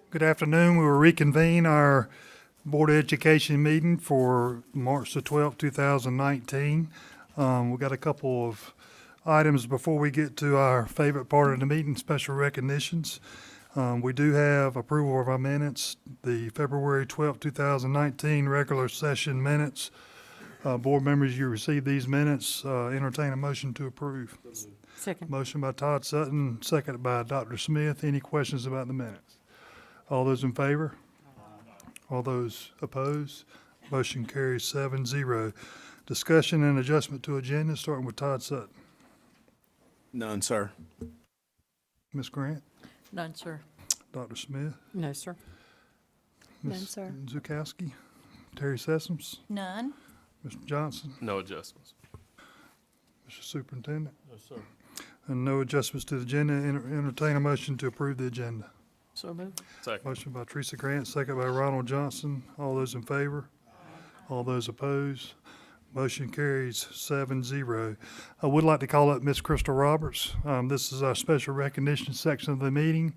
Good afternoon. We will reconvene our Board of Education meeting for March the 12th, 2019. We've got a couple of items before we get to our favorite part of the meeting, special recognitions. We do have approval of our minutes, the February 12th, 2019 regular session minutes. Board members, you received these minutes. Entertain a motion to approve. Second. Motion by Todd Sutton, seconded by Dr. Smith. Any questions about the minutes? All those in favor? All those opposed? Motion carries 7-0. Discussion and adjustment to agenda, starting with Todd Sutton. None, sir. Ms. Grant? None, sir. Dr. Smith? No, sir. Ms. None, sir. Zukowski? Terry Sessoms? None. Mr. Johnston? No adjustments. Mr. Superintendent? No, sir. And no adjustments to the agenda. Entertain a motion to approve the agenda. So moved. Second. Motion by Teresa Grant, second by Ronald Johnston. All those in favor? All those opposed? Motion carries 7-0. I would like to call up Miss Crystal Roberts. This is our special recognition section of the meeting.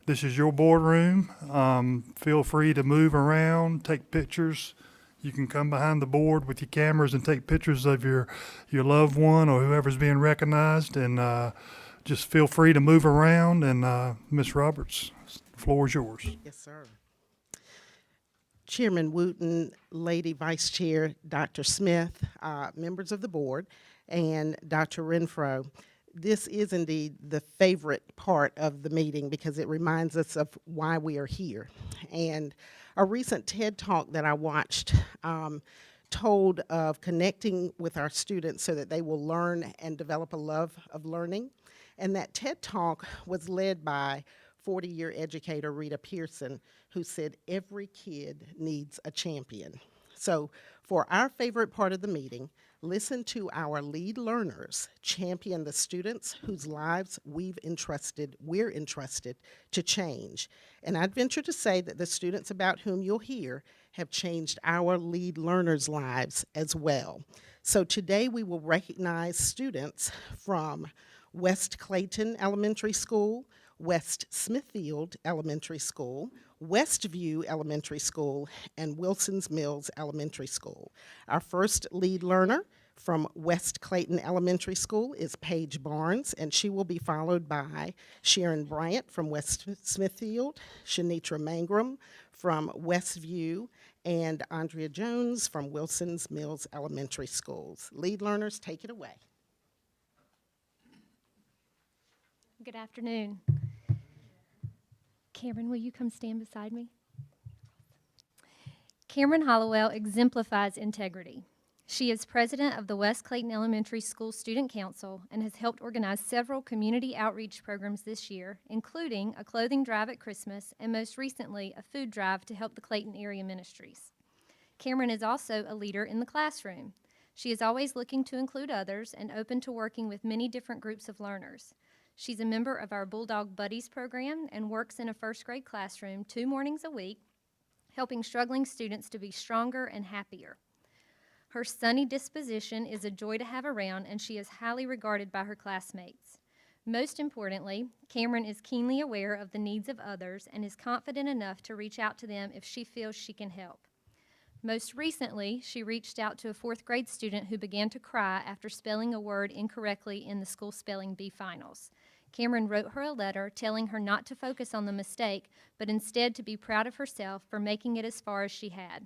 This is your boardroom. Feel free to move around, take pictures. You can come behind the board with your cameras and take pictures of your loved one or whoever's being recognized. And just feel free to move around. And Miss Roberts, the floor is yours. Yes, sir. Chairman Wooten, Lady Vice Chair Dr. Smith, members of the board, and Dr. Renfro. This is indeed the favorite part of the meeting because it reminds us of why we are here. And a recent TED Talk that I watched told of connecting with our students so that they will learn and develop a love of learning. And that TED Talk was led by 40-year educator Rita Pearson, who said every kid needs a champion. So for our favorite part of the meeting, listen to our lead learners champion the students whose lives we're entrusted to change. And I'd venture to say that the students about whom you'll hear have changed our lead learners' lives as well. So today we will recognize students from West Clayton Elementary School, West Smithfield Elementary School, Westview Elementary School, and Wilson's Mills Elementary School. Our first lead learner from West Clayton Elementary School is Paige Barnes, and she will be followed by Sharon Bryant from West Smithfield, Shanitra Mangrum from Westview, and Andrea Jones from Wilson's Mills Elementary Schools. Lead learners, take it away. Good afternoon. Cameron, will you come stand beside me? Cameron Hollowell exemplifies integrity. She is president of the West Clayton Elementary School Student Council and has helped organize several community outreach programs this year, including a clothing drive at Christmas and most recently a food drive to help the Clayton area ministries. Cameron is also a leader in the classroom. She is always looking to include others and open to working with many different groups of learners. She's a member of our Bulldog Buddies program and works in a first grade classroom 2 mornings a week, helping struggling students to be stronger and happier. Her sunny disposition is a joy to have around, and she is highly regarded by her classmates. Most importantly, Cameron is keenly aware of the needs of others and is confident enough to reach out to them if she feels she can help. Most recently, she reached out to a 4th grade student who began to cry after spelling a word incorrectly in the school spelling bee finals. Cameron wrote her a letter telling her not to focus on the mistake, but instead to be proud of herself for making it as far as she had.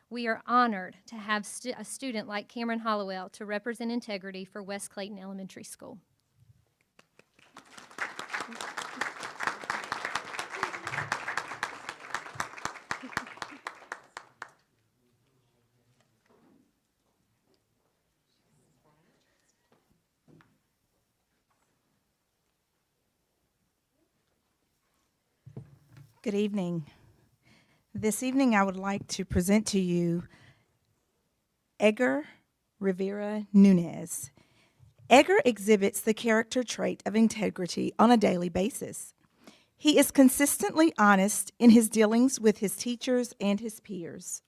We are honored to have a student like Cameron Hollowell to represent integrity for West Clayton Elementary School. Good evening. This evening I would like to present to you Edgar Rivera Nunez. Edgar exhibits the character trait of integrity on a daily basis. He is consistently honest in his dealings with his teachers and his peers.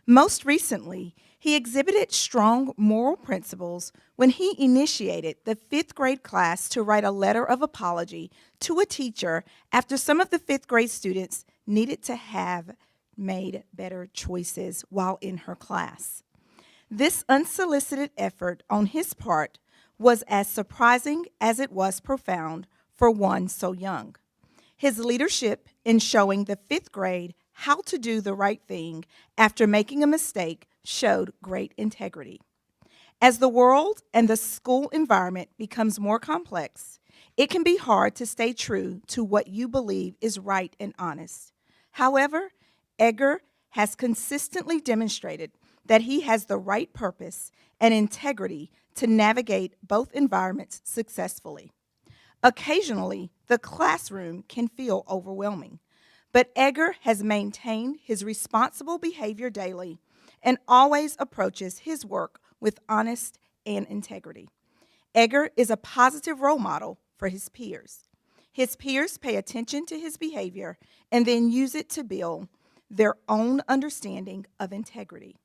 Most recently, he exhibited strong moral principles when he initiated the 5th grade class to write a letter of apology to a teacher after some of the 5th grade students needed to have made better choices while in her class. This unsolicited effort on his part was as surprising as it was profound for one so young. His leadership in showing the 5th grade how to do the right thing after making a mistake showed great integrity. As the world and the school environment becomes more complex, it can be hard to stay true to what you believe is right and honest. However, Edgar has consistently demonstrated that he has the right purpose and integrity to navigate both environments successfully. Occasionally, the classroom can feel overwhelming, but Edgar has maintained his responsible behavior daily and always approaches his work with honesty and integrity. Edgar is a positive role model for his peers. His peers pay attention to his behavior and then use it to build their own understanding of integrity.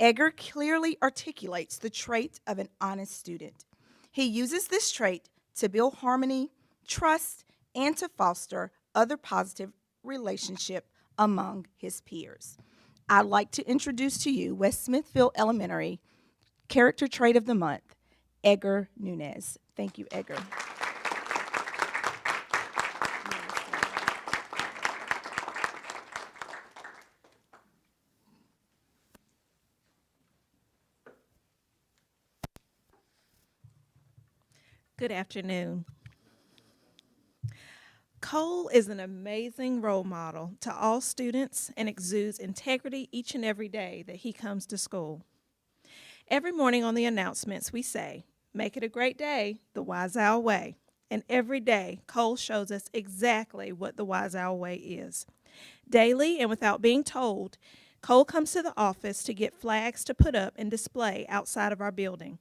Edgar clearly articulates the trait of an honest student. He uses this trait to build harmony, trust, and to foster other positive relationship among his peers. I'd like to introduce to you West Smithfield Elementary Character Trait of the Month, Edgar Nunez. Thank you, Edgar. Good afternoon. Cole is an amazing role model to all students and exudes integrity each and every day that he comes to school. Every morning on the announcements, we say, "Make it a great day, the Wise Owl Way." And every day, Cole shows us exactly what the Wise Owl Way is. Daily and without being told, Cole comes to the office to get flags to put up and display outside of our building.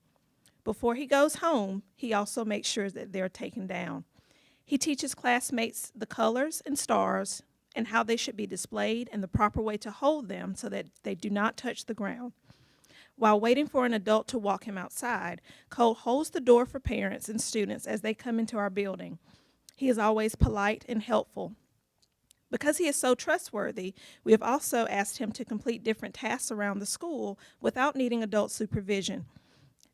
Before he goes home, he also makes sure that they're taken down. He teaches classmates the colors and stars and how they should be displayed and the proper way to hold them so that they do not touch the ground. While waiting for an adult to walk him outside, Cole holds the door for parents and students as they come into our building. He is always polite and helpful. Because he is so trustworthy, we have also asked him to complete different tasks around the school without needing adult supervision.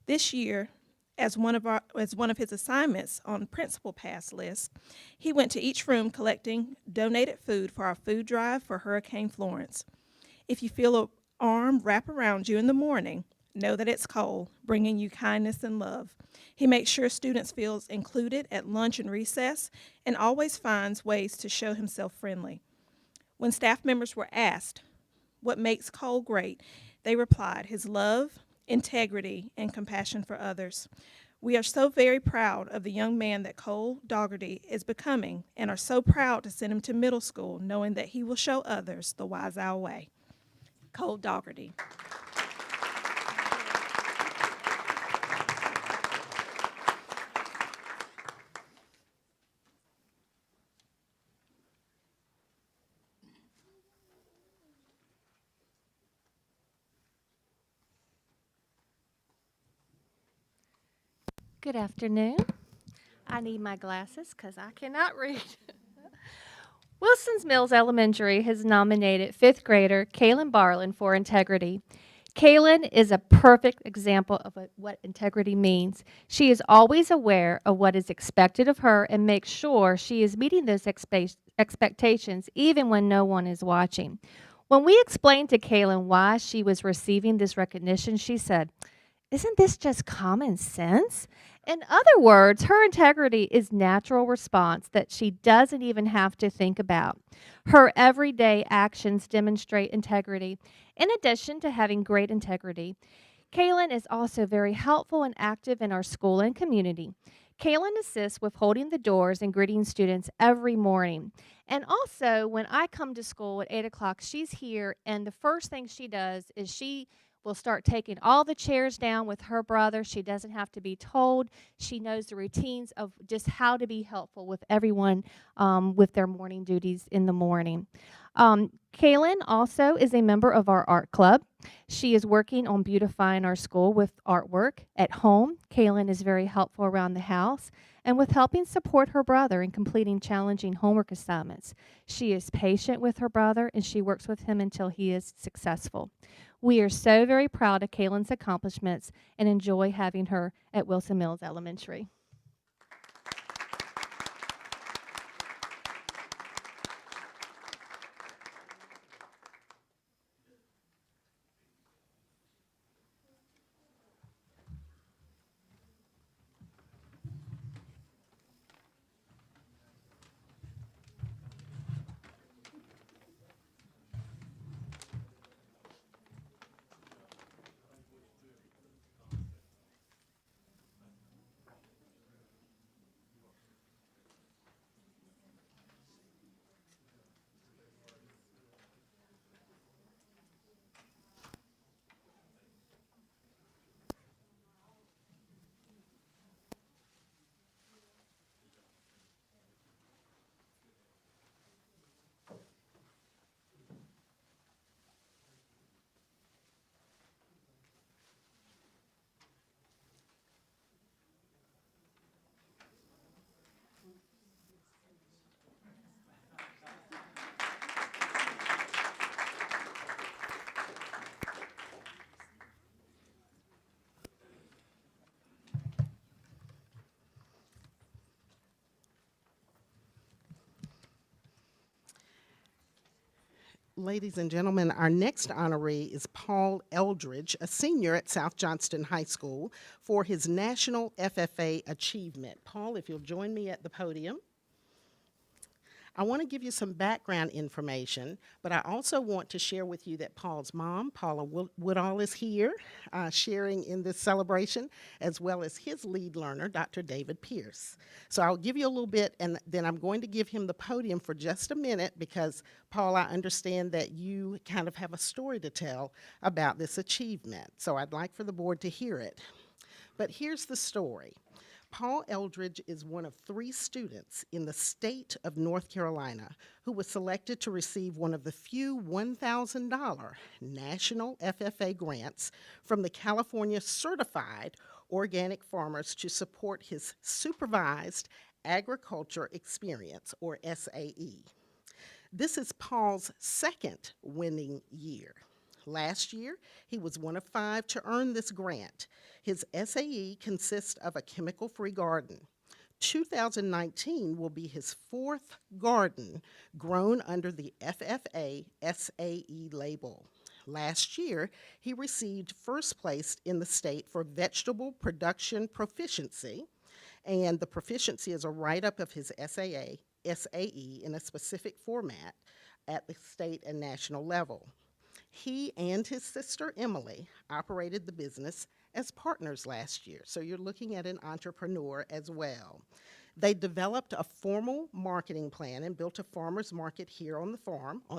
This year, as one of his assignments on principal pass list, he went to each room collecting donated food for our food drive for Hurricane Florence. If you feel an arm wrap around you in the morning, know that it's Cole, bringing you kindness and love. He makes sure students feel included at lunch and recess and always finds ways to show himself friendly. When staff members were asked what makes Cole great, they replied, his love, integrity, and compassion for others. We are so very proud of the young man that Cole Dougherty is becoming and are so proud to send him to middle school knowing that he will show others the Wise Owl Way. Cole Dougherty. Good afternoon. I need my glasses because I cannot read. Wilson's Mills Elementary has nominated 5th grader Kaylin Barlin for integrity. Kaylin is a perfect example of what integrity means. She is always aware of what is expected of her and makes sure she is meeting those expectations even when no one is watching. When we explained to Kaylin why she was receiving this recognition, she said, "Isn't this just common sense?" In other words, her integrity is natural response that she doesn't even have to think about. Her everyday actions demonstrate integrity. In addition to having great integrity, Kaylin is also very helpful and active in our school and community. Kaylin assists with holding the doors and greeting students every morning. And also, when I come to school at 8 o'clock, she's here, and the first thing she does is she will start taking all the chairs down with her brother. She doesn't have to be told. She knows the routines of just how to be helpful with everyone with their morning duties in the morning. Kaylin also is a member of our art club. She is working on beautifying our school with artwork. At home, Kaylin is very helpful around the house and with helping support her brother in completing challenging homework assignments. She is patient with her brother and she works with him until he is successful. We are so very proud of Kaylin's accomplishments and enjoy having her at Wilson Mills Elementary. Ladies and gentlemen, our next honoree is Paul Eldridge, a senior at South Johnston High School, for his National FFA Achievement. Paul, if you'll join me at the podium. I want to give you some background information, but I also want to share with you that Paul's mom, Paula Woodall, is here sharing in this celebration, as well as his lead learner, Dr. David Pierce. So I'll give you a little bit, and then I'm going to give him the podium for just a minute because, Paul, I understand that you kind of have a story to tell about this achievement. So I'd like for the board to hear it. But here's the story. Paul Eldridge is one of 3 students in the state of North Carolina who was selected to receive one of the few $1,000 national FFA grants from the California Certified Organic Farmers to support his Supervised Agriculture Experience, or SAE. This is Paul's second winning year. Last year, he was one of 5 to earn this grant. His SAE consists of a chemical-free garden. 2019 will be his 4th garden grown under the FFA SAE label. Last year, he received first place in the state for vegetable production proficiency, and the proficiency is a write-up of his SAE in a specific format at the state and national level. He and his sister Emily operated the business as partners last year, so you're looking at an entrepreneur as well. They developed a formal marketing plan and built a farmer's market here on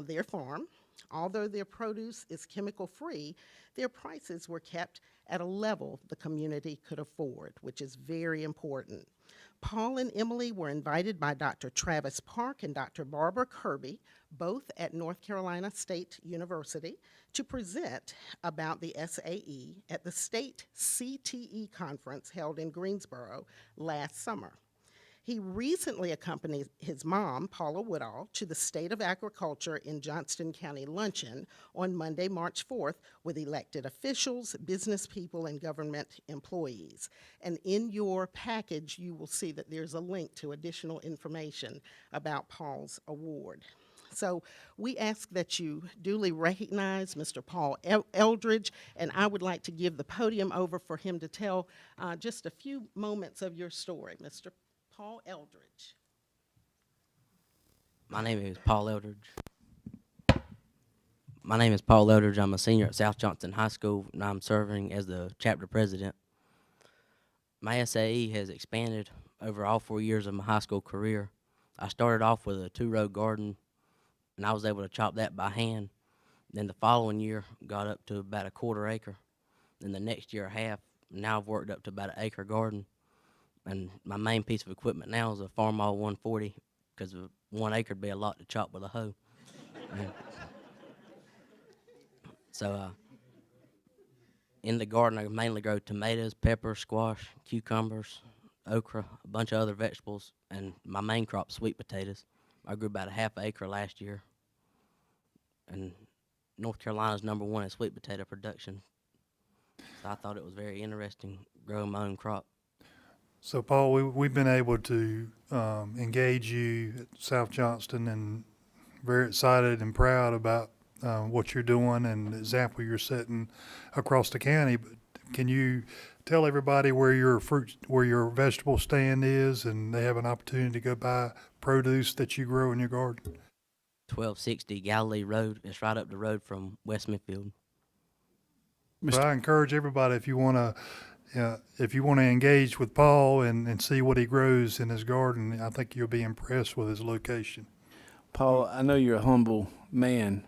their farm. Although their produce is chemical-free, their prices were kept at a level the community could afford, which is very important. Paul and Emily were invited by Dr. Travis Park and Dr. Barbara Kirby, both at North Carolina State University, to present about the SAE at the state CTE conference held in Greensboro last summer. He recently accompanied his mom, Paula Woodall, to the State of Agriculture in Johnston County Luncheon on Monday, March 4th, with elected officials, business people, and government employees. And in your package, you will see that there's a link to additional information about Paul's award. So we ask that you duly recognize Mr. Paul Eldridge, and I would like to give the podium over for him to tell just a few moments of your story. Mr. Paul Eldridge. My name is Paul Eldridge. I'm a senior at South Johnston High School, and I'm serving as the chapter president. My SAE has expanded over all 4 years of my high school career. I started off with a 2-row garden, and I was able to chop that by hand. Then the following year, got up to about a 1/4 acre. Then the next year, half. Now I've worked up to about an acre garden. And my main piece of equipment now is a Farmall 140, because 1 acre would be a lot to chop with a hoe. So in the garden, I mainly grow tomatoes, peppers, squash, cucumbers, okra, a bunch of other vegetables, and my main crop, sweet potatoes. I grew about a half acre last year, and North Carolina's #1 in sweet potato production. So I thought it was very interesting growing my own crop. So Paul, we've been able to engage you at South Johnston, and very excited and proud about what you're doing and the example you're setting across the county. But can you tell everybody where your vegetable stand is, and they have an opportunity to go buy produce that you grow in your garden? 1260 Galilee Road. It's right up the road from West Smithfield. But I encourage everybody, if you want to engage with Paul and see what he grows in his garden, I think you'll be impressed with his location. Paul, I know you're a humble man,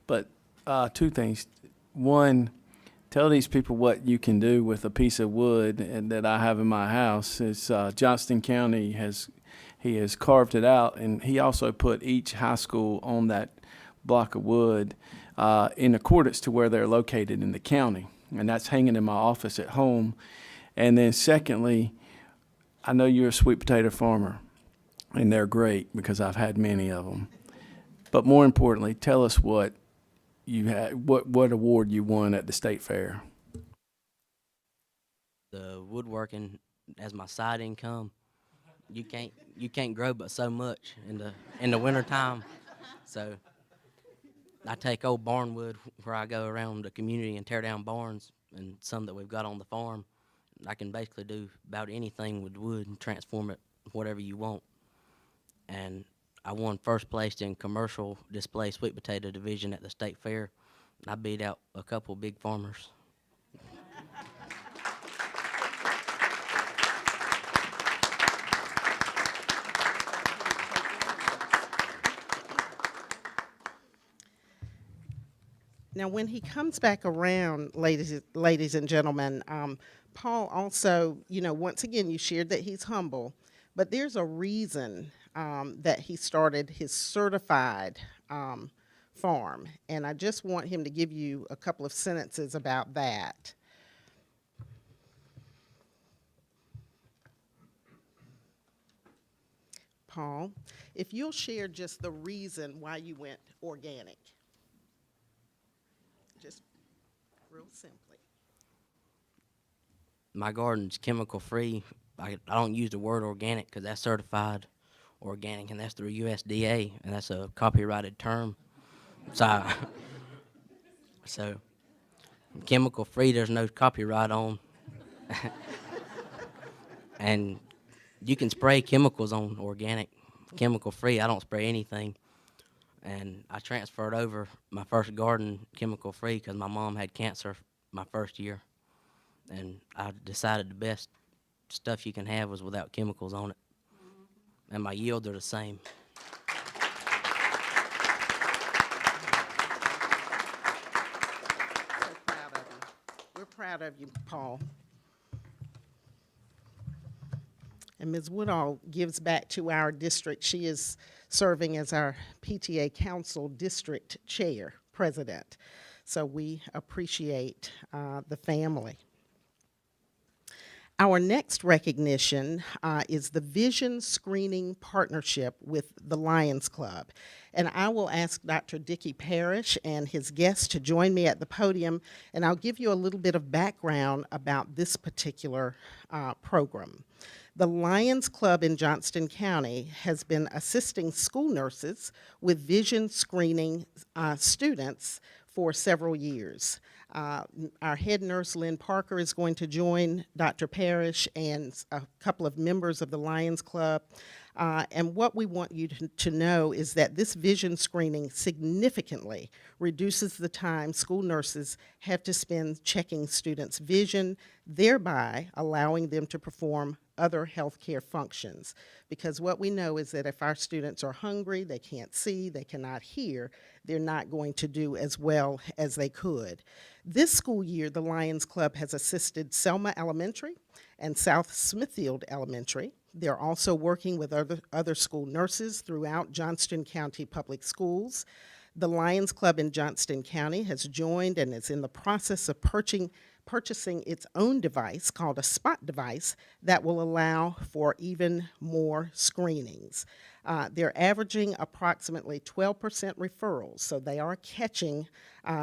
but two things. One, tell these people what you can do with a piece of wood that I have in my house. It's Johnston County he has carved it out, and he also put each high school on that block of wood in accordance to where they're located in the county, and that's hanging in my office at home. And then secondly, I know you're a sweet potato farmer, and they're great because I've had many of them. But more importantly, tell us what you had, what award you won at the state fair. The woodworking as my side income. You can't grow but so much in the wintertime. So I take old barn wood where I go around the community and tear down barns and some that we've got on the farm. I can basically do about anything with wood and transform it whatever you want. And I won first place in commercial display sweet potato division at the state fair. I beat out a couple big farmers. Now, when he comes back around, ladies and gentlemen, Paul also, once again, you shared that he's humble, but there's a reason that he started his certified farm, and I just want him to give you a couple of sentences about that. Paul, if you'll share just the reason why you went organic. Just real simply. My garden's chemical free. I don't use the word organic because that's certified organic, and that's through USDA, and that's a copyrighted term. So chemical free, there's no copyright on. And you can spray chemicals on organic. Chemical free, I don't spray anything. And I transferred over my first garden chemical free because my mom had cancer my first year. And I decided the best stuff you can have was without chemicals on it. And my yields are the same. So proud of you. We're proud of you, Paul. And Ms. Woodall gives back to our district. She is serving as our PTA Council District Chair, President. So we appreciate the family. Our next recognition is the Vision Screening Partnership with the Lions Club. And I will ask Dr. Dickey Parrish and his guests to join me at the podium, and I'll give you a little bit of background about this particular program. The Lions Club in Johnston County has been assisting school nurses with vision screening students for several years. Our head nurse, Lynn Parker, is going to join Dr. Parrish and a couple of members of the Lions Club. And what we want you to know is that this vision screening significantly reduces the time school nurses have to spend checking students' vision, thereby allowing them to perform other healthcare functions. Because what we know is that if our students are hungry, they can't see, they cannot hear, they're not going to do as well as they could. This school year, the Lions Club has assisted Selma Elementary and South Smithfield Elementary. They're also working with other school nurses throughout Johnston County Public Schools. The Lions Club in Johnston County has joined and is in the process of purchasing its own device called a spot device that will allow for even more screenings. They're averaging approximately 12% referrals, so they are catching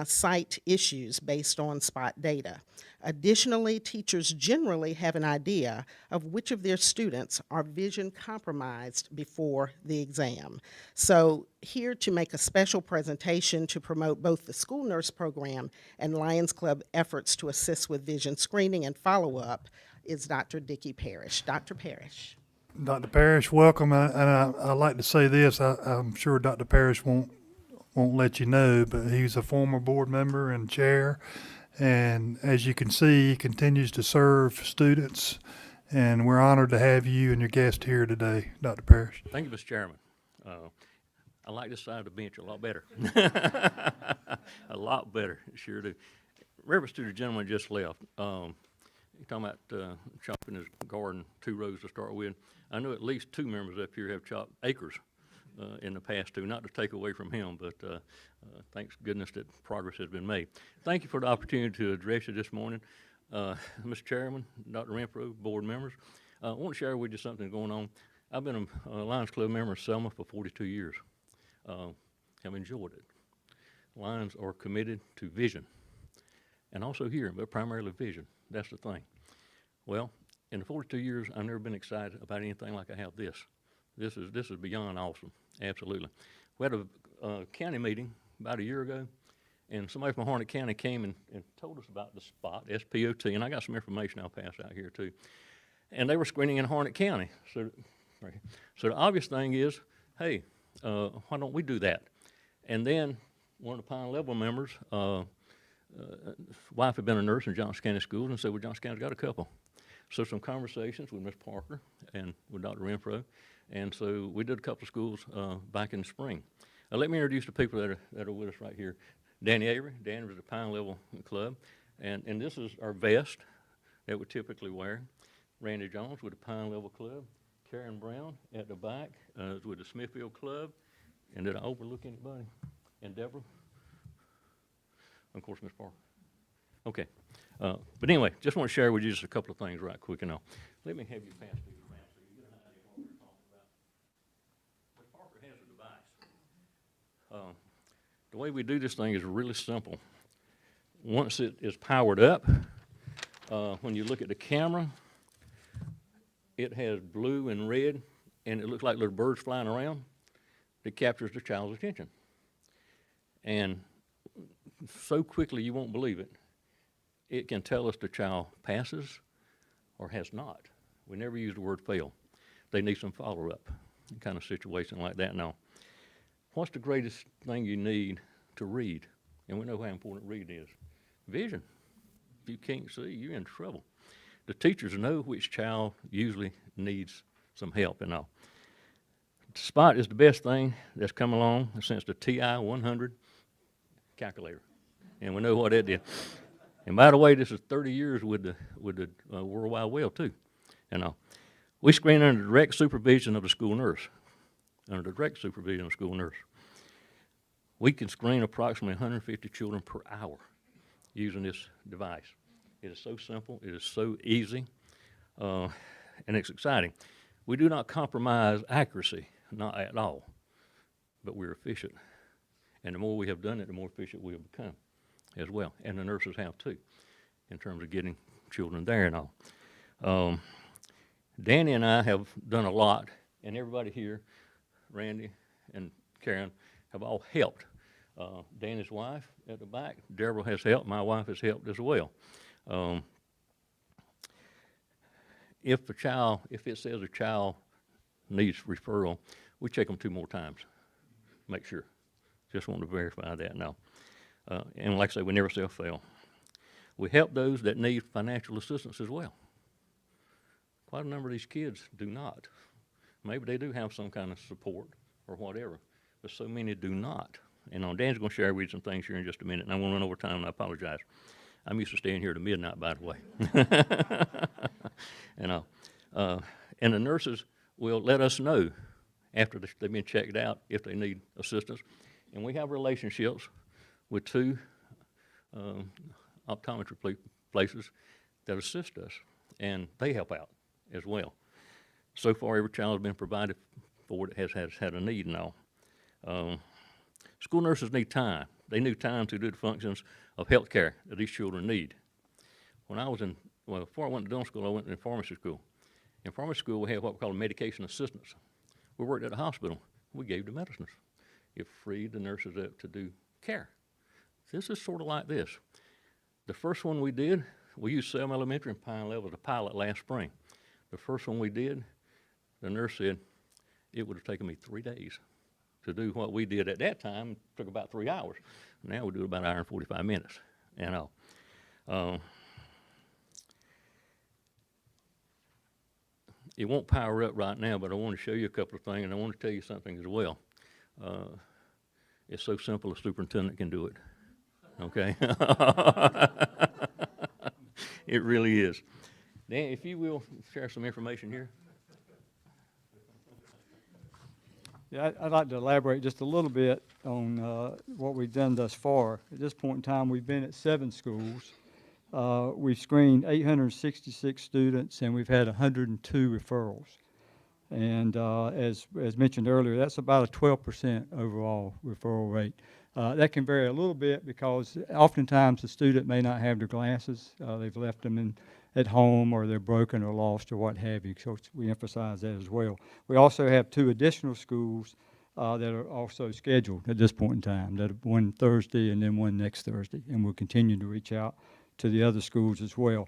site issues based on spot data. Additionally, teachers generally have an idea of which of their students are vision compromised before the exam. So here to make a special presentation to promote both the school nurse program and Lions Club efforts to assist with vision screening and follow-up is Dr. Dickey Parrish. Dr. Parrish. Dr. Parrish, welcome. I'd like to say this. I'm sure Dr. Parrish won't let you know, but he's a former board member and chair. And as you can see, he continues to serve students. And we're honored to have you and your guest here today, Dr. Parrish. Thank you, Mr. Chairman. I like this side of the bench a lot better. A lot better, sure do. Reference to the gentleman just left. You're talking about chopping his garden 2 rows to start with. I know at least 2 members up here have chopped acres in the past too, not to take away from him, but thanks goodness that progress has been made. Thank you for the opportunity to address you this morning. Mr. Chairman, Dr. Renfro, board members, I want to share with you something going on. I've been a Lions Club member of Selma for 42 years. Have enjoyed it. Lions are committed to vision, and also hearing, but primarily vision. That's the thing. Well, in the 42 years, I've never been excited about anything like I have this. This is beyond awesome, absolutely. We had a county meeting about a year ago, and somebody from Harnett County came and told us about the spot, S-P-O-T, and I got some information I'll pass out here too. And they were screening in Harnett County. So the obvious thing is, hey, why don't we do that? And then one of the Pine Level members, wife had been a nurse in Johnston County Schools and said, well, Johnston County's got a couple. So some conversations with Ms. Parker and with Dr. Renfro, and so we did a couple of schools back in the spring. Let me introduce the people that are with us right here. Danny Avery. Danny was the Pine Level Club, and this is our vest that we typically wear. Randy Jones with the Pine Level Club. Karen Brown at the back is with the Smithfield Club. And did I overlook anybody? And Deborah? Of course, Ms. Parker. Okay. But anyway, just want to share with you just a couple of things right quick and all. Let me have you pass these around so you get an idea of what we're talking about. Ms. Parker has a device. The way we do this thing is really simple. Once it is powered up, when you look at the camera, it has blue and red, and it looks like little birds flying around. It captures the child's attention. And so quickly you won't believe it. It can tell us the child passes or has not. We never use the word fail. They need some follow-up, kind of situation like that. Now, what's the greatest thing you need to read? And we know how important reading is. Vision. If you can't see, you're in trouble. The teachers know which child usually needs some help and all. Spot is the best thing that's come along since the TI 100 calculator, and we know what that did. And by the way, this is 30 years with the World Wide Web too. And we screen under direct supervision of the school nurse. Under the direct supervision of the school nurse, we can screen approximately 150 children per hour using this device. It is so simple. It is so easy, and it's exciting. We do not compromise accuracy. Not at all, but we're efficient. And the more we have done it, the more efficient we have become as well. And the nurses have too, in terms of getting children there and all. Danny and I have done a lot, and everybody here, Randy and Karen, have all helped. Danny's wife at the back, Deborah has helped. My wife has helped as well. If it says a child needs referral, we check them 2 more times, make sure. Just want to verify that now. And like I say, we never fail. We help those that need financial assistance as well. Quite a number of these kids do not. Maybe they do have some kind of support or whatever, but so many do not. And Dan's going to share with you some things here in just a minute, and I won't run over time, and I apologize. I'm used to staying here to midnight, by the way. And the nurses will let us know after they've been checked out if they need assistance. And we have relationships with two optometry places that assist us, and they help out as well. So far, every child has been provided for that has had a need and all. School nurses need time. They need time to do the functions of health care that these children need. When I was before I went to dental school, I went to pharmacy school. In pharmacy school, we have what we call medication assistants. We worked at a hospital. We gave the medicines. It freed the nurses up to do care. This is sort of like this. The first one we did, we used Selma Elementary and Pine Level as a pilot last spring. The first one we did, the nurse said it would have taken me 3 days to do what we did at that time. It took about 3 hours. Now we do it about 1 hour and 45 minutes. You know, it won't power up right now, but I want to show you a couple of things, and I want to tell you something as well. It's so simple, a superintendent can do it. Okay? It really is. Dan, if you will share some information here. Yeah, I'd like to elaborate just a little bit on what we've done thus far. At this point in time, we've been at 7 schools. We've screened 866 students, and we've had 102 referrals. And as mentioned earlier, that's about a 12% overall referral rate. That can vary a little bit because oftentimes the student may not have their glasses. They've left them at home, or they're broken or lost or what have you. So we emphasize that as well. We also have 2 additional schools that are also scheduled at this point in time, that one Thursday and then one next Thursday. And we'll continue to reach out to the other schools as well.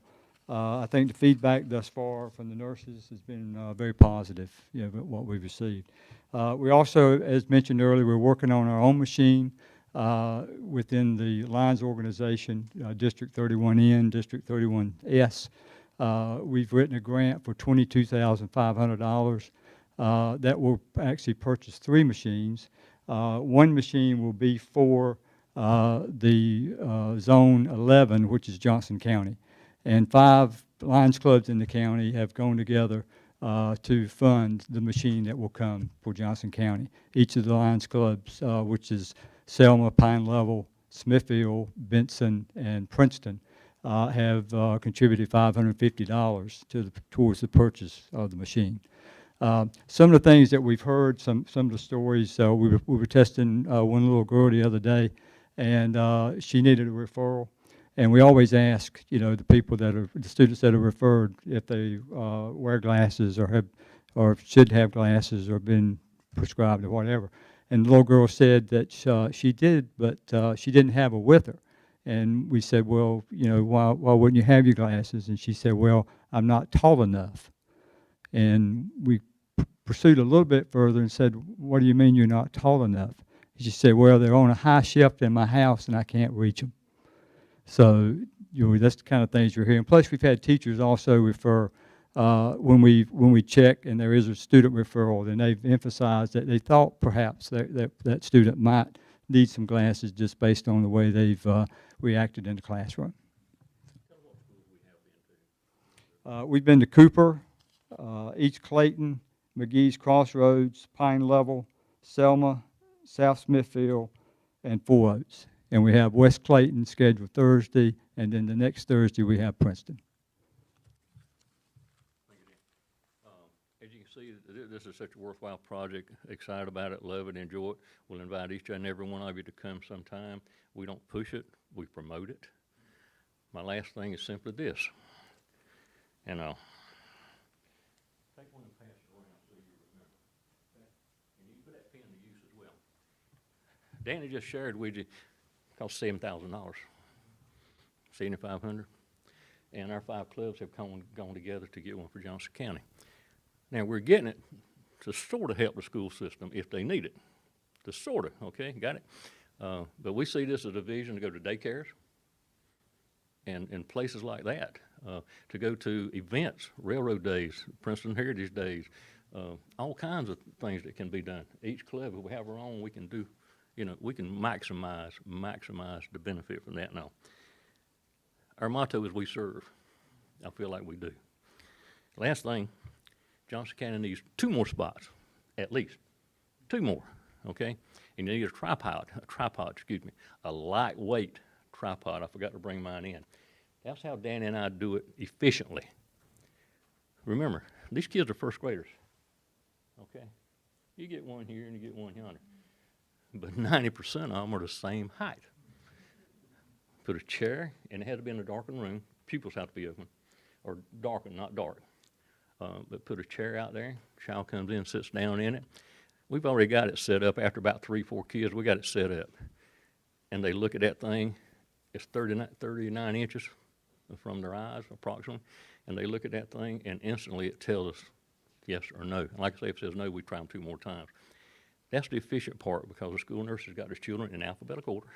I think the feedback thus far from the nurses has been very positive, what we've received. We also, as mentioned earlier, we're working on our own machine within the Lions organization, District 31N, District 31S. We've written a grant for $22,500 that will actually purchase 3 machines. One machine will be for the Zone 11, which is Johnston County. And 5 Lions clubs in the county have gone together to fund the machine that will come for Johnston County. Each of the Lions clubs, which is Selma, Pine Level, Smithfield, Benson, and Princeton, have contributed $550 towards the purchase of the machine. Some of the things that we've heard, some of the stories, we were testing one little girl the other day, and she needed a referral. And we always ask, the students that are referred, if they wear glasses or should have glasses or been prescribed or whatever. And the little girl said that she did, but she didn't have her with her. And we said, well, why wouldn't you have your glasses? And she said, well, I'm not tall enough. And we pursued a little bit further and said, what do you mean you're not tall enough? And she said, well, they're on a high shelf in my house and I can't reach them. So, that's the kind of things you're hearing. Plus, we've had teachers also refer when we check and there is a student referral, then they've emphasized that they thought perhaps that student might need some glasses just based on the way they've reacted in the classroom. We've been to Cooper, East Clayton, McGee's Crossroads, Pine Level, Selma, South Smithfield, and Four Oaks. And we have West Clayton scheduled Thursday, and then the next Thursday we have Princeton. As you can see, this is such a worthwhile project. Excited about it, love it, enjoy it. We'll invite each and every one of you to come sometime. We don't push it, we promote it. My last thing is simply this. Take one and pass it around so you remember. Okay? And you can put that pen to use as well. Danny just shared with you, cost $7,000, $7,500. And our 5 clubs have gone together to get one for Johnston County. Now, we're getting it to sort of help the school system if they need it. To sort of, okay, got it? But we see this as a vision to go to daycares and places like that, to go to events, railroad days, Princeton Heritage Days, all kinds of things that can be done. Each club, if we have our own, we can do, we can maximize the benefit from that now. Our motto is we serve. I feel like we do. Last thing, Johnston County needs 2 more spots, at least. 2 more, okay? And you need a lightweight tripod. I forgot to bring mine in. That's how Danny and I do it efficiently. Remember, these kids are first graders, okay? You get one here and you get one yonder. But 90% of them are the same height. Put a chair, and it had to be in a darkened room. Pupils have to be open, or darkened, not dark. But put a chair out there. Child comes in, sits down in it. We've already got it set up. After about 3, 4 kids, we got it set up. And they look at that thing. It's 39 inches from their eyes, approximately. And they look at that thing, and instantly it tells us yes or no. And like I say, if it says no, we try them 2 more times. That's the efficient part, because the school nurse has got his children in alphabetical order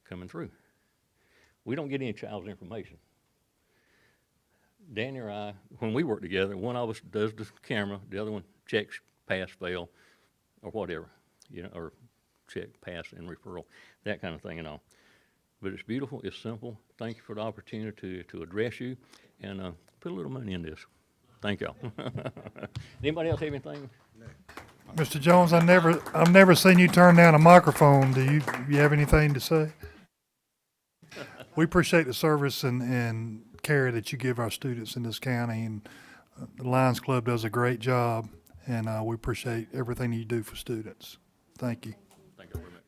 coming through. We don't get any child's information. Danny or I, when we work together, one of us does the camera, the other one checks pass, fail, or whatever, or check, pass, and referral, that kind of thing and all. But it's beautiful, it's simple. Thank you for the opportunity to address you, and put a little money in this. Thank y'all. Anybody else have anything? Mr. Jones, I've never seen you turn down a microphone. Do you have anything to say? We appreciate the service and care that you give our students in this county, and the Lions Club does a great job, and we appreciate everything you do for students. Thank you. Thank you very much.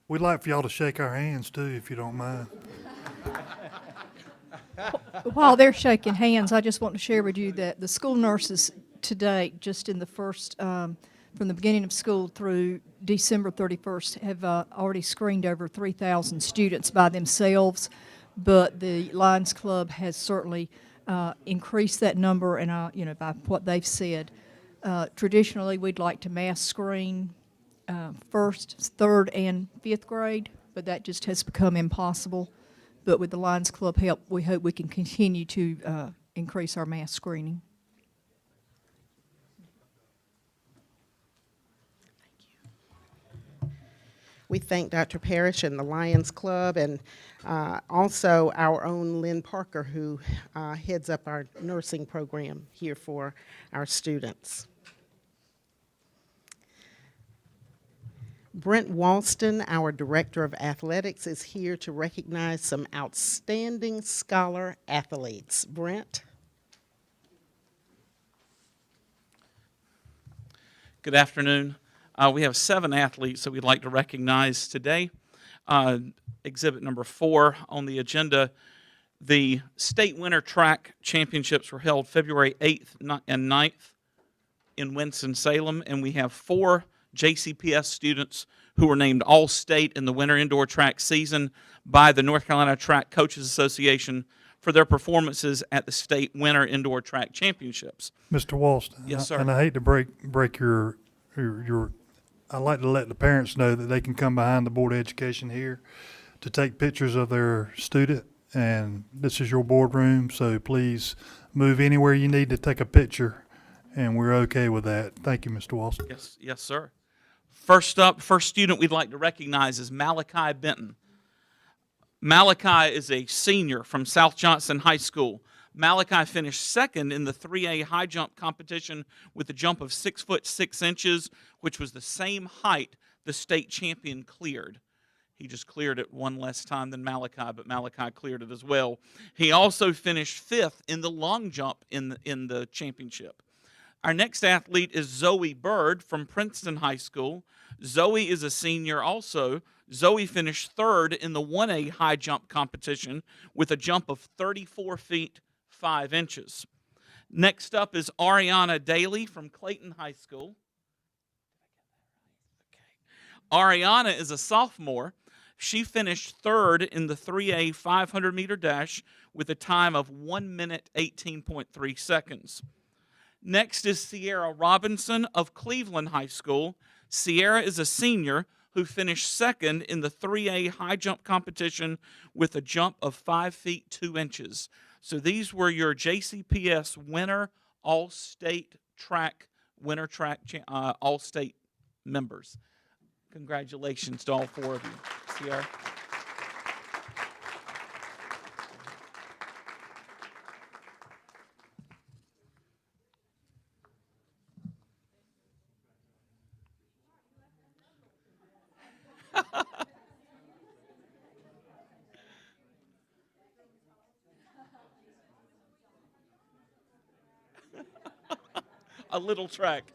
We'd like for y'all to shake our hands too, if you don't mind. While they're shaking hands, I just want to share with you that the school nurses to date, just in the first, from the beginning of school through December 31st, have already screened over 3,000 students by themselves. But the Lions Club has certainly increased that number, and by what they've said. Traditionally, we'd like to mass screen first, third, and fifth grade, but that just has become impossible. But with the Lions Club help, we hope we can continue to increase our mass screening. We thank Dr. Parrish and the Lions Club, and also our own Lynn Parker, who heads up our nursing program here for our students. Brent Walston, our Director of Athletics, is here to recognize some outstanding scholar athletes. Brent? Good afternoon. We have 7 athletes that we'd like to recognize today. Exhibit number 4 on the agenda, the state winter track championships were held February 8th and 9th in Winston-Salem, and we have 4 JCPS students who were named All-State in the winter indoor track season by the North Carolina Track Coaches Association for their performances at the state winter indoor track championships. Mr. Walston. Yes, sir. And I hate to break your I'd like to let the parents know that they can come behind the Board of Education here to take pictures of their student, and this is your boardroom, so please move anywhere you need to take a picture, and we're okay with that. Thank you, Mr. Walston. Yes, sir. First up, first student we'd like to recognize is Malachi Benton. Malachi is a senior from South Johnston High School. Malachi finished second in the 3A high jump competition with a jump of 6 foot 6 inches, which was the same height the state champion cleared. He just cleared it one less time than Malachi, but Malachi cleared it as well. He also finished 5th in the long jump in the championship. Our next athlete is Zoe Bird from Princeton High School. Zoe is a senior also. Zoe finished 3rd in the 1A high jump competition with a jump of 34 feet 5 inches. Next up is Ariana Daly from Clayton High School. Ariana is a sophomore. She finished 3rd in the 3A 500-meter dash with a time of 1 minute 18.3 seconds. Next is Sierra Robinson of Cleveland High School. Sierra is a senior who finished 2nd in the 3A high jump competition with a jump of 5 feet 2 inches. So these were your JCPS winter all-state track, all-state members. Congratulations to all 4 of you. Sierra. A little track.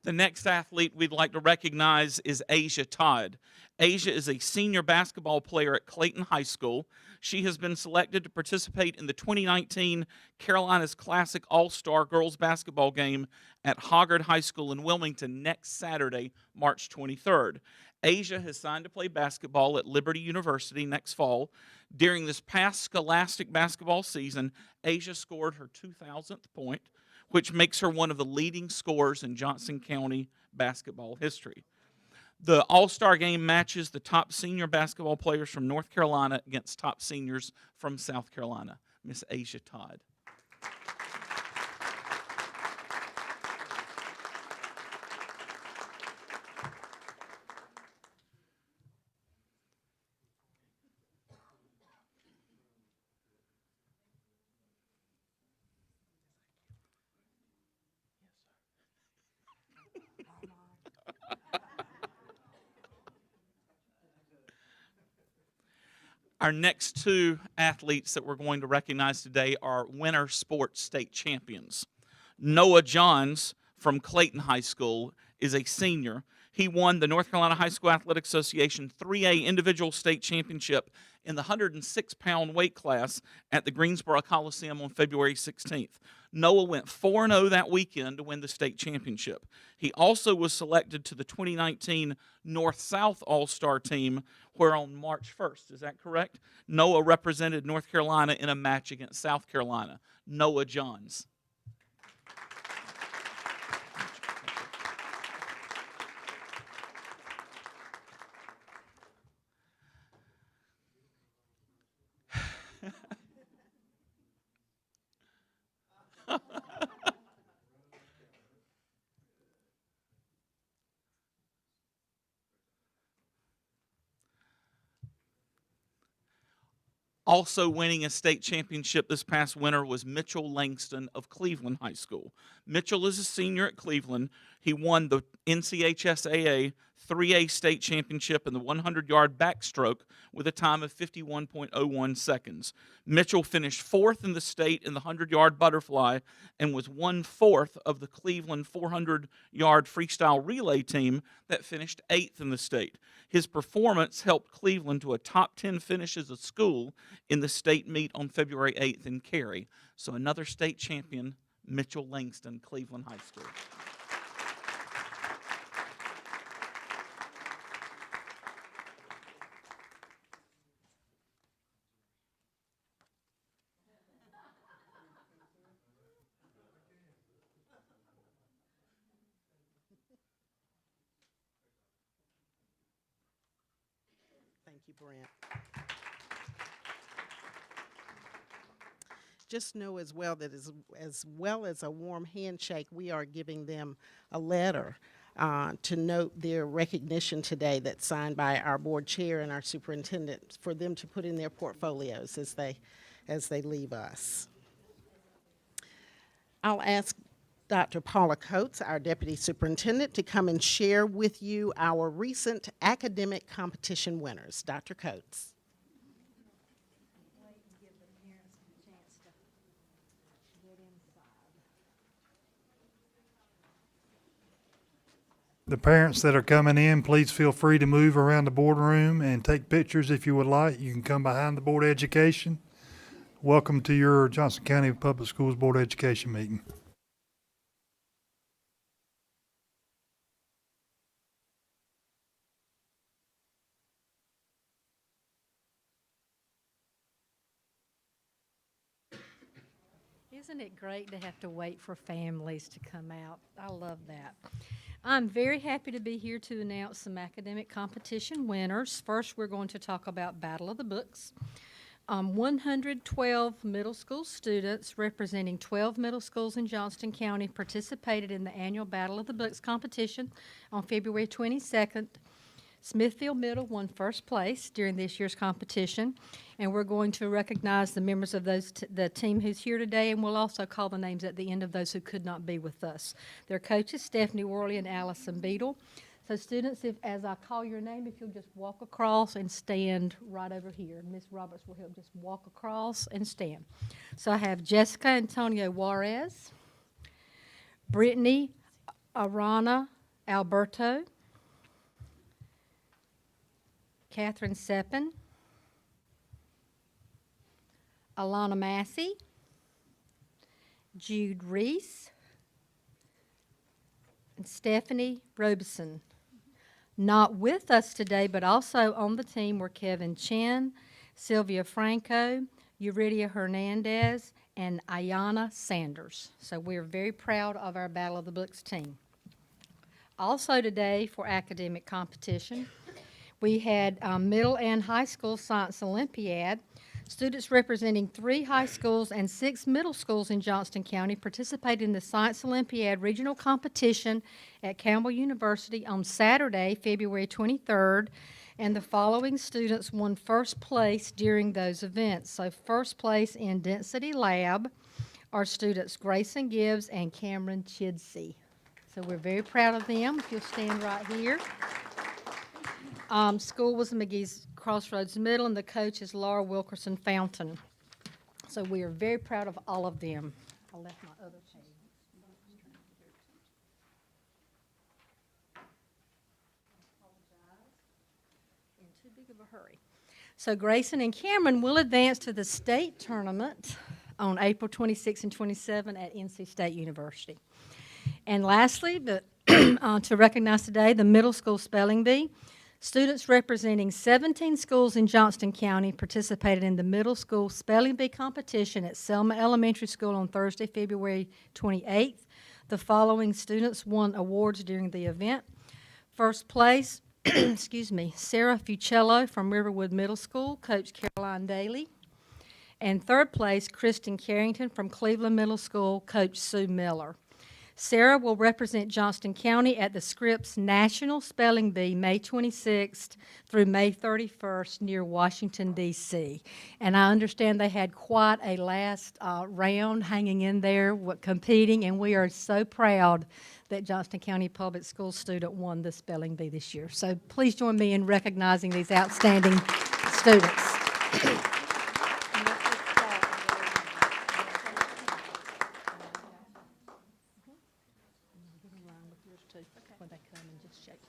The next athlete we'd like to recognize is Asia Todd. Asia is a senior basketball player at Clayton High School. She has been selected to participate in the 2019 Carolinas Classic All-Star Girls Basketball Game at Hoggard High School in Wilmington next Saturday, March 23rd. Asia has signed to play basketball at Liberty University next fall. During this past scholastic basketball season, Asia scored her 2,000th point, which makes her one of the leading scorers in Johnston County basketball history. The All-Star Game matches the top senior basketball players from North Carolina against top seniors from South Carolina. Miss Asia Todd. Our next two athletes that we're going to recognize today are winter sports state champions. Noah Johns from Clayton High School is a senior. He won the North Carolina High School Athletic Association 3A Individual State Championship in the 106-pound weight class at the Greensboro Coliseum on February 16th. Noah went 4-0 that weekend to win the state championship. He also was selected to the 2019 North-South All-Star team, where on March 1st, is that correct? Noah represented North Carolina in a match against South Carolina. Noah Johns. Also winning a state championship this past winter was Mitchell Langston of Cleveland High School. Mitchell is a senior at Cleveland. He won the NCHSAA 3A state championship in the 100-yard backstroke with a time of 51.01 seconds. Mitchell finished fourth in the state in the 100-yard butterfly and was 1/4 of the Cleveland 400-yard freestyle relay team that finished eighth in the state. His performance helped Cleveland to a top 10 finish as a school in the state meet on February 8th in Cary. So another state champion, Mitchell Langston, Cleveland High School. Thank you, Brent. Just know as well that as well as a warm handshake, we are giving them a letter to note their recognition today that's signed by our board chair and our superintendent for them to put in their portfolios as they leave us. I'll ask Dr. Paula Coates, our deputy superintendent, to come and share with you our recent academic competition winners. Dr. Coates. The parents that are coming in, please feel free to move around the boardroom and take pictures if you would like. You can come behind the Board of Education. Welcome to your Johnston County Public Schools Board of Education meeting. Isn't it great to have to wait for families to come out? I love that. I'm very happy to be here to announce some academic competition winners. First, we're going to talk about Battle of the Books. 112 middle school students representing 12 middle schools in Johnston County participated in the annual Battle of the Books competition on February 22nd. Smithfield Middle won first place during this year's competition, and we're going to recognize the members of the team who's here today, and we'll also call the names at the end of those who could not be with us. Their coaches, Stephanie Worley and Allison Beadle. So students, as I call your name, if you'll just walk across and stand right over here. Ms. Roberts will help just walk across and stand. So I have Jessica Antonio Juarez, Brittany Arana Alberto, Catherine Seppin, Alana Massey, Jude Reese, and Stephanie Robeson. Not with us today, but also on the team were Kevin Chen, Sylvia Franco, Euridia Hernandez, and Ayana Sanders. So we're very proud of our Battle of the Books team. Also today for academic competition, we had middle and high school science Olympiad. Students representing 3 high schools and 6 middle schools in Johnston County participated in the Science Olympiad regional competition at Campbell University on Saturday, February 23rd, and the following students won first place during those events. So first place in Density Lab are students Grayson Gibbs and Cameron Chidsey. So we're very proud of them. If you'll stand right here. School was McGee's Crossroads Middle, and the coach is Laura Wilkerson Fountain. So we are very proud of all of them. I left my other chair. In too big of a hurry. So Grayson and Cameron will advance to the state tournament on April 26 and 27 at NC State University. And lastly, to recognize today, the middle school spelling bee. Students representing 17 schools in Johnston County participated in the middle school spelling bee competition at Selma Elementary School on Thursday, February 28th. The following students won awards during the event. First place, excuse me, Sarah Fucello from Riverwood Middle School, Coach Caroline Daly. And third place, Kristen Carrington from Cleveland Middle School, Coach Sue Miller. Sarah will represent Johnston County at the Scripps National Spelling Bee May 26th through May 31st near Washington, D.C. And I understand they had quite a last round hanging in there competing, and we are so proud that Johnston County Public School student won the spelling bee this year. So please join me in recognizing these outstanding students. When they come and just shake.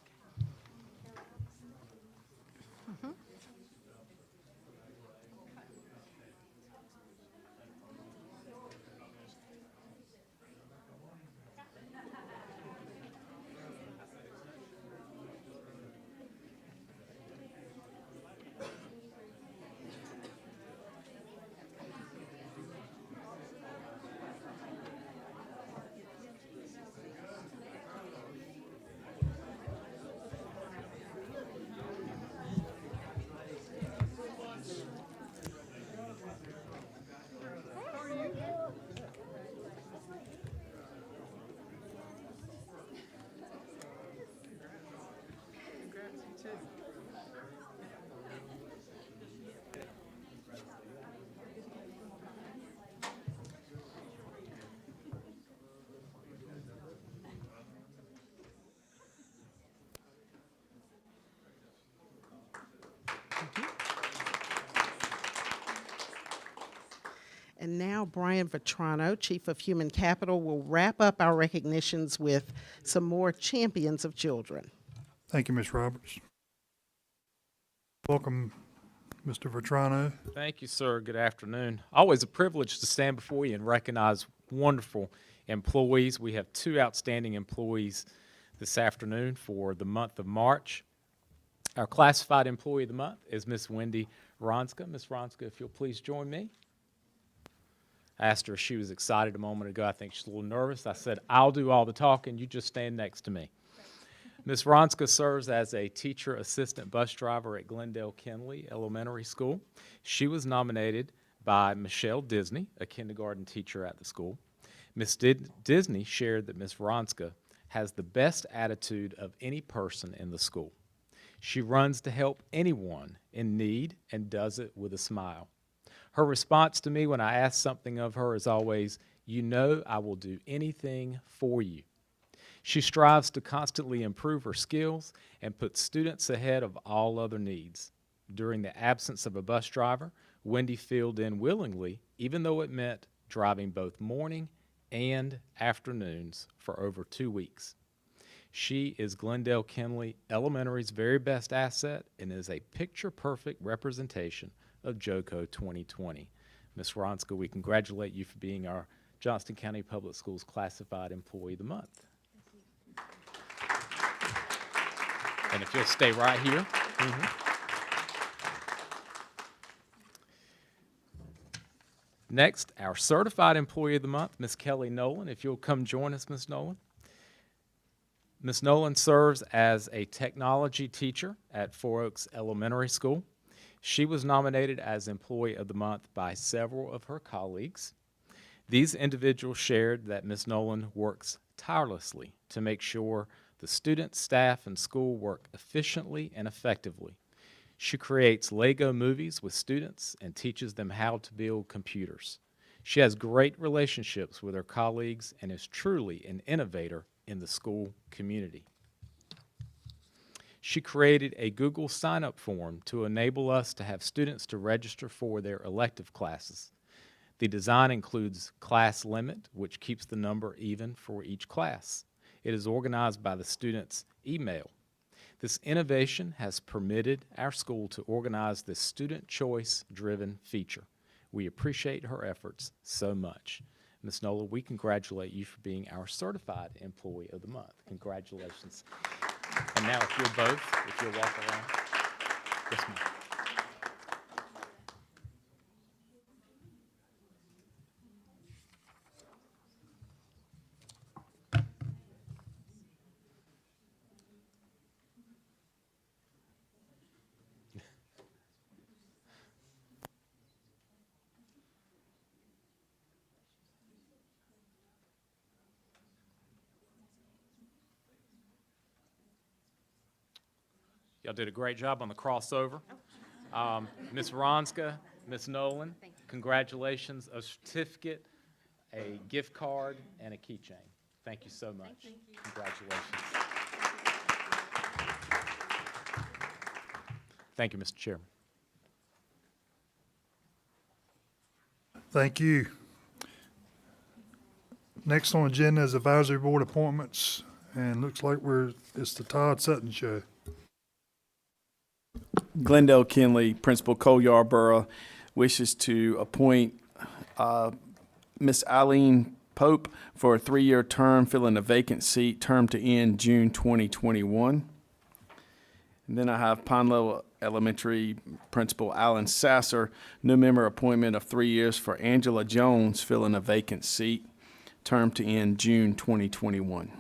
And now Brian Vetrano, Chief of Human Capital, will wrap up our recognitions with some more champions of children. Thank you, Ms. Roberts. Welcome, Mr. Vetrano. Thank you, sir. Good afternoon. Always a privilege to stand before you and recognize wonderful employees. We have 2 outstanding employees this afternoon for the month of March. Our classified employee of the month is Miss Wendy Ronska. Miss Ronska, if you'll please join me. I asked her if she was excited a moment ago. I think she's a little nervous. I said, I'll do all the talking. You just stand next to me. Ms. Ronska serves as a teacher assistant bus driver at Glendale Kenley Elementary School. She was nominated by Michelle Disney, a kindergarten teacher at the school. Ms. Disney shared that Ms. Ronska has the best attitude of any person in the school. She runs to help anyone in need and does it with a smile. Her response to me when I ask something of her is always, "You know I will do anything for you." She strives to constantly improve her skills and put students ahead of all other needs. During the absence of a bus driver, Wendy filled in willingly, even though it meant driving both morning and afternoons for over 2 weeks. She is Glendale Kinley Elementary's very best asset and is a picture-perfect representation of JOCO 2020. Ms. Ronska, we congratulate you for being our Johnston County Public Schools Classified Employee of the Month. And if you'll stay right here. Next, our Certified Employee of the Month, Ms. Kelly Nolan. If you'll come join us, Ms. Nolan. Ms. Nolan serves as a technology teacher at Four Oaks Elementary School. She was nominated as Employee of the Month by several of her colleagues. These individuals shared that Ms. Nolan works tirelessly to make sure the students, staff, and school work efficiently and effectively. She creates Lego movies with students and teaches them how to build computers. She has great relationships with her colleagues and is truly an innovator in the school community. She created a Google sign-up form to enable us to have students to register for their elective classes. The design includes class limit, which keeps the number even for each class. It is organized by the student's email. This innovation has permitted our school to organize this student choice-driven feature. We appreciate her efforts so much. Ms. Nolan, we congratulate you for being our Certified Employee of the Month. Congratulations. And now if you'll walk around. Yes, ma'am. Y'all did a great job on the crossover. Ms. Ronska, Ms. Nolan, congratulations, a certificate, a gift card, and a keychain. Thank you so much. Thank you. Congratulations. Thank you, Mr. Chairman. Thank you. Next on the agenda is advisory board appointments, and looks like it's the Todd Sutton show. Glendale Kinley, Principal Cole Yarborough, wishes to appoint Miss Eileen Pope for a 3-year term, filling a vacant seat, term to end June 2021. And then I have Pine Level Elementary Principal Alan Sasser, new member appointment of 3 years for Angela Jones, filling a vacant seat, term to end June 2021.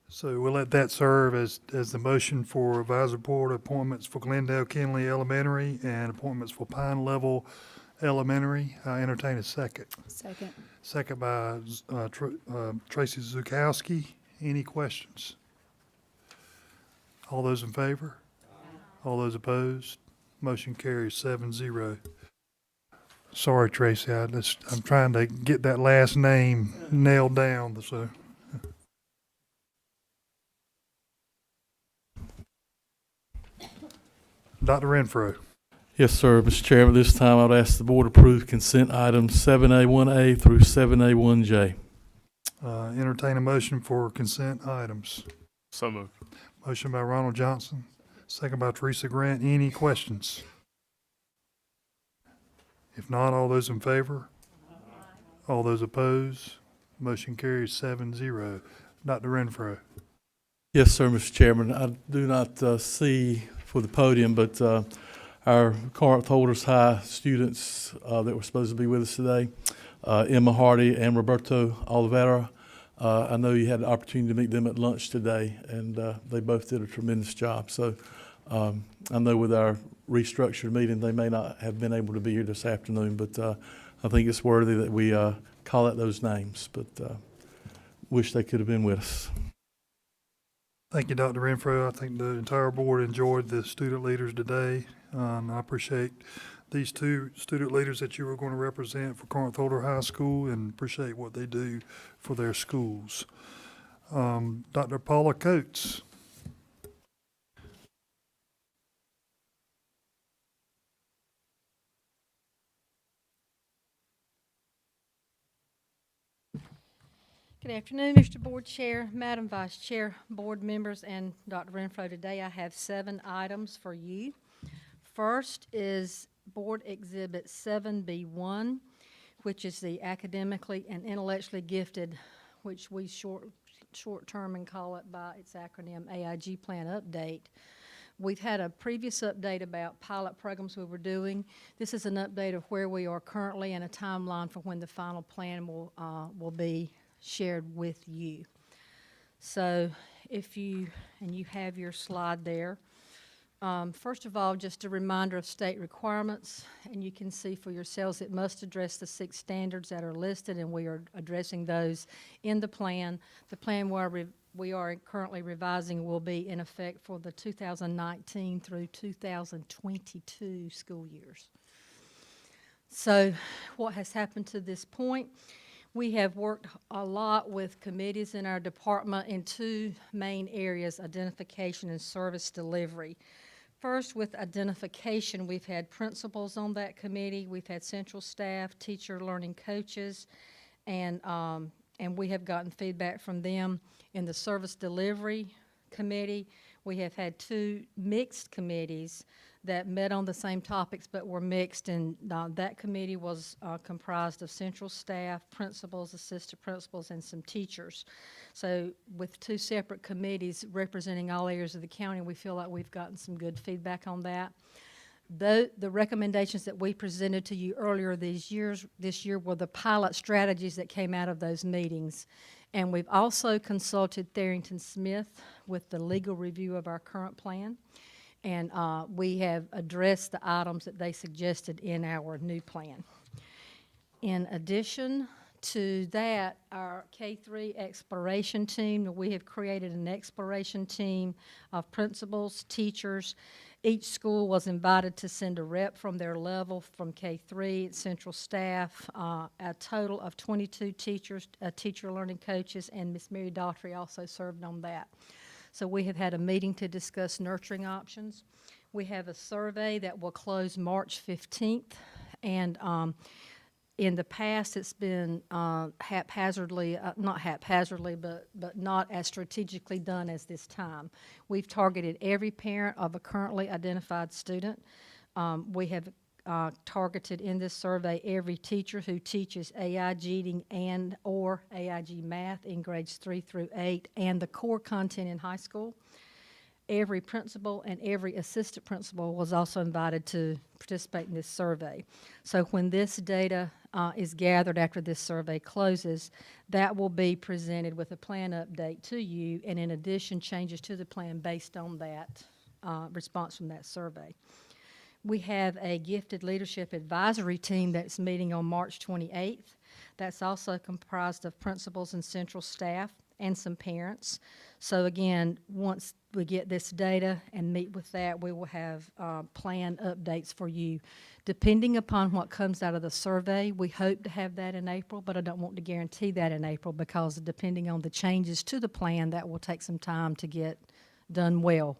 So we'll let that serve as the motion for advisory board appointments for Glendale Kinley Elementary and appointments for Pine Level Elementary. I entertain a second. Second. Second by Tracy Zukowski. Any questions? All those in favor? All those opposed? Motion carries 7-0. Sorry, Tracy, I'm trying to get that last name nailed down, so. Dr. Renfro. Yes, sir. Mr. Chairman, this time I'd ask the board to approve consent items 7A1A through 7A1J. Entertain a motion for consent items. So moved. Motion by Ronald Johnston, second by Teresa Grant. Any questions? If not, all those in favor? All those opposed? Motion carries 7-0. Dr. Renfro. Yes, sir, Mr. Chairman. I do not see for the podium, but our Corinth Holders High students that were supposed to be with us today, Emma Hardy and Roberto Oliveira, I know you had the opportunity to meet them at lunch today, and they both did a tremendous job. So I know with our restructured meeting, they may not have been able to be here this afternoon, but I think it's worthy that we call out those names, but wish they could have been with us. Thank you, Dr. Renfro. I think the entire board enjoyed the student leaders today. I appreciate these two student leaders that you were going to represent for Corinth Holder High School and appreciate what they do for their schools. Dr. Paula Coates. Good afternoon, Mr. Board Chair, Madam Vice Chair, board members, and Dr. Renfro. Today I have 7 items for you. First is Board Exhibit 7B1, which is the academically and intellectually gifted, which we short-term and call it by its acronym AIG Plan Update. We've had a previous update about pilot programs we were doing. This is an update of where we are currently and a timeline for when the final plan will be shared with you. So if you have your slide there. First of all, just a reminder of state requirements, and you can see for yourselves it must address the 6 standards that are listed, and we are addressing those in the plan. The plan we are currently revising will be in effect for the 2019 through 2022 school years. So what has happened to this point? We have worked a lot with committees in our department in 2 main areas, identification and service delivery. First, with identification, we've had principals on that committee, we've had central staff, teacher learning coaches, and we have gotten feedback from them. In the service delivery committee, we have had 2 mixed committees that met on the same topics but were mixed, and that committee was comprised of central staff, principals, assistant principals, and some teachers. So with 2 separate committees representing all areas of the county, we feel like we've gotten some good feedback on that. The recommendations that we presented to you earlier this year were the pilot strategies that came out of those meetings. And we've also consulted Tharrington Smith with the legal review of our current plan. And we have addressed the items that they suggested in our new plan. In addition to that, our K-3 exploration team, we have created an exploration team of principals, teachers. Each school was invited to send a rep from their level from K-3, central staff, a total of 22 teachers, teacher learning coaches, and Miss Mary Daughtry also served on that. So we have had a meeting to discuss nurturing options. We have a survey that will close March 15th, and in the past it's been haphazardly, not haphazardly, but not as strategically done as this time. We've targeted every parent of a currently identified student. We have targeted in this survey every teacher who teaches AIG and or AIG math in grades 3 through 8 and the core content in high school. Every principal and every assistant principal was also invited to participate in this survey. So when this data is gathered after this survey closes, that will be presented with a plan update to you, and in addition, changes to the plan based on that response from that survey. We have a gifted leadership advisory team that's meeting on March 28th. That's also comprised of principals and central staff and some parents. So again, once we get this data and meet with that, we will have plan updates for you. Depending upon what comes out of the survey, we hope to have that in April, but I don't want to guarantee that in April because depending on the changes to the plan, that will take some time to get done well.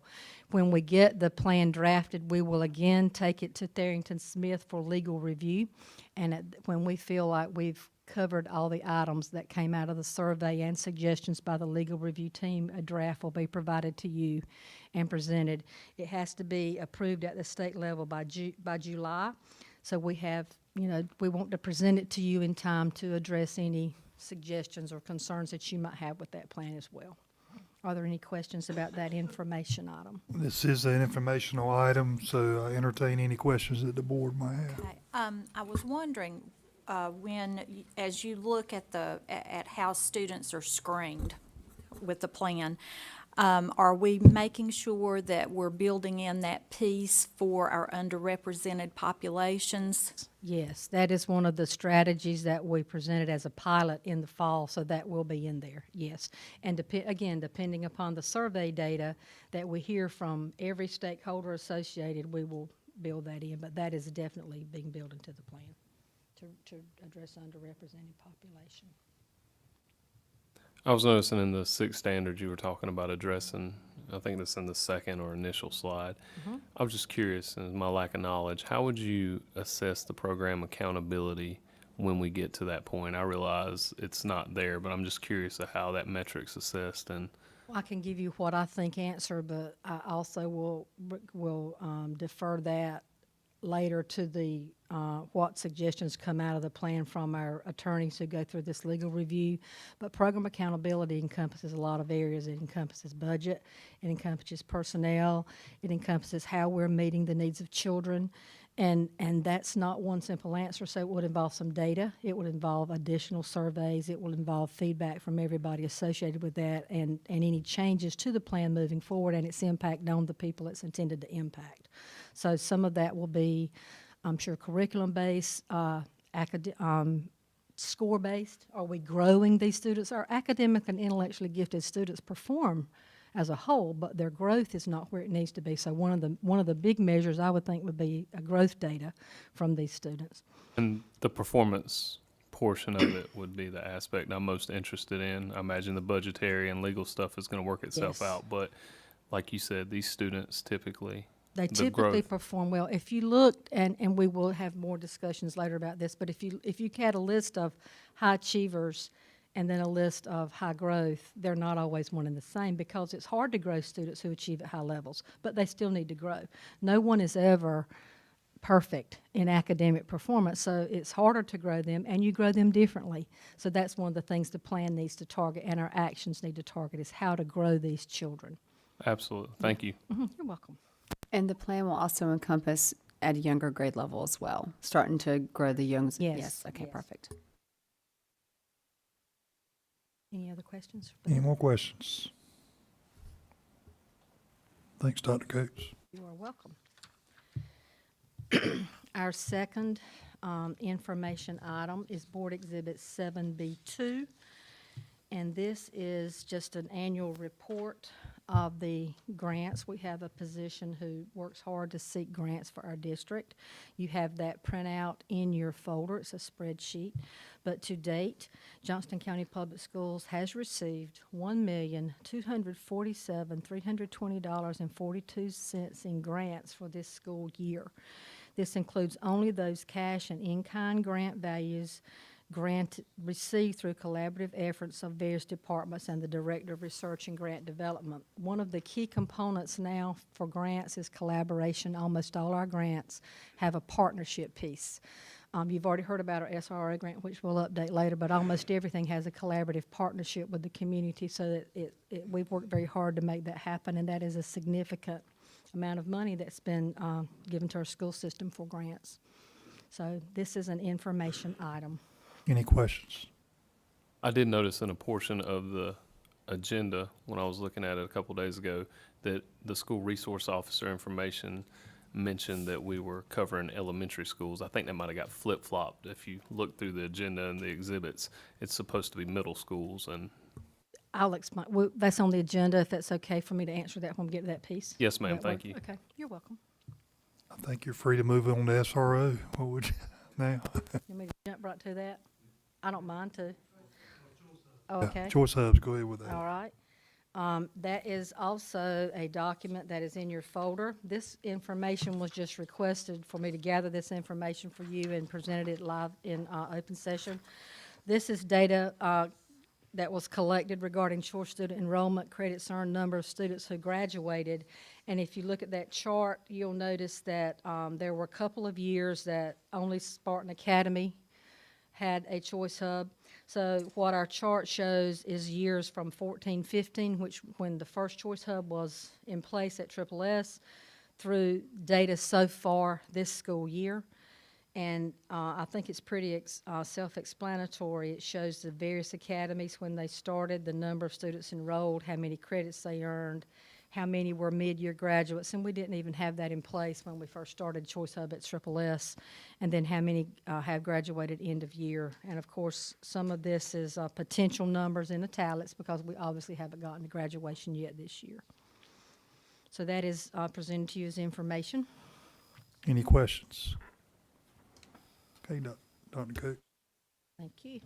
When we get the plan drafted, we will again take it to Tharrington Smith for legal review. And when we feel like we've covered all the items that came out of the survey and suggestions by the legal review team, a draft will be provided to you and presented. It has to be approved at the state level by July. So we have, we want to present it to you in time to address any suggestions or concerns that you might have with that plan as well. Are there any questions about that information item? This is an informational item, so I entertain any questions that the board might have. Okay. I was wondering, as you look at how students are screened with the plan, Are we making sure that we're building in that piece for our underrepresented populations? Yes, that is one of the strategies that we presented as a pilot in the fall, so that will be in there, yes. And again, depending upon the survey data that we hear from every stakeholder associated, we will build that in, but that is definitely being built into the plan to address underrepresented population. I was noticing in the sixth standard you were talking about addressing, I think that's in the second or initial slide. I was just curious, and my lack of knowledge, how would you assess the program accountability when we get to that point? I realize it's not there, but I'm just curious of how that metric's assessed. And I can give you what I think answer, but I also will defer that later to the what suggestions come out of the plan from our attorneys who go through this legal review. But program accountability encompasses a lot of areas. It encompasses budget, it encompasses personnel, it encompasses how we're meeting the needs of children. And that's not one simple answer, so it would involve some data, it would involve additional surveys, it will involve feedback from everybody associated with that, and any changes to the plan moving forward and its impact on the people it's intended to impact. So some of that will be, I'm sure, curriculum-based, score-based. Are we growing these students? Our academic and intellectually gifted students perform as a whole, but their growth is not where it needs to be. So one of the big measures I would think would be a growth data from these students. And the performance portion of it would be the aspect I'm most interested in. I imagine the budgetary and legal stuff is going to work itself Yes. out, but like you said, these students typically, They the typically growth. perform well. If you looked, and we will have more discussions later about this, but if you had a list of high achievers and then a list of high growth, they're not always one and the same, because it's hard to grow students who achieve at high levels, but they still need to grow. No one is ever perfect in academic performance, so it's harder to grow them, and you grow them differently. So that's one of the things the plan needs to target and our actions need to target, is how to grow these children. Absolutely. Thank you. You're welcome. And the plan will also encompass at a younger grade level as well, starting to grow the young. Yes, Okay, yes. perfect. Any other questions? Any more questions? Thanks, Dr. Coates. You are welcome. Our second information item is Board Exhibit 7B2, and this is just an annual report of the grants. We have a position who works hard to seek grants for our district. You have that printout in your folder. It's a spreadsheet. But to date, Johnston County Public Schools has received $1,247,320.42 in grants for this school year. This includes only those cash and in-kind grant values received through collaborative efforts of various departments and the Director of Research and Grant Development. One of the key components now for grants is collaboration. Almost all our grants have a partnership piece. You've already heard about our SRO grant, which we'll update later, but almost everything has a collaborative partnership with the community, so that we've worked very hard to make that happen, and that is a significant amount of money that's been given to our school system for grants. So this is an information item. Any questions? I did notice in a portion of the agenda when I was looking at it a couple days ago that the school resource officer information mentioned that we were covering elementary schools. I think that might have got flip-flopped. If you look through the agenda and the exhibits, it's supposed to be middle schools. And I'll explain. Well, that's on the agenda, if that's okay for me to answer that when we get to that piece. yes, ma'am. That Thank work? you. Okay, you're welcome. I think you're free to move on to SRO. What would you now? You want me to jump right to that? I don't mind to. Oh, okay. Choice hubs, go ahead with that. All right. That is also a document that is in your folder. This information was just requested for me to gather this information for you and presented it live in open session. This is data that was collected regarding short student enrollment, credits earned, number of students who graduated. And if you look at that chart, you'll notice that there were a couple of years that only Spartan Academy had a choice hub. So what our chart shows is years from 14-15, which when the first choice hub was in place at Triple S, through data so far this school year. And I think it's pretty self-explanatory. It shows the various academies when they started, the number of students enrolled, how many credits they earned, how many were mid-year graduates, and we didn't even have that in place when we first started Choice Hub at Triple S, and then how many have graduated end of year. And of course, some of this is potential numbers in italics because we obviously haven't gotten to graduation yet this year. So that is presented to you as information. Any questions? Okay, Dr. Cook. Thank you.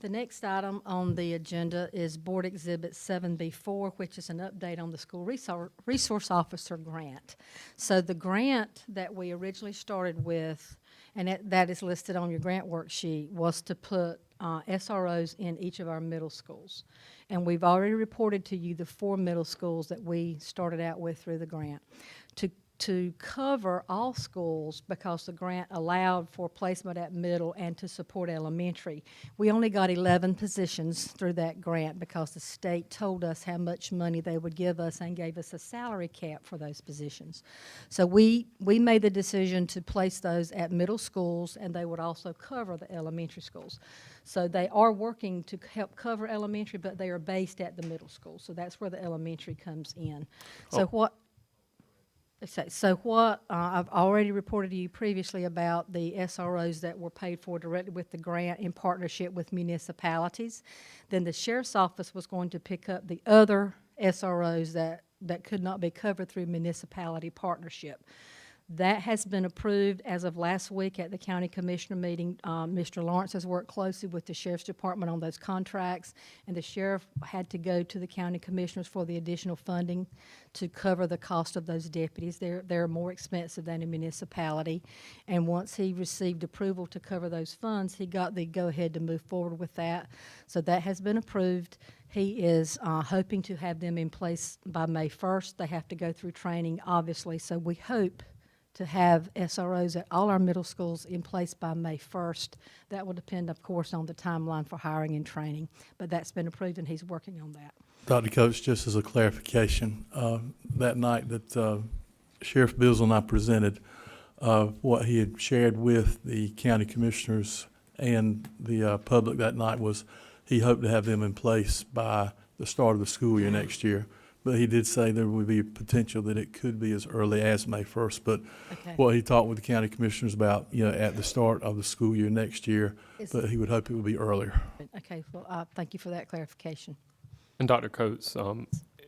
The next item on the agenda is Board Exhibit 7B4, which is an update on the School Resource Officer grant. So the grant that we originally started with, and that is listed on your grant worksheet, was to put SROs in each of our middle schools. And we've already reported to you the 4 middle schools that we started out with through the grant. To cover all schools, because the grant allowed for placement at middle and to support elementary. We only got 11 positions through that grant because the state told us how much money they would give us and gave us a salary cap for those positions. So we made the decision to place those at middle schools, and they would also cover the elementary schools. So they are working to help cover elementary, but they are based at the middle school. So that's where the elementary comes in. So what I've already reported to you previously about the SROs that were paid for directly with the grant in partnership with municipalities. Then the Sheriff's Office was going to pick up the other SROs that could not be covered through municipality partnership. That has been approved as of last week at the County Commissioner meeting. Mr. Lawrence has worked closely with the Sheriff's Department on those contracts, and the Sheriff had to go to the County Commissioners for the additional funding to cover the cost of those deputies. They're more expensive than a municipality, and once he received approval to cover those funds, he got the go-ahead to move forward with that. So that has been approved. He is hoping to have them in place by May 1st. They have to go through training, obviously, so we hope to have SROs at all our middle schools in place by May 1st. That will depend, of course, on the timeline for hiring and training, but that's been approved and he's working on that. Dr. Coates, just as a clarification, that night that Sheriff Bills and I presented, what he had shared with the county commissioners and the public that night was he hoped to have them in place by the start of the school year next year. But he did say there would be potential that it could be as early as May 1st. But what he talked with the county commissioners about, at the start of the school year next year, but he would hope it would be earlier. Okay, well, thank you for that clarification. And Dr. Coates,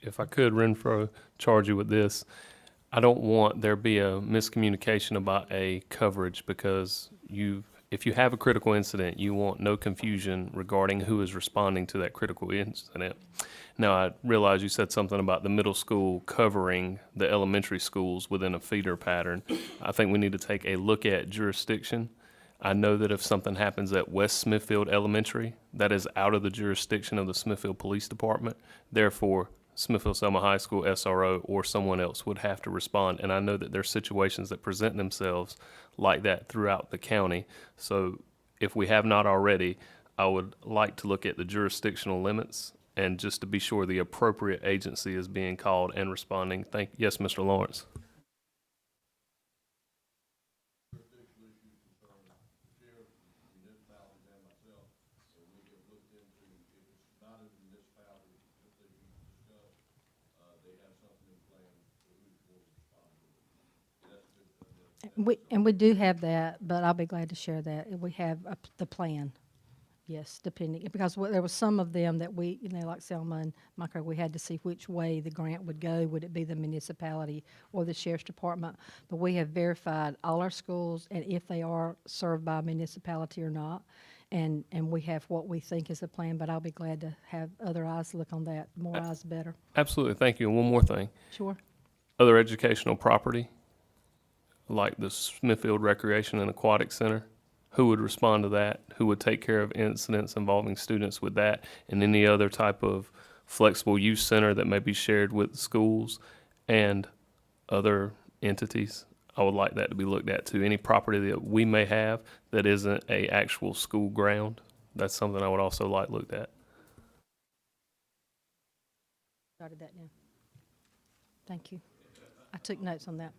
if I could, Renfro, charge you with this. I don't want there be a miscommunication about a coverage because if you have a critical incident, you want no confusion regarding who is responding to that critical incident. Now, I realize you said something about the middle school covering the elementary schools within a feeder pattern. I think we need to take a look at jurisdiction. I know that if something happens at West Smithfield Elementary, that is out of the jurisdiction of the Smithfield Police Department. Therefore, Smithfield-Selma High School SRO or someone else would have to respond. And I know that there are situations that present themselves like that throughout the county. So if we have not already, I would like to look at the jurisdictional limits and just to be sure the appropriate agency is being called and responding. Yes, Mr. Lawrence. We do have that, but I'll be glad to share that. We have the plan. Yes, depending, because there was some of them that we, like Selma and Micro, we had to see which way the grant would go. Would it be the municipality or the Sheriff's Department? But we have verified all our schools and if they are served by a municipality or not. And we have what we think is the plan, but I'll be glad to have other eyes look on that. The more eyes, the better. Absolutely. Thank you. And one more thing. Sure. Other educational property, like the Smithfield Recreation and Aquatic Center. Who would respond to that? Who would take care of incidents involving students with that and any other type of flexible use center that may be shared with schools and other entities? I would like that to be looked at too. Any property that we may have that isn't a actual school ground, that's something I would also like looked at. Started that now. Thank you. I took notes on that.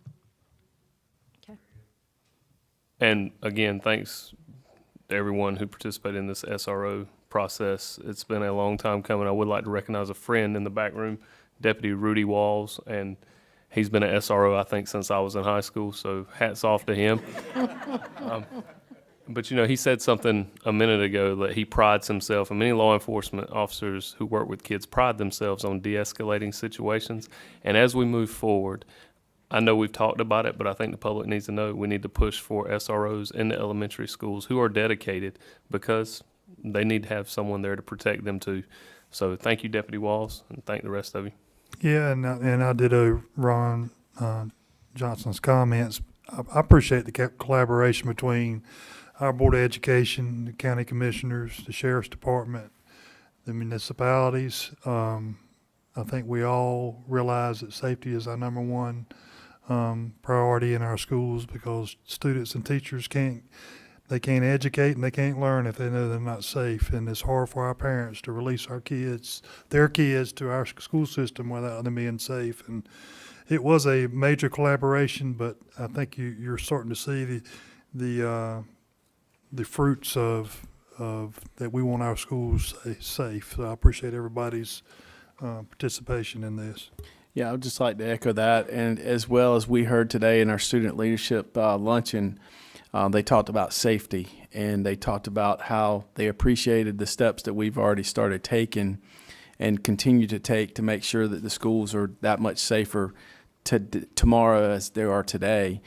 And again, thanks to everyone who participated in this SRO process. It's been a long time coming. I would like to recognize a friend in the back room, Deputy Rudy Walls, and he's been an SRO, I think, since I was in high school, so hats off to him. But, you know, he said something a minute ago that he prides himself, and many law enforcement officers who work with kids pride themselves on de-escalating situations. And as we move forward, I know we've talked about it, but I think the public needs to know we need to push for SROs in the elementary schools who are dedicated, because they need to have someone there to protect them too. So thank you, Deputy Walls, and thank the rest of you. Yeah, and I ditto Ron Johnson's comments. I appreciate the collaboration between our Board of Education, the county commissioners, the sheriff's department, the municipalities. I think we all realize that safety is our number one priority in our schools, because students and teachers can't educate and they can't learn if they know they're not safe. And it's hard for our parents to release their kids to our school system without them being safe. And it was a major collaboration, but I think you're starting to see the fruits of that we want our schools safe. So I appreciate everybody's participation in this. Yeah, I would just like to echo that. And as well as we heard today in our student leadership luncheon, they talked about safety, and they talked about how they appreciated the steps that we've already started taking and continue to take to make sure that the schools are that much safer tomorrow as they are today.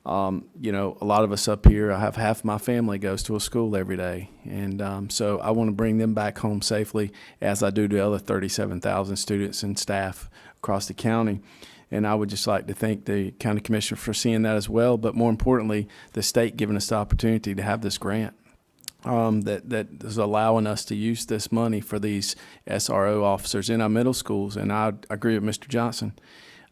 You know, a lot of us up here, I have half my family goes to a school every day. And so I want to bring them back home safely, as I do to the other 37,000 students and staff across the county. And I would just like to thank the county commissioner for seeing that as well, but more importantly, the state giving us the opportunity to have this grant that is allowing us to use this money for these SRO officers in our middle schools. And I agree with Mr. Johnston.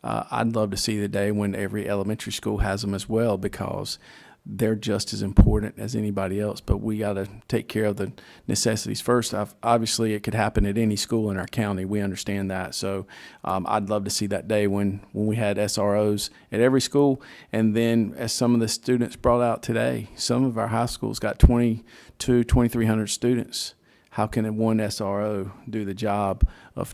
I'd love to see the day when every elementary school has them as well, because they're just as important as anybody else. But we got to take care of the necessities first. Obviously, it could happen at any school in our county. We understand that. So I'd love to see that day when we had SROs at every school. And then, as some of the students brought out today, some of our high schools got 2,300 students. How can one SRO do the job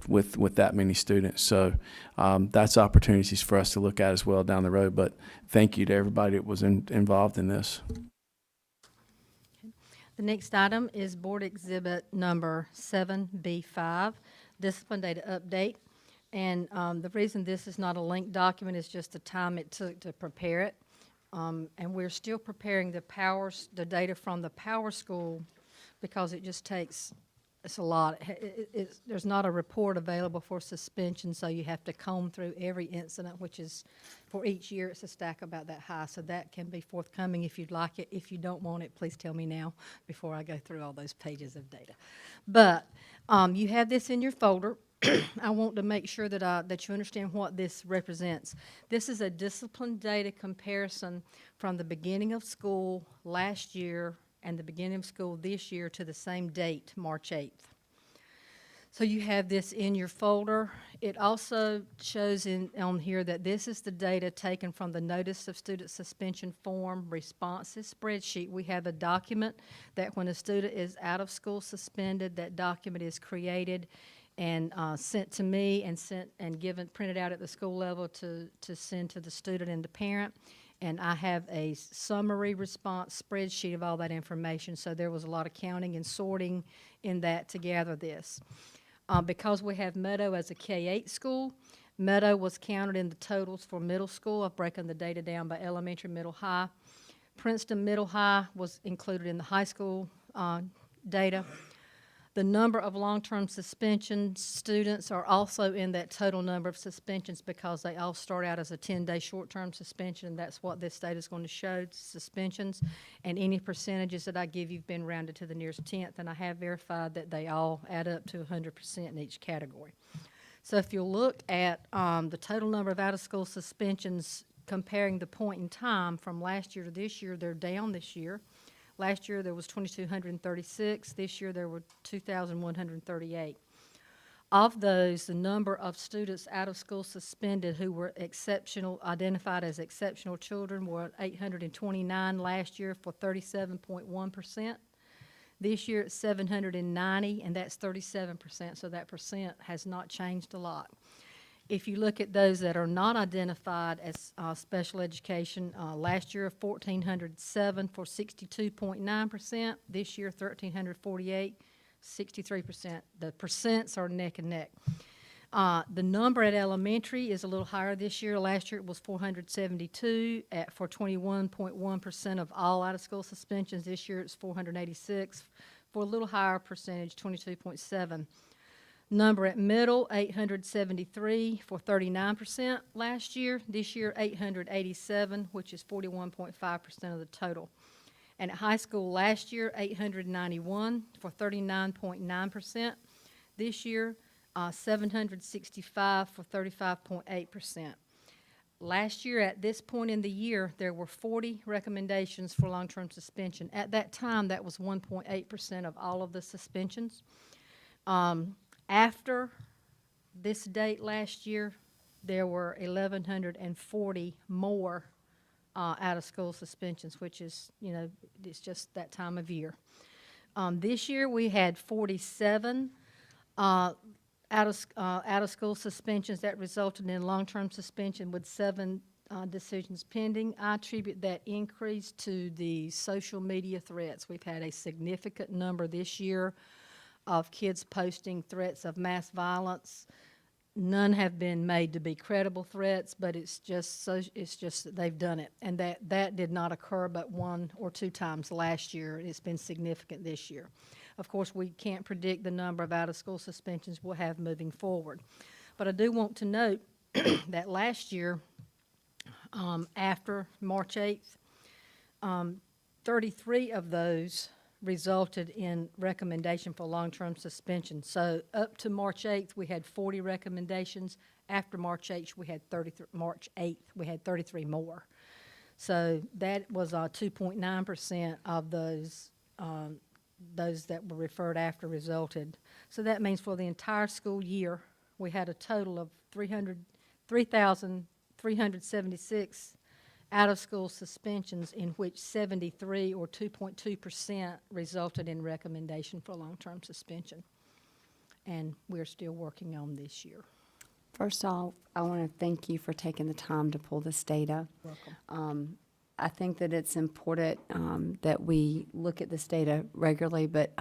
with that many students? So that's opportunities for us to look at as well down the road. But thank you to everybody that was involved in this. The next item is Board Exhibit Number 7B5, Discipline Data Update. And the reason this is not a linked document is just the time it took to prepare it. And we're still preparing the data from the Power School, because it just takes, it's a lot. There's not a report available for suspension, so you have to comb through every incident, which is, for each year, it's a stack about that high. So that can be forthcoming if you'd like it. If you don't want it, please tell me now before I go through all those pages of data. But you have this in your folder. I want to make sure that you understand what this represents. This is a discipline data comparison from the beginning of school last year and the beginning of school this year to the same date, March 8th. So you have this in your folder. It also shows on here that this is the data taken from the Notice of Student Suspension Form Responses spreadsheet. We have a document that when a student is out of school suspended, that document is created and sent to me and printed out at the school level to send to the student and the parent. And I have a summary response spreadsheet of all that information. So there was a lot of counting and sorting in that to gather this. Because we have Meadow as a K-8 school, Meadow was counted in the totals for middle school. I've broken the data down by elementary, middle, high. Princeton Middle High was included in the high school data. The number of long-term suspension students are also in that total number of suspensions, because they all start out as a 10-day short-term suspension, and that's what this data is going to show, suspensions. And any percentages that I give you have been rounded to the nearest tenth, and I have verified that they all add up to 100% in each category. So if you look at the total number of out-of-school suspensions comparing the point in time from last year to this year, they're down this year. Last year there was 2,236. This year there were 2,138. Of those, the number of students out of school suspended who were identified as exceptional children were 829 last year for 37.1%. This year it's 790, and that's 37%, so that percent has not changed a lot. If you look at those that are not identified as special education, last year 1,407 for 62.9%, this year 1,348, 63%. The percents are neck and neck. The number at elementary is a little higher this year. Last year it was 472 for 21.1% of all out-of-school suspensions. This year it's 486 for a little higher percentage, 22.7. Number at middle, 873 for 39% last year. This year, 887, which is 41.5% of the total. And at high school last year, 891 for 39.9%. This year, 765 for 35.8%. Last year, at this point in the year, there were 40 recommendations for long-term suspension. At that time, that was 1.8% of all of the suspensions. After this date last year, there were 1,140 more out-of-school suspensions, which is, it's just that time of year. This year, we had 47 out-of-school suspensions that resulted in long-term suspension with 7 decisions pending. I attribute that increase to the social media threats. We've had a significant number this year of kids posting threats of mass violence. None have been made to be credible threats, but it's just that they've done it, and that did not occur but 1 or 2 times last year. It's been significant this year. Of course, we can't predict the number of out-of-school suspensions we'll have moving forward, but I do want to note that last year, after March 8th, 33 of those resulted in recommendation for long-term suspension. So up to March 8th, we had 40 recommendations. After March 8th, we had 33 more. So that was 2.9% of those that were referred after resulted. So that means for the entire school year, we had a total of 3,376 out-of-school suspensions, in which 73 or 2.2% resulted in recommendation for long-term suspension. And we're still working on this year. First off, I want to thank you for taking the time to pull this data. Welcome. I think that it's important that we look at this data regularly, but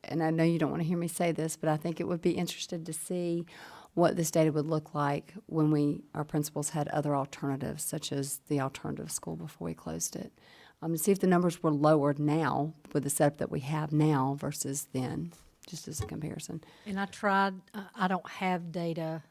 and I know you don't want to hear me say this, but I think it would be interesting to see what this data would look like when our principals had other alternatives, such as the alternative school before we closed it. To see if the numbers were lowered now with the setup that we have now versus then, just as a comparison. And I tried, I don't have data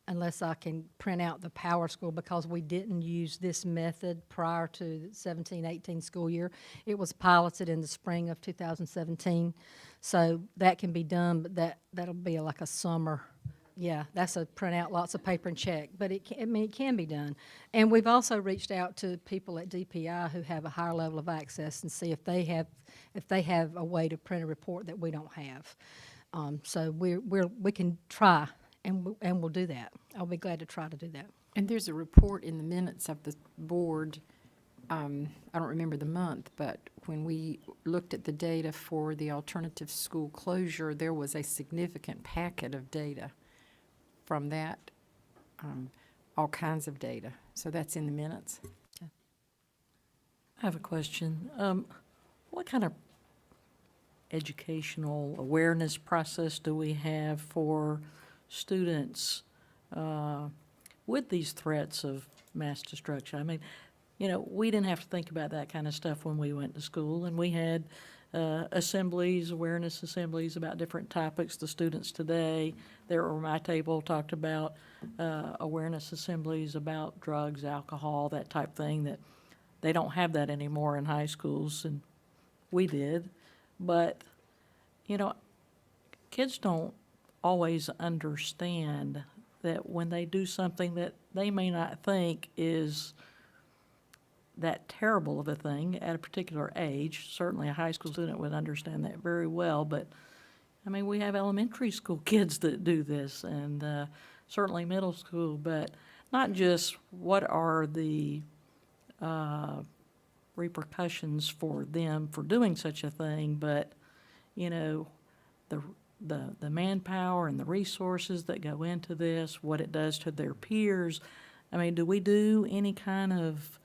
unless I can print out the Power School, because we didn't use this method prior to the 17-18 school year. It was piloted in the spring of 2017. So that can be done, but that'll be like a summer. Yeah, that's a print out, lots of paper and check, but it can be done. And we've also reached out to people at DPI who have a higher level of access and see if they have a way to print a report that we don't have. So we can try, and we'll do that. I'll be glad to try to do that. And there's a report in the minutes of the board. I don't remember the month, but when we looked at the data for the alternative school closure, there was a significant packet of data from that, all kinds of data. So that's in the minutes. I have a question. What kind of educational awareness process do we have for students with these threats of mass destruction? I mean, we didn't have to think about that kind of stuff when we went to school, and we had awareness assemblies about different topics. The students today, there were my table, talked about awareness assemblies about drugs, alcohol, that type thing, that they don't have that anymore in high schools, and we did. But, kids don't always understand that when they do something that they may not think is that terrible of a thing at a particular age. Certainly a high school student would understand that very well, but I mean, we have elementary school kids that do this, and certainly middle school, but not just what are the repercussions for them for doing such a thing, but, you know, the manpower and the resources that go into this, what it does to their peers. I mean, do we do any kind of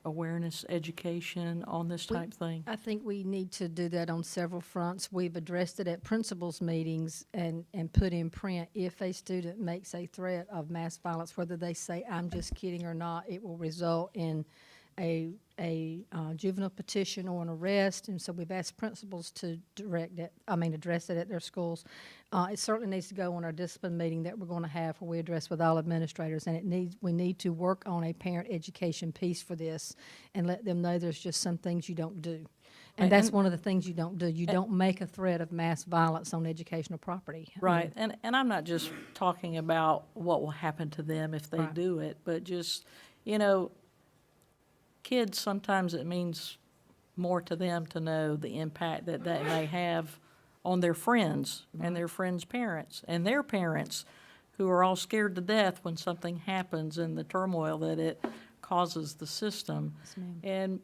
awareness education on this type thing? I think we need to do that on several fronts. We've addressed it at principals' meetings and put in print, if a student makes a threat of mass violence, whether they say, "I'm just kidding" or not, it will result in a juvenile petition or an arrest. And so we've asked principals to address it at their schools. It certainly needs to go on our discipline meeting that we're going to have, where we address with all administrators. And we need to work on a parent education piece for this and let them know there's just some things you don't do. And that's one of the things you don't do. You don't make a threat of mass violence on educational property. Right, and I'm not just talking about what will happen to them if they Right. do it, but just, you know, kids, sometimes it means more to them to know the impact that that may have on their friends and their friends' parents and their parents, who are all scared to death when something happens and the turmoil that it causes the system. Yes, ma'am. And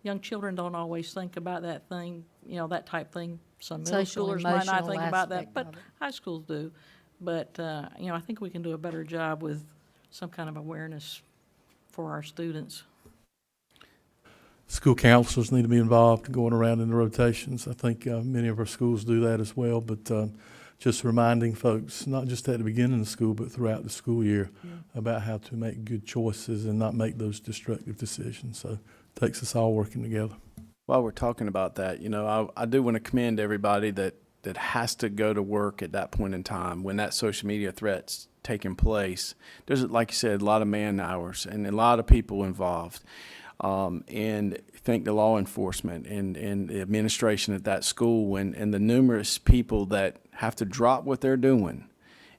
young children don't always think about that thing, you know, that type thing. Some middle Social, schoolers might not emotional think about that, aspect but of it. high schools do. But, you know, I think we can do a better job with some kind of awareness for our students. School counselors need to be involved, going around in the rotations. I think many of our schools do that as well, but just reminding folks, not just at the beginning of school, but throughout the school year, about how to make good choices and not make those destructive decisions. So it takes us all working together. While we're talking about that, you know, I do want to commend everybody that has to go to work at that point in time when that social media threat's taking place. There's, like you said, a lot of man hours and a lot of people involved. And thank the law enforcement and the administration at that school and the numerous people that have to drop what they're doing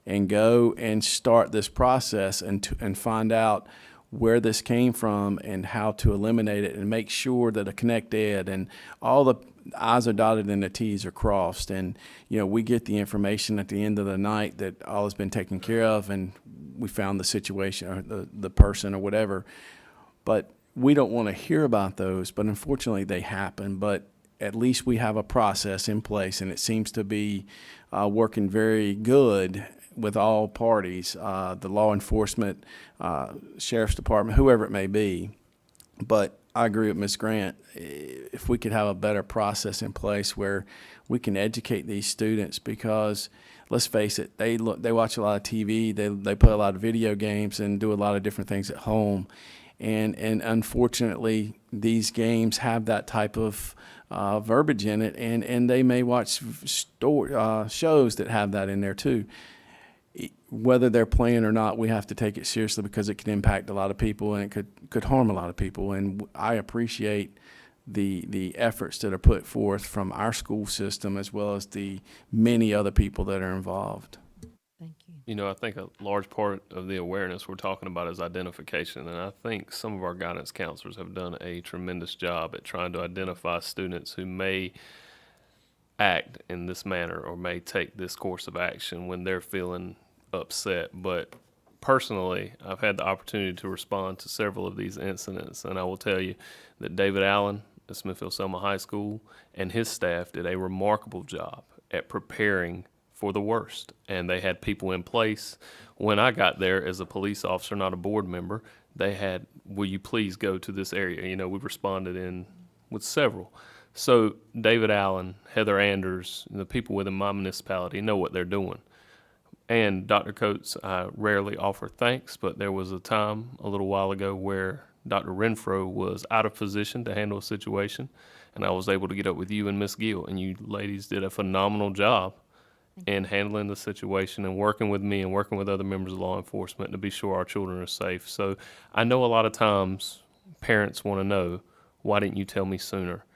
and go and start this process and find out where this came from and how to eliminate it and make sure that a Connect Ed and all the I's are dotted and the T's are crossed. And, you know, we get the information at the end of the night that all has been taken care of and we found the situation or the person or whatever. But we don't want to hear about those, but unfortunately they happen. But at least we have a process in place, and it seems to be working very good with all parties, the law enforcement, sheriff's department, whoever it may be. But I agree with Ms. Grant. If we could have a better process in place where we can educate these students, because let's face it, they watch a lot of TV, they play a lot of video games and do a lot of different things at home. And unfortunately, these games have that type of verbiage in it, and they may watch shows that have that in there too. Whether they're playing or not, we have to take it seriously because it can impact a lot of people and it could harm a lot of people. And I appreciate the efforts that are put forth from our school system as well as the many other people that are involved. Thank you. You know, I think a large part of the awareness we're talking about is identification, and I think some of our guidance counselors have done a tremendous job at trying to identify students who may act in this manner or may take this course of action when they're feeling upset. But personally, I've had the opportunity to respond to several of these incidents, and I will tell you that David Allen at Smithfield Selma High School and his staff did a remarkable job at preparing for the worst, and they had people in place. When I got there as a police officer, not a board member, they had, will you please go to this area? You know, we responded in with several. So David Allen, Heather Anders, the people within my municipality know what they're doing. And Dr. Coates, I rarely offer thanks, but there was a time a little while ago where Dr. Renfro was out of position to handle a situation, and I was able to get up with you and Miss Gill, and you ladies did a phenomenal job in handling the situation and working with me and working with other members of law enforcement to be sure our children are safe. So I know a lot of times parents want to know, why didn't you tell me sooner?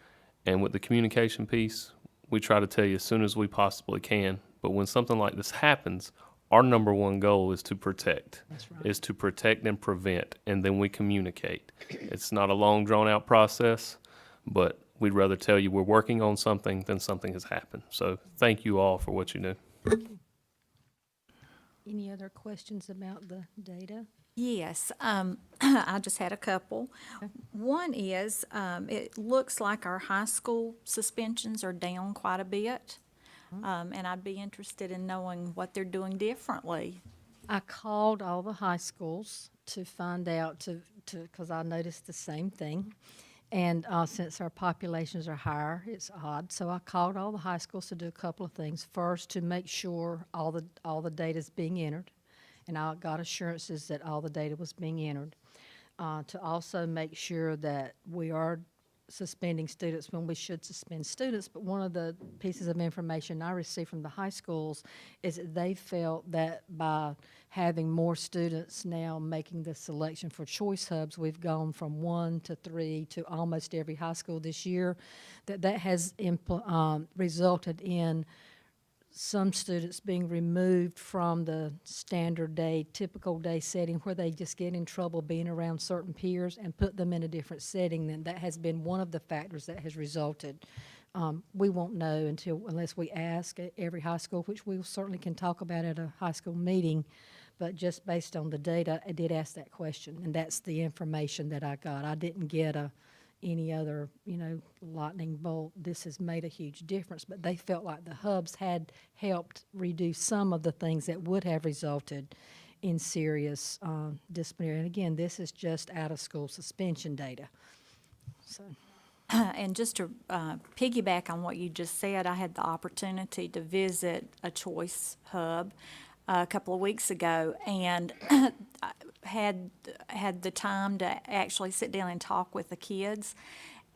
And with the communication piece, we try to tell you as soon as we possibly can. But when something like this happens, our number one goal is to protect. That's right. Is to protect and prevent, and then we communicate. It's not a long, drawn-out process, but we'd rather tell you we're working on something than something has happened. So thank you all for what you do. Any other questions about the data? Yes, I just had a couple. One is, it looks like our high school suspensions are down quite a bit. And I'd be interested in knowing what they're doing differently. I called all the high schools to find out, because I noticed the same thing. And since our populations are higher, it's odd. So I called all the high schools to do a couple of things. First, to make sure all the data is being entered, and I got assurances that all the data was being entered. To also make sure that we are suspending students when we should suspend students. But one of the pieces of information I received from the high schools is that they felt that by having more students now making the selection for choice hubs, we've gone from 1 to 3 to almost every high school this year, that has resulted in some students being removed from the standard day, typical day setting where they just get in trouble being around certain peers and put them in a different setting. Then that has been one of the factors that has resulted. We won't know unless we ask at every high school, which we certainly can talk about at a high school meeting. But just based on the data, I did ask that question, and that's the information that I got. I didn't get any other, lightning bolt. This has made a huge difference, but they felt like the hubs had helped reduce some of the things that would have resulted in serious disciplinary. And again, this is just out-of-school suspension data. So. And just to piggyback on what you just said, I had the opportunity to visit a choice hub a couple of weeks ago, and had the time to actually sit down and talk with the kids.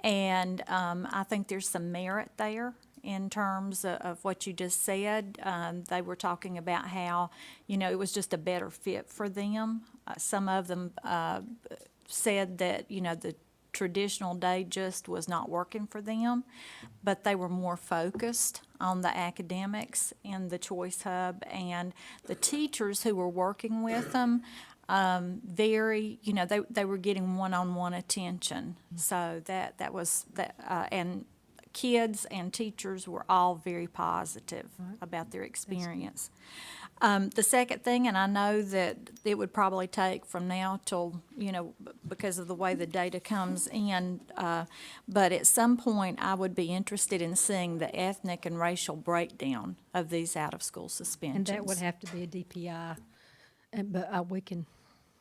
And I think there's some merit there in terms of what you just said. They were talking about how, it was just a better fit for them. Some of them said that, the traditional day just was not working for them, but they were more focused on the academics in the choice hub, and the teachers who were working with them they were getting one-on-one attention. So that was and kids and teachers were all very positive about their experience. The second thing, and I know that it would probably take from now till, because of the way the data comes in, but at some point I would be interested in seeing the ethnic and racial breakdown of these out-of-school suspensions. And that would have to be a DPI, but we can,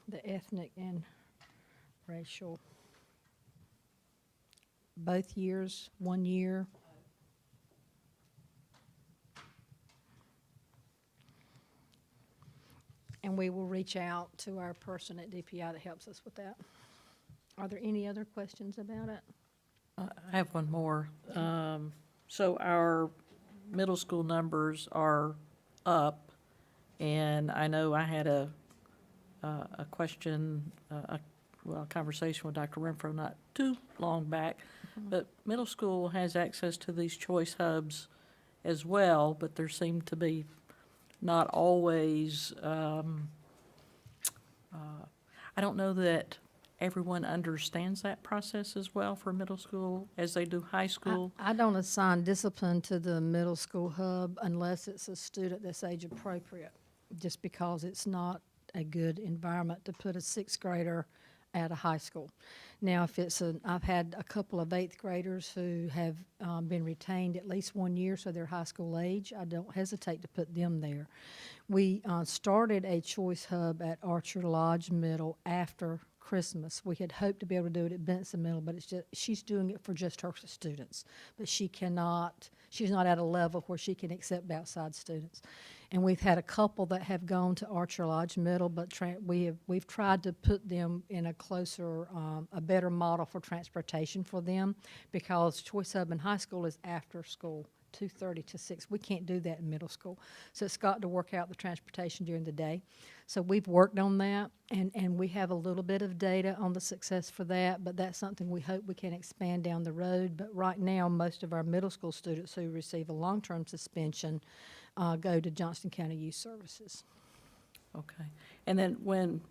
the ethnic and racial, both years, 1 year. And we will reach out to our person at DPI that helps us with that. Are there any other questions about it? I have one more. So our middle school numbers are up, and I know I had a question, a conversation with Dr. Renfro not too long back, but middle school has access to these choice hubs as well, but there seem to be not always, I don't know that everyone understands that process as well for middle school as they do high school. I don't assign discipline to the middle school hub unless it's a student that's age appropriate, just because it's not a good environment to put a sixth grader at a high school. Now, if it's I've had a couple of eighth graders who have been retained at least 1 year, so they're high school age. I don't hesitate to put them there. We started a choice hub at Archer Lodge Middle after Christmas. We had hoped to be able to do it at Benson Middle, but it's just, she's doing it for just her students. But she's not at a level where she can accept outside students. And we've had a couple that have gone to Archer Lodge Middle, but we've tried to put them in a closer, a better model for transportation for them, because Choice Hub in high school is after school, 2:30 to 6. We can't do that in middle school. So it's got to work out the transportation during the day. So we've worked on that, and we have a little bit of data on the success for that, but that's something we hope we can expand down the road. But right now, most of our middle school students who receive a long-term suspension go to Johnston County Youth Services. Okay. And then when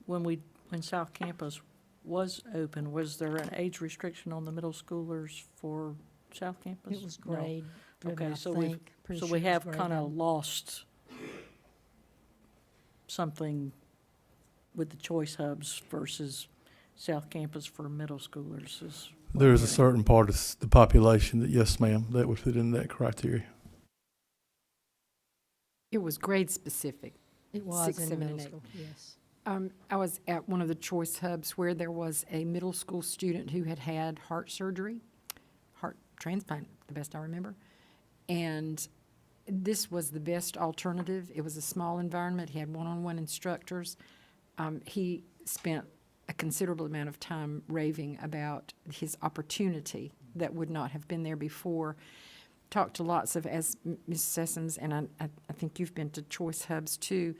South Campus was open, was there an age restriction on the middle schoolers for South Campus? It was No. grade driven, Okay, I so think. Pretty so sure we it was have grade kind of driven. lost something with the choice hubs versus South Campus for middle schoolers is. what There I'm is a hearing. certain part of the population that, yes, ma'am, that would fit in that criteria. It was grade specific. It was 6, in 7, middle and 8. school, yes. I was at one of the choice hubs where there was a middle school student who had had heart surgery, heart transplant, the best I remember. And this was the best alternative. It was a small environment. He had one-on-one instructors. He spent a considerable amount of time raving about his opportunity that would not have been there before. Talked to lots of, as Ms. Sessoms, and I think you've been to choice hubs too.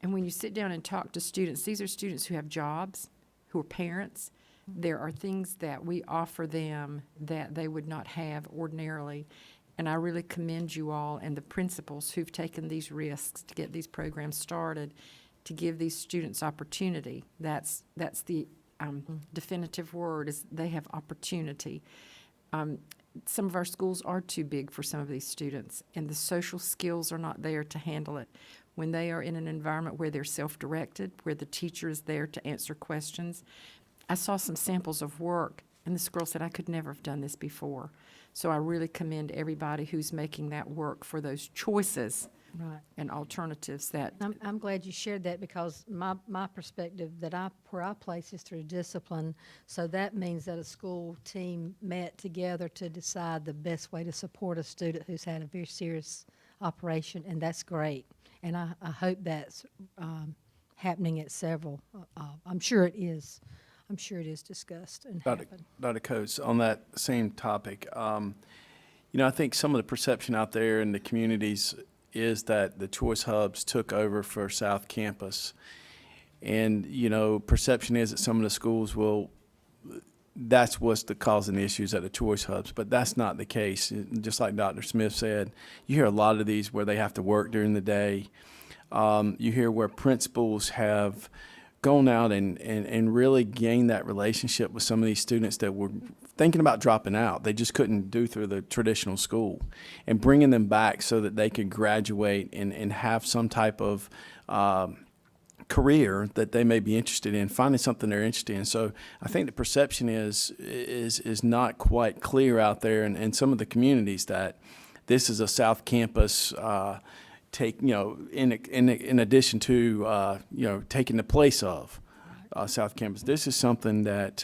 And when you sit down and talk to students, these are students who have jobs, who are parents. There are things that we offer them that they would not have ordinarily. And I really commend you all and the principals who've taken these risks to get these programs started, to give these students opportunity. That's the definitive word, is they have opportunity. Some of our schools are too big for some of these students, and the social skills are not there to handle it. When they are in an environment where they're self-directed, where the teacher is there to answer questions. I saw some samples of work, and this girl said, I could never have done this before. So I really commend everybody who's making that work for those choices Right. and alternatives that. I'm glad you shared that, because my perspective where I place is through discipline. So that means that a school team met together to decide the best way to support a student who's had a very serious operation, and that's great. And I hope that's happening at several. I'm sure it is. I'm sure it is discussed and happened. Dr. Coates, on that same topic, I think some of the perception out there in the communities is that the choice hubs took over for South Campus. And, perception is that some of the schools that's what's causing the issues at the choice hubs, but that's not the case. Just like Dr. Smith said, you hear a lot of these where they have to work during the day. You hear where principals have gone out and really gained that relationship with some of these students that were thinking about dropping out. They just couldn't do through the traditional school, and bringing them back so that they could graduate and have some type of career that they may be interested in, finding something they're interested in. So I think the perception is not quite clear out there in some of the communities that this is a South Campus in addition to taking the place of South Campus. This is something that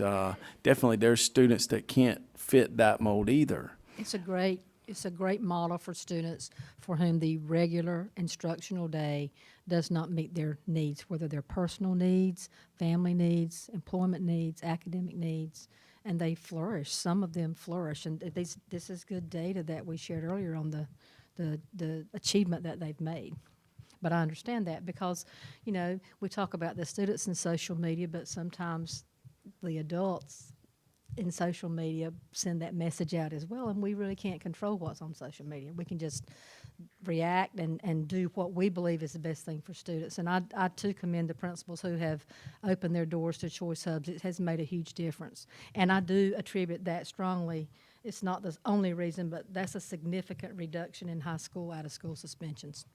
definitely there's students that can't fit that mold either. It's a great model for students for whom the regular instructional day does not meet their needs, whether they're personal needs, family needs, employment needs, academic needs, and they flourish. Some of them flourish, and this is good data that we shared earlier on the achievement that they've made. But I understand that because, we talk about the students in social media, but sometimes the adults in social media send that message out as well, and we really can't control what's on social media. We can just react and do what we believe is the best thing for students. And I too commend the principals who have opened their doors to choice hubs. It has made a huge difference. And I do attribute that strongly. It's not the only reason, but that's a significant reduction in high school, out-of-school suspensions.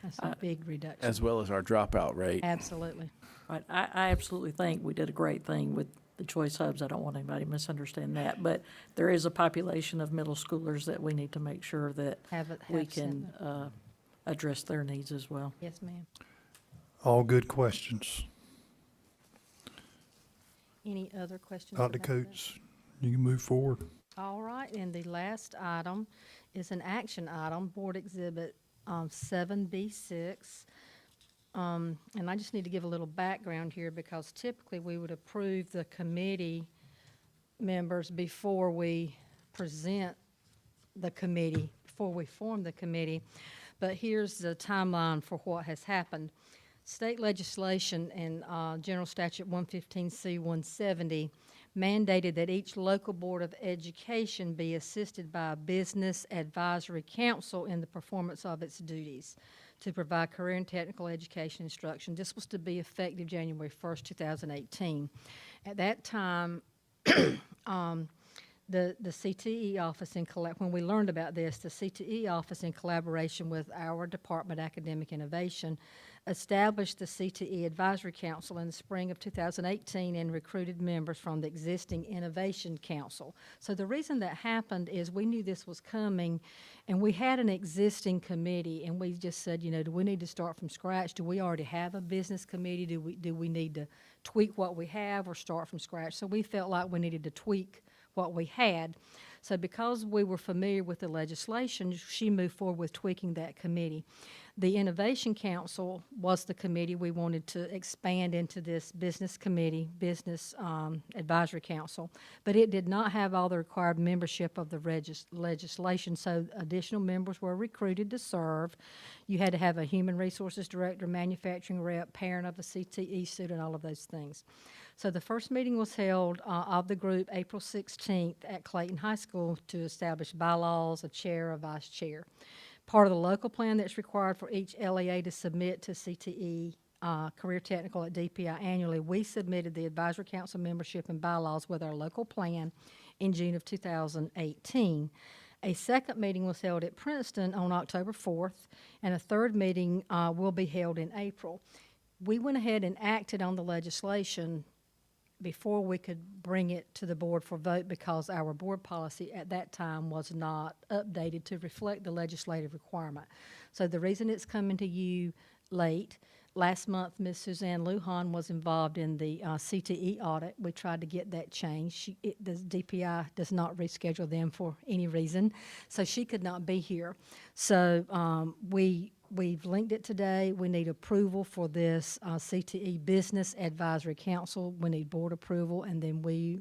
That's a big reduction. As well as our dropout rate. Absolutely. Right. I absolutely think we did a great thing with the choice hubs. I don't want anybody to misunderstand that. But there is a population of middle schoolers that we need to make sure that we can address their needs as well. Yes, ma'am. All good questions. Any other questions? Dr. about that? Coates, you can move forward. All right, and the last item is an action item, Board Exhibit 7B6. And I just need to give a little background here because typically we would approve the committee members before we present the committee, before we form the committee. But here's the timeline for what has happened. State legislation in General Statute 115C 170 mandated that each local board of education be assisted by a business advisory council in the performance of its duties to provide career and technical education instruction. This was to be effective January 1st, 2018. At that time, The CTE office when we learned about this, the CTE office in collaboration with our Department of Academic Innovation established the CTE Advisory Council in the spring of 2018 and recruited members from the existing Innovation Council. So the reason that happened is we knew this was coming, and we had an existing committee, and we just said, you know, do we need to start from scratch? Do we already have a business committee? Do we need to tweak what we have or start from scratch? So we felt like we needed to tweak what we had. So because we were familiar with the legislation, she moved forward with tweaking that committee. The Innovation Council was the committee we wanted to expand into this business committee, business advisory council, but it did not have all the required membership of the legislation, so additional members were recruited to serve. You had to have a human resources director, manufacturing rep, parent of a CTE student, all of those things. So the first meeting was held of the group April 16th at Clayton High School to establish bylaws, a chair, a vice chair. Part of the local plan that's required for each LEA to submit to CTE Career Technical at DPI annually, we submitted the Advisory Council membership and bylaws with our local plan in June of 2018. A second meeting was held at Princeton on October 4th, and a third meeting will be held in April. We went ahead and acted on the legislation before we could bring it to the board for vote because our board policy at that time was not updated to reflect the legislative requirement. So the reason it's coming to you late, last month Ms. Suzanne Lujan was involved in the CTE audit. We tried to get that changed. The DPI does not reschedule them for any reason, so she could not be here. So we've linked it today. We need approval for this CTE Business Advisory Council. We need board approval, and then we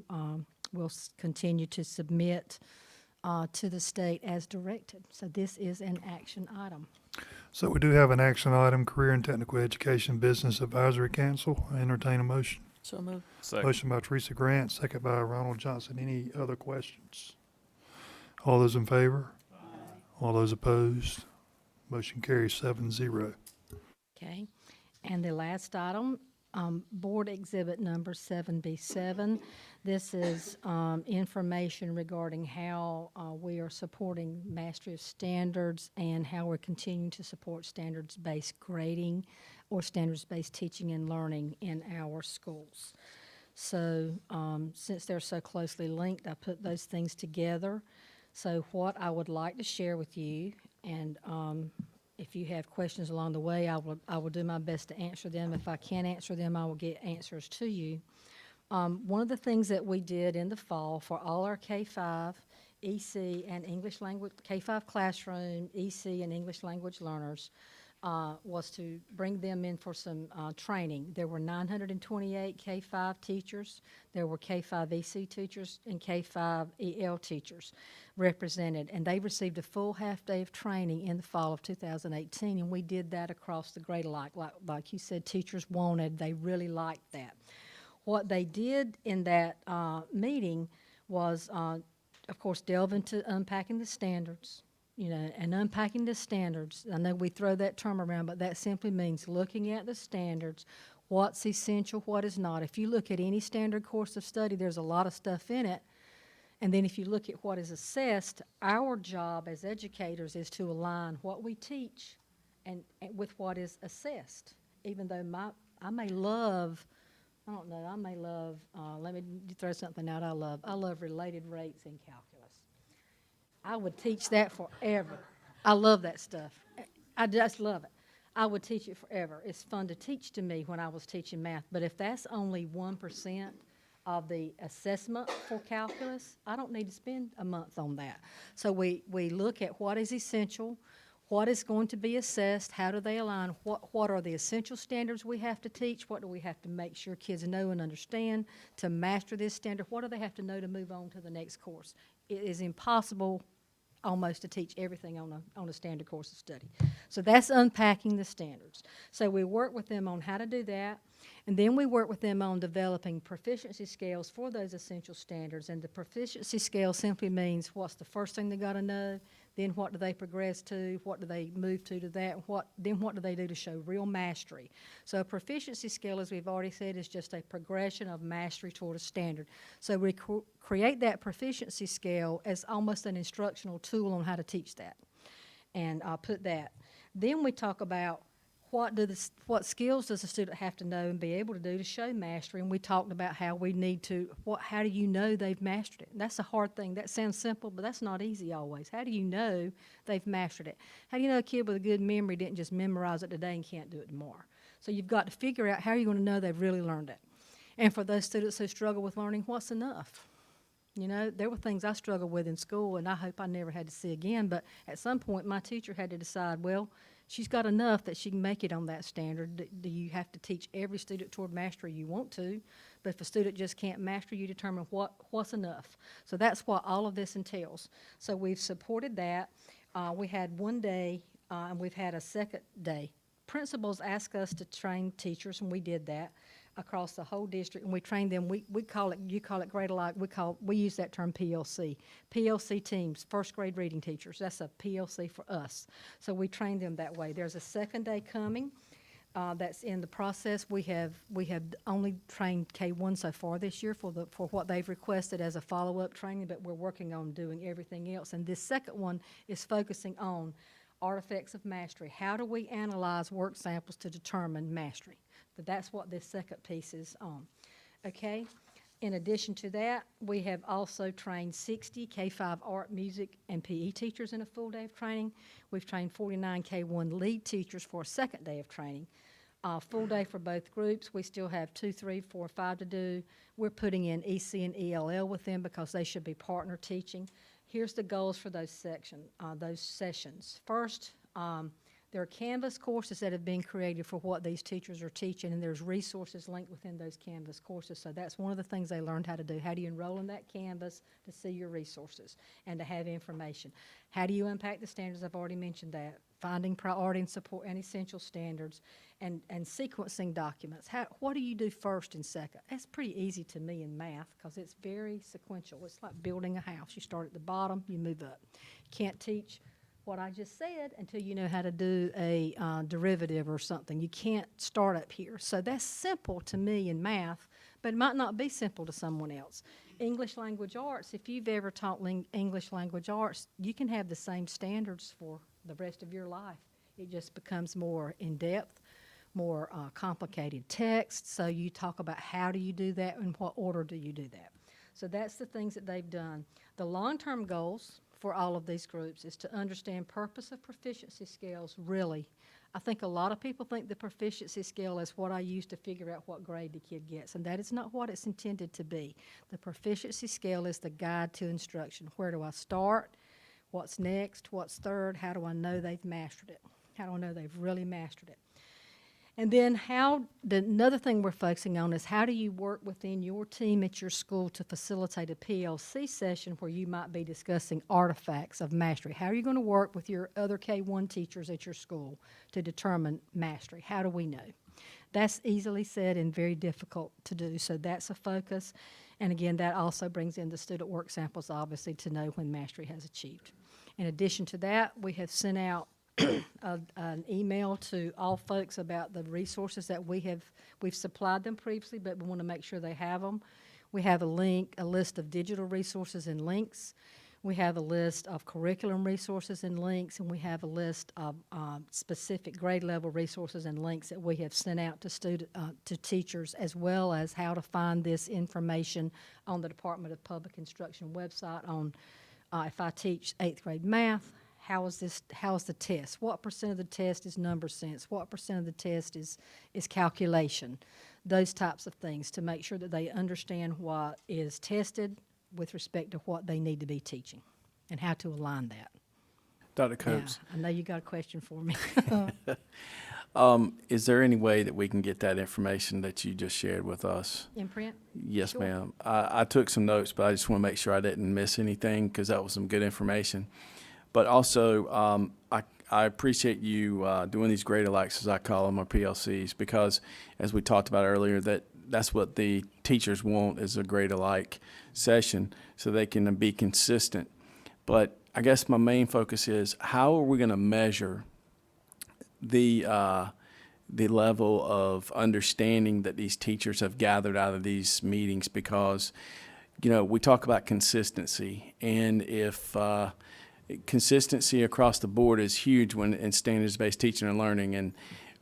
will continue to submit to the state as directed. So this is an action item. So we do have an action item, Career and Technical Education Business Advisory Council. I entertain a motion. So moved. Second. Motion by Teresa Grant, second by Ronald Johnson. Any other questions? All those in favor? All those opposed? Motion carries 7-0. Okay, and the last item, board exhibit number 7B7. This is information regarding how we are supporting mastery of standards and how we're continuing to support standards-based grading or standards-based teaching and learning in our schools. So since they're so closely linked, I put those things together. So what I would like to share with you, and if you have questions along the way, I will do my best to answer them. If I can't answer them, I will get answers to you. One of the things that we did in the fall for all our K-5, EC, and English language, K-5 classroom, EC, and English language learners was to bring them in for some training. There were 928 K-5 teachers. There were K-5 EC teachers and K-5 EL teachers represented, and they received a full half-day of training in the fall of 2018, and we did that across the grade alike. Like you said, teachers wanted, they really liked that. What they did in that meeting was, of course, delve into unpacking the standards, you know, and unpacking the standards. I know we throw that term around, but that simply means looking at the standards, what's essential, what is not. If you look at any standard course of study, there's a lot of stuff in it. And then if you look at what is assessed, our job as educators is to align what we teach and with what is assessed. Even though I may love, let me throw something out I love related rates in calculus. I would teach that forever. I love that stuff. I just love it. I would teach it forever. It's fun to teach to me when I was teaching math, but if that's only 1% of the assessment for calculus, I don't need to spend a month on that. So we look at what is essential, what is going to be assessed, how do they align, what are the essential standards we have to teach, what do we have to make sure kids know and understand to master this standard, what do they have to know to move on to the next course. It is impossible almost to teach everything on a standard course of study. So that's unpacking the standards. So we work with them on how to do that, and then we work with them on developing proficiency scales for those essential standards. And the proficiency scale simply means what's the first thing they got to know, Then what do they progress to? What do they move to that? Then what do they do to show real mastery? So a proficiency scale, as we've already said, is just a progression of mastery toward a standard. So we create that proficiency scale as almost an instructional tool on how to teach that. And I'll put that. Then we talk about what skills does a student have to know and be able to do to show mastery? And we talked about how we need to, how do you know they've mastered it? And that's a hard thing. That sounds simple, but that's not easy always. How do you know they've mastered it? How do you know a kid with a good memory didn't just memorize it today and can't do it tomorrow? So you've got to figure out how are you going to know they've really learned it. And for those students who struggle with learning, what's enough? You know, there were things I struggled with in school, and I hope I never had to see again, but at some point my teacher had to decide, well, she's got enough that she can make it on that standard. Do you have to teach every student toward mastery? You want to, but if a student just can't master, you determine what's enough. So that's what all of this entails. So we've supported that. We had one day, and we've had a second day. Principals ask us to train teachers, and we did that across the whole district, and we trained them. We call it, you call it grade alike, we use that term PLC. PLC teams, first grade reading teachers, that's a PLC for us. So we trained them that way. There's a second day coming that's in the process. We have only trained K1 so far this year for what they've requested as a follow-up training, but we're working on doing everything else. And this second one is focusing on artifacts of mastery. How do we analyze work samples to determine mastery? But that's what this second piece is on. Okay? In addition to that, we have also trained 60 K-5 art, music, and PE teachers in a full day of training. We've trained 49 K-1 lead teachers for a second day of training. Full day for both groups. We still have 2, 3, 4, 5 to do. We're putting in EC and ELL with them because they should be partner teaching. Here's the goals for those sessions. First, there are Canvas courses that have been created for what these teachers are teaching, and there's resources linked within those Canvas courses. So that's one of the things they learned how to do. How do you enroll in that Canvas to see your resources and to have information? How do you impact the standards? I've already mentioned that. Finding priority and support and essential standards, and sequencing documents. What do you do first and second? That's pretty easy to me in math because it's very sequential. It's like building a house. You start at the bottom, you move up. Can't teach what I just said until you know how to do a derivative or something. You can't start up here. So that's simple to me in math, but it might not be simple to someone else. English language arts, if you've ever taught English language arts, you can have the same standards for the rest of your life. It just becomes more in-depth, more complicated text. So you talk about how do you do that and what order do you do that. So that's the things that they've done. The long-term goals for all of these groups is to understand purpose of proficiency scales, really. I think a lot of people think the proficiency scale is what I use to figure out what grade the kid gets, and that is not what it's intended to be. The proficiency scale is the guide to instruction. Where do I start? What's next? What's third? How do I know they've mastered it? How do I know they've really mastered it? And then another thing we're focusing on is how do you work within your team at your school to facilitate a PLC session where you might be discussing artifacts of mastery? How are you going to work with your other K-1 teachers at your school to determine mastery? How do we know? That's easily said and very difficult to do, so that's a focus. And again, that also brings in the student work samples, obviously, to know when mastery has achieved. In addition to that, we have sent out an email to all folks about the resources that we've supplied them previously, but we want to make sure they have them. We have a list of digital resources and links. We have a list of curriculum resources and links, and we have a list of specific grade level resources and links that we have sent out to teachers, as well as how to find this information on the Department of Public Instruction website on if I teach 8th grade math, how's the test? What % of the test is number sense? What % of the test is calculation? Those types of things to make sure that they understand what is tested with respect to what they need to be teaching and how to align that. Dr. Copes. Yeah, I know you got a question for me. Is there any way that we can get that information that you just shared with us? In print? Yes, Sure. ma'am. I took some notes, but I just want to make sure I didn't miss anything because that was some good information. But also, I appreciate you doing these grade alikes, as I call them, or PLCs, because as we talked about earlier, that's what the teachers want is a grade alike session so they can be consistent. But I guess my main focus is how are we going to measure the level of understanding that these teachers have gathered out of these meetings? Because, we talk about consistency, and if consistency across the board is huge when in standards-based teaching and learning, and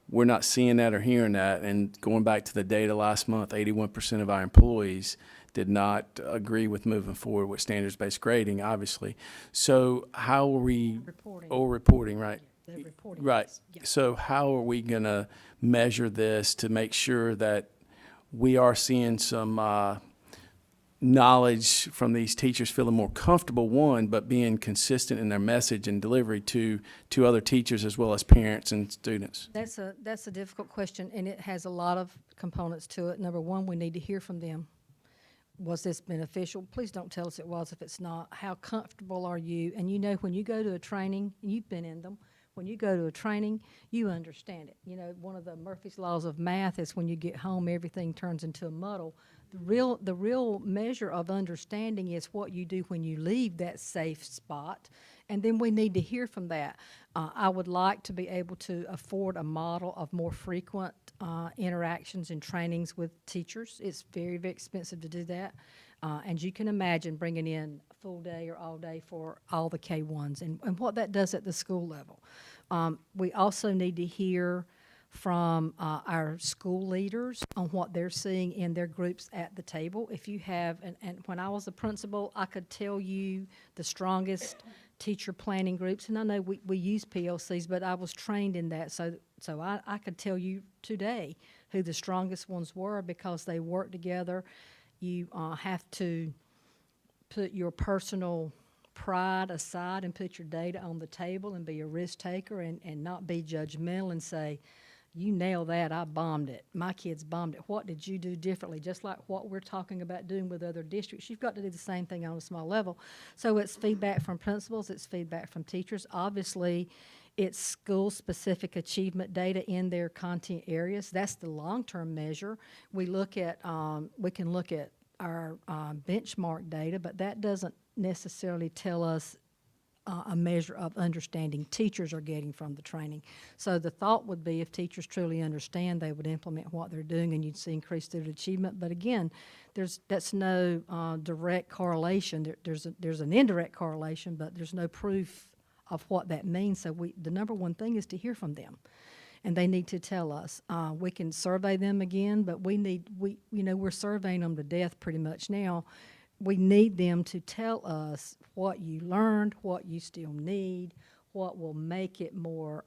we're not seeing that or hearing that. And going back to the data last month, 81% of our employees did not agree with moving forward with standards-based grading, obviously. So how are we reporting, right? The reporting. Right. Yeah. So how are we going to measure this to make sure that we are seeing some knowledge from these teachers feeling more comfortable, one, but being consistent in their message and delivery to other teachers as well as parents and students? That's a difficult question, and it has a lot of components to it. Number one, we need to hear from them. Was this beneficial? Please don't tell us it was if it's not. How comfortable are you? And when you go to a training, and you've been in them, when you go to a training, you understand it. One of the Murphy's Laws of math is when you get home, everything turns into a muddle. The real measure of understanding is what you do when you leave that safe spot, and then we need to hear from that. I would like to be able to afford a model of more frequent interactions and trainings with teachers. It's very, very expensive to do that, and you can imagine bringing in a full day or all day for all the K-1s and what that does at the school level. We also need to hear from our school leaders on what they're seeing in their groups at the table. If you have, and when I was a principal, I could tell you the strongest teacher planning groups, and I know we use PLCs, but I was trained in that, so I could tell you today who the strongest ones were because they work together. You have to put your personal pride aside and put your data on the table and be a risk taker and not be judgmental and say, you nailed that, I bombed it. My kids bombed it. What did you do differently? Just like what we're talking about doing with other districts, you've got to do the same thing on a small level. So it's feedback from principals, it's feedback from teachers. Obviously, it's school-specific achievement data in their content areas. That's the long-term measure. We can look at our benchmark data, but that doesn't necessarily tell us a measure of understanding teachers are getting from the training. So the thought would be if teachers truly understand, they would implement what they're doing and you'd see increased student achievement. But again, that's no direct correlation. There's an indirect correlation, but there's no proof of what that means. So the number one thing is to hear from them. And they need to tell us. We can survey them again, but we're surveying them to death pretty much now. We need them to tell us what you learned, what you still need, what will make it more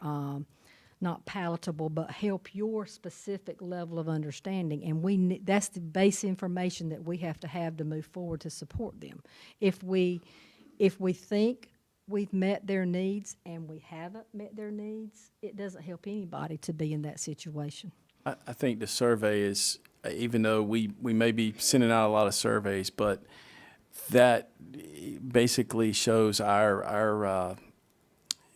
not palatable, but help your specific level of understanding. And that's the base information that we have to move forward to support them. If we think we've met their needs and we haven't met their needs, it doesn't help anybody to be in that situation. I think the survey is, even though we may be sending out a lot of surveys, but that basically shows our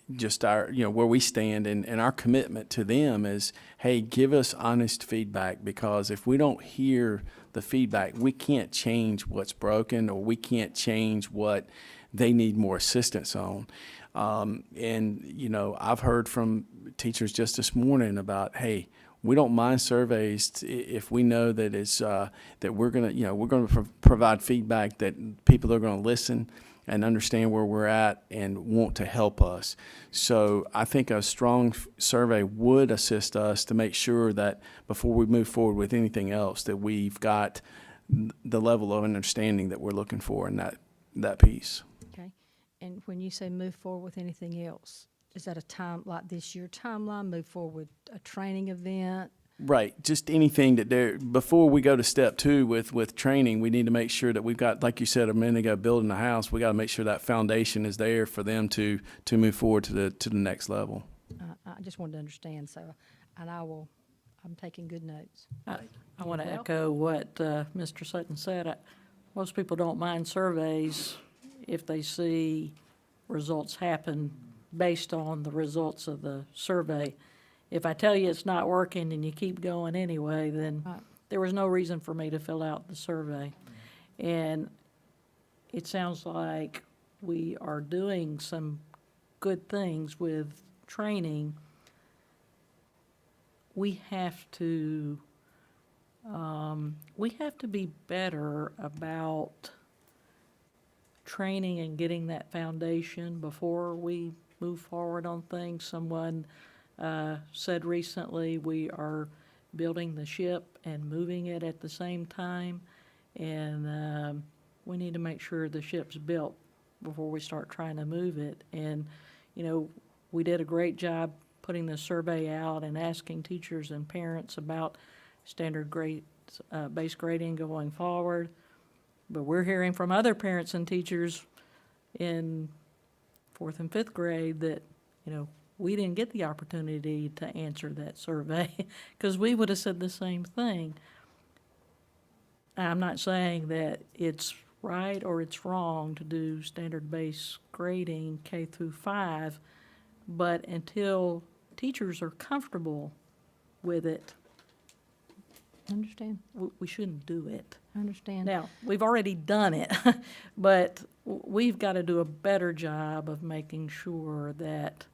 where we stand and our commitment to them is, hey, give us honest feedback, because if we don't hear the feedback, we can't change what's broken or we can't change what they need more assistance on. I've heard from teachers just this morning about, hey, we don't mind surveys if we know that it's that we're gonna provide feedback that people are gonna listen and understand where we're at and want to help us. So I think a strong survey would assist us to make sure that before we move forward with anything else, that we've got the level of understanding that we're looking for in that piece. Okay. And when you say move forward with anything else, is that a time like this year timeline, move forward with a training event? Right, just anything before we go to step 2 with training, we need to make sure that we've got, like you said a minute ago, building a house, we got to make sure that foundation is there for them to move forward to the next level. I just wanted to understand, I'm taking good notes. I want to echo what Mr. Sutton said. Most people don't mind surveys if they see results happen based on the results of the survey. If I tell you it's not working and you keep going anyway, then there was no reason for me to fill out the survey. And it sounds like we are doing some good things with training, we have to be better about training and getting that foundation before we move forward on things. Someone said recently we are building the ship and moving it at the same time, and we need to make sure the ship's built before we start trying to move it. And, you know, we did a great job putting the survey out and asking teachers and parents about standard grade base grading going forward. But we're hearing from other parents and teachers in 4th and 5th grade that, you know, we didn't get the opportunity to answer that survey because we would have said the same thing. I'm not saying that it's right or it's wrong to do standard base grading K through 5, but until teachers are comfortable with it, Understand? we shouldn't do it. I understand. Now, we've already done it, but we've got to do a better job of making sure that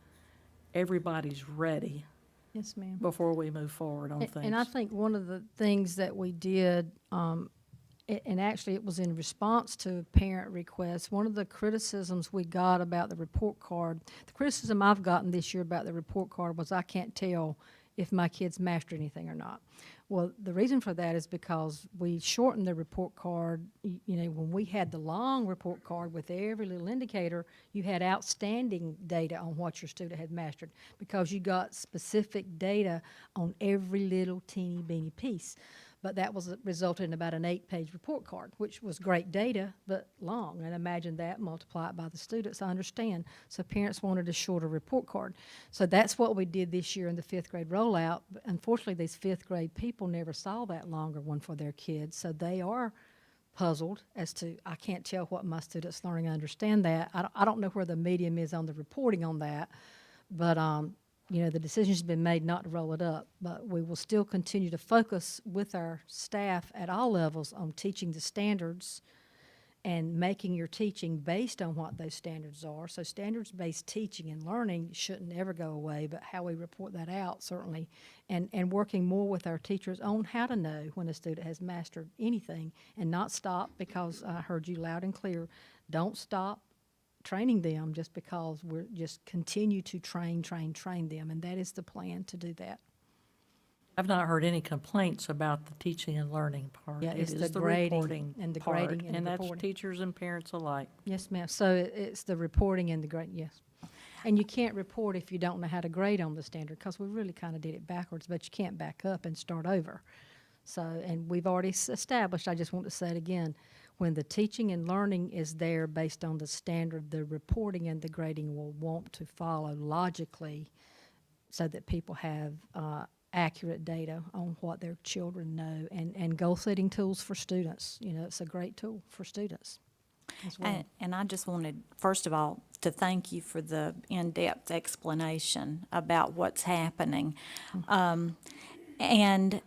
everybody's ready Yes, ma'am. before we move forward on things. And I think one of the things that we did, and actually it was in response to parent requests, one of the criticisms we got about the report card, the criticism I've gotten this year about the report card was I can't tell if my kids master anything or not. Well, the reason for that is because we shortened the report card. You know, when we had the long report card with every little indicator, you had outstanding data on what your student had mastered because you got specific data on every little teeny beeny piece. But that was resulted in about an 8-page report card, which was great data, but long. And imagine that, multiply it by the students, I understand. So parents wanted a shorter report card. So that's what we did this year in the 5th grade rollout. But unfortunately, these 5th grade people never saw that longer one for their kids. So they are puzzled as to, I can't tell what my students learning. I understand that. I don't know where the medium is on the reporting on that. But, you know, the decision's been made not to roll it up, but we will still continue to focus with our staff at all levels on teaching the standards and making your teaching based on what those standards are. So standards-based teaching and learning shouldn't ever go away, but how we report that out certainly, and working more with our teachers on how to know when a student has mastered anything and not stop, because I heard you loud and clear, don't stop training them just because we're just continue to train them, and that is the plan to do that. I've not heard any complaints about the teaching and learning part. Yeah, It it's is the the grading reporting and the part, grading and and the that's reporting. teachers and parents alike. Yes, ma'am. So it's the reporting and the grading, yes. And you can't report if you don't know how to grade on the standard, because we really kind of did it backwards, but you can't back up and start over. So, and we've already established, I just want to say it again, when the teaching and learning is there based on the standard, the reporting and the grading will want to follow logically so that people have accurate data on what their children know, and goal-setting tools for students. You know, it's a great tool for students as well. And I just wanted, first of all, to thank you for the in-depth explanation about what's happening. And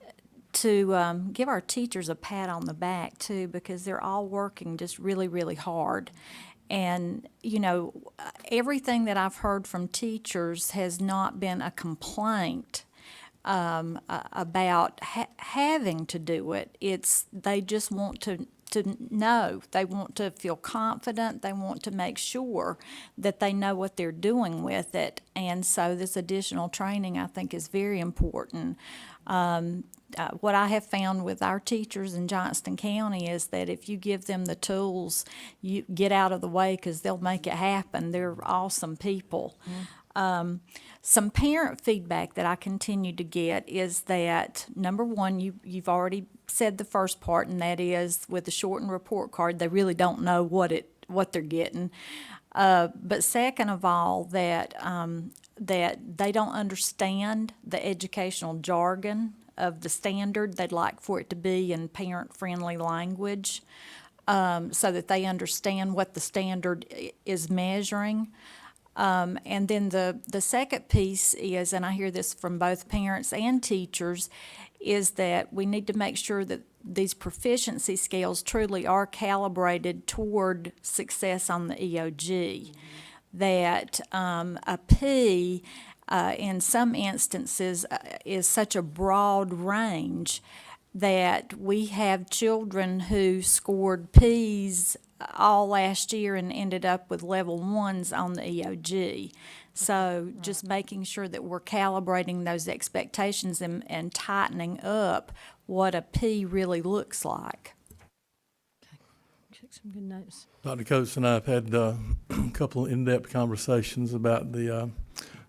to give our teachers a pat on the back, too, because they're all working just really, really hard. And, you know, everything that I've heard from teachers has not been a complaint about having to do it. It's they just want to know. They want to feel confident. They want to make sure that they know what they're doing with it. And so this additional training, I think, is very important. What I have found with our teachers in Johnston County is that if you give them the tools, you get out of the way because they'll make it happen. They're awesome people. Some parent feedback that I continue to get is that, number one, you've already said the first part, and that is with the shortened report card, they really don't know what they're getting. But second of all, that they don't understand the educational jargon of the standard. They'd like for it to be in parent-friendly language so that they understand what the standard is measuring. And then the second piece is, and I hear this from both parents and teachers, is that we need to make sure that these proficiency scales truly are calibrated toward success on the EOG. That a P, in some instances, is such a broad range that we have children who scored P's all last year and ended up with level 1s on the EOG. So just making sure that we're calibrating those expectations and tightening up what a P really looks like. Took some good notes. Dr. Coates and I have had a couple of in-depth conversations about the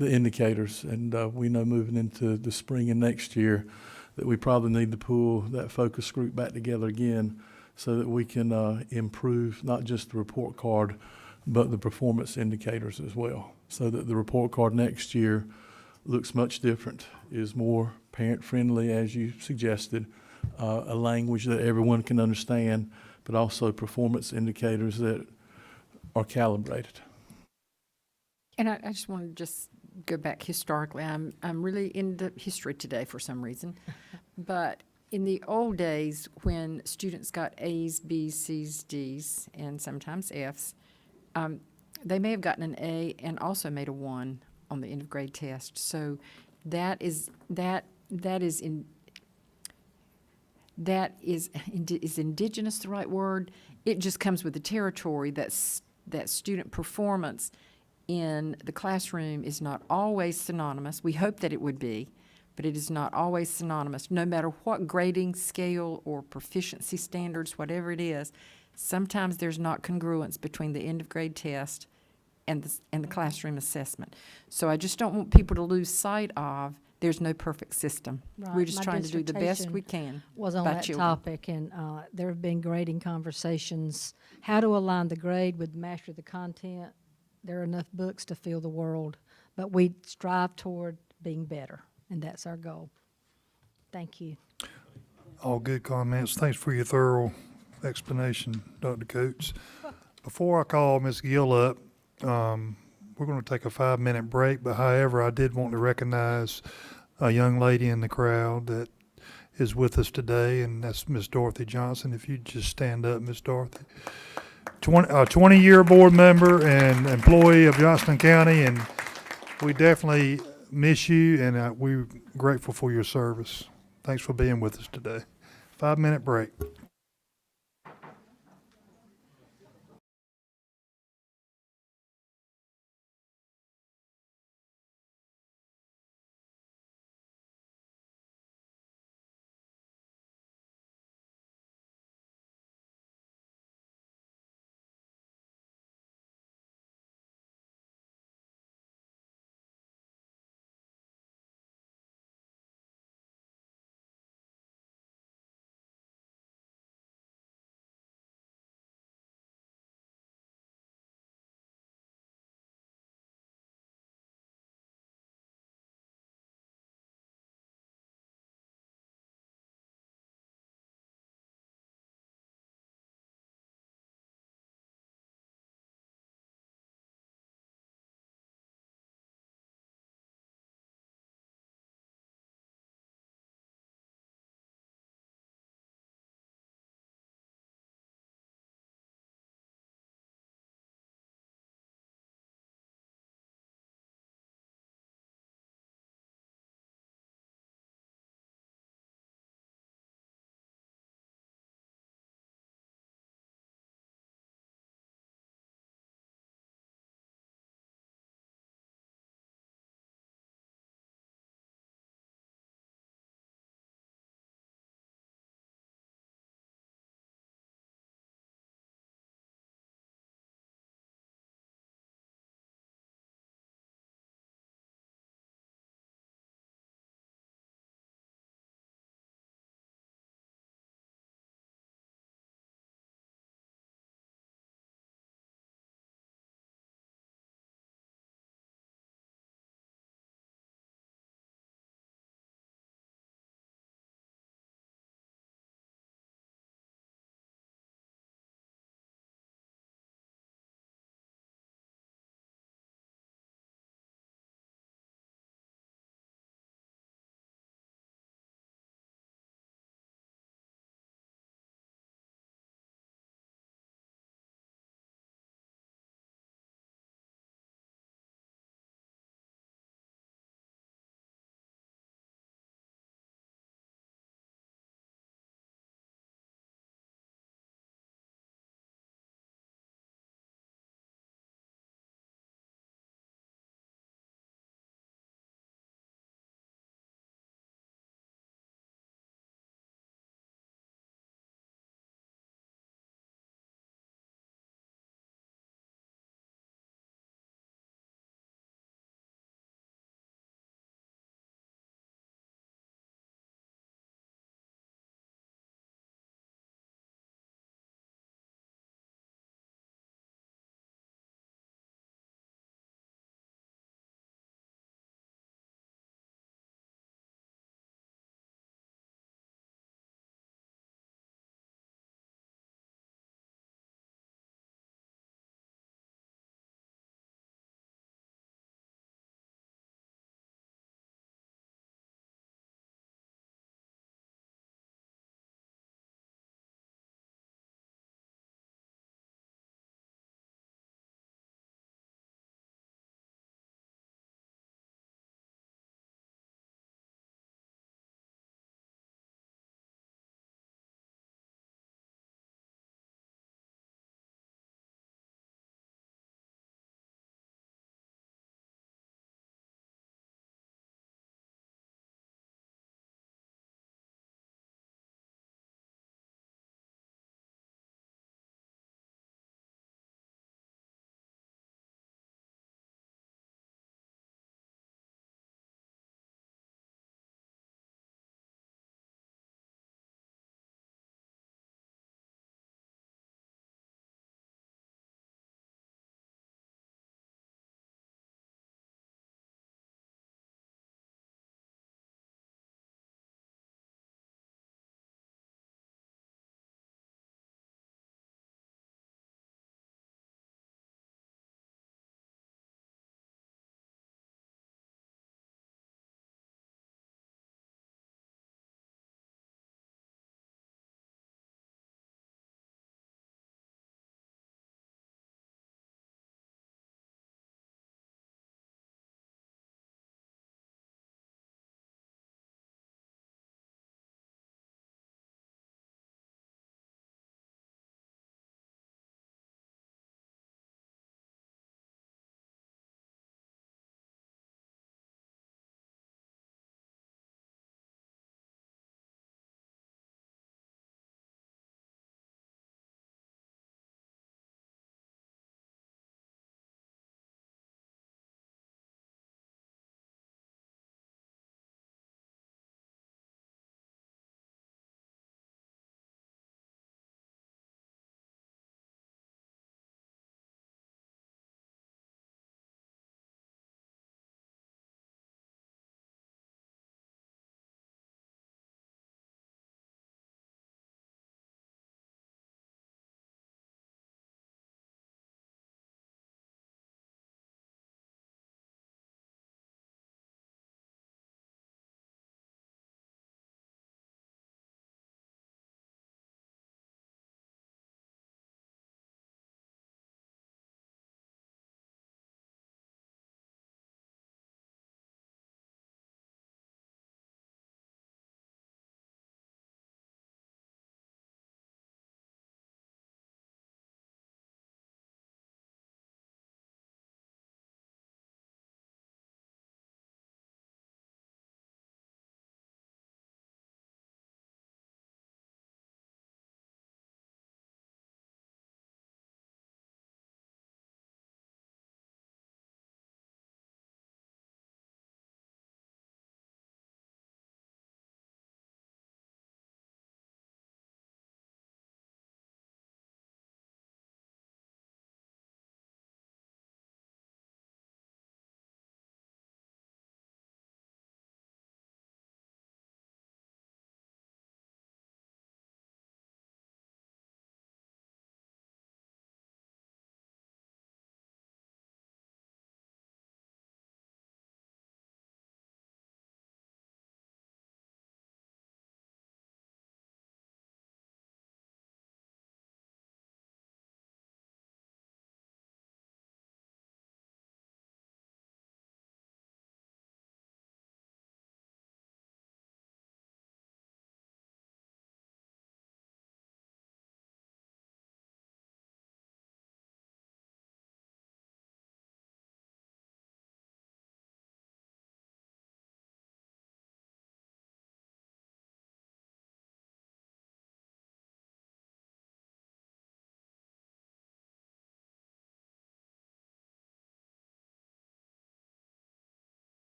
indicators, and we know moving into the spring and next year that we probably need to pull that focus group back together again so that we can improve not just the report card, but the performance indicators as well, so that the report card next year looks much different, is more parent-friendly, as you suggested, a language that everyone can understand, but also performance indicators that are calibrated. And I just want to just go back historically. I'm really into history today for some reason. But in the old days, when students got A's, B's, C's, D's, and sometimes F's, they may have gotten an A and also made a 1 on the end of grade test. So is indigenous the right word? It just comes with the territory that student performance in the classroom is not always synonymous. We hope that it would be, but it is not always synonymous. No matter what grading scale or proficiency standards, whatever it is, sometimes there's not congruence between the end of grade test and the classroom assessment. So I just don't want people to lose sight of there's no perfect system. Right. We're just My trying to do the best we dissertation can was on by that children. topic, and there have been grading conversations, how to align the grade with master the content. There are enough books to fill the world, but we strive toward being better, and that's our goal. Thank you. All good comments. Thanks for your thorough explanation, Dr. Coates. Before I call Ms. Gill up, we're going to take a 5-minute break, but however, I did want to recognize a young lady in the crowd that is with us today, and that's Miss Dorothy Johnston. If you'd just stand up, Miss Dorothy. 20-year board member and employee of Johnston County, and we definitely miss you, and we're grateful for your service. Thanks for being with us today. 5-minute break.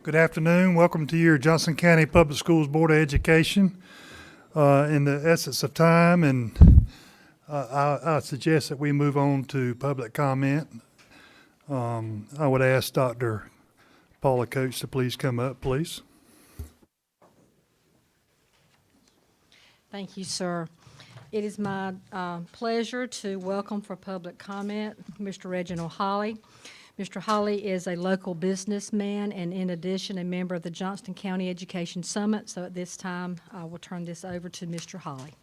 Good afternoon. Welcome to your Johnston County Public Schools Board of Education. In the essence of time, and I suggest that we move on to public comment. I would ask Dr. Paula Coates to please come up, please. Thank you, sir. It is my pleasure to welcome for public comment Mr. Reginald Holly. Mr. Holly is a local businessman and in addition a member of the Johnston County Education Summit. So at this time, I will turn this over to Mr. Holly.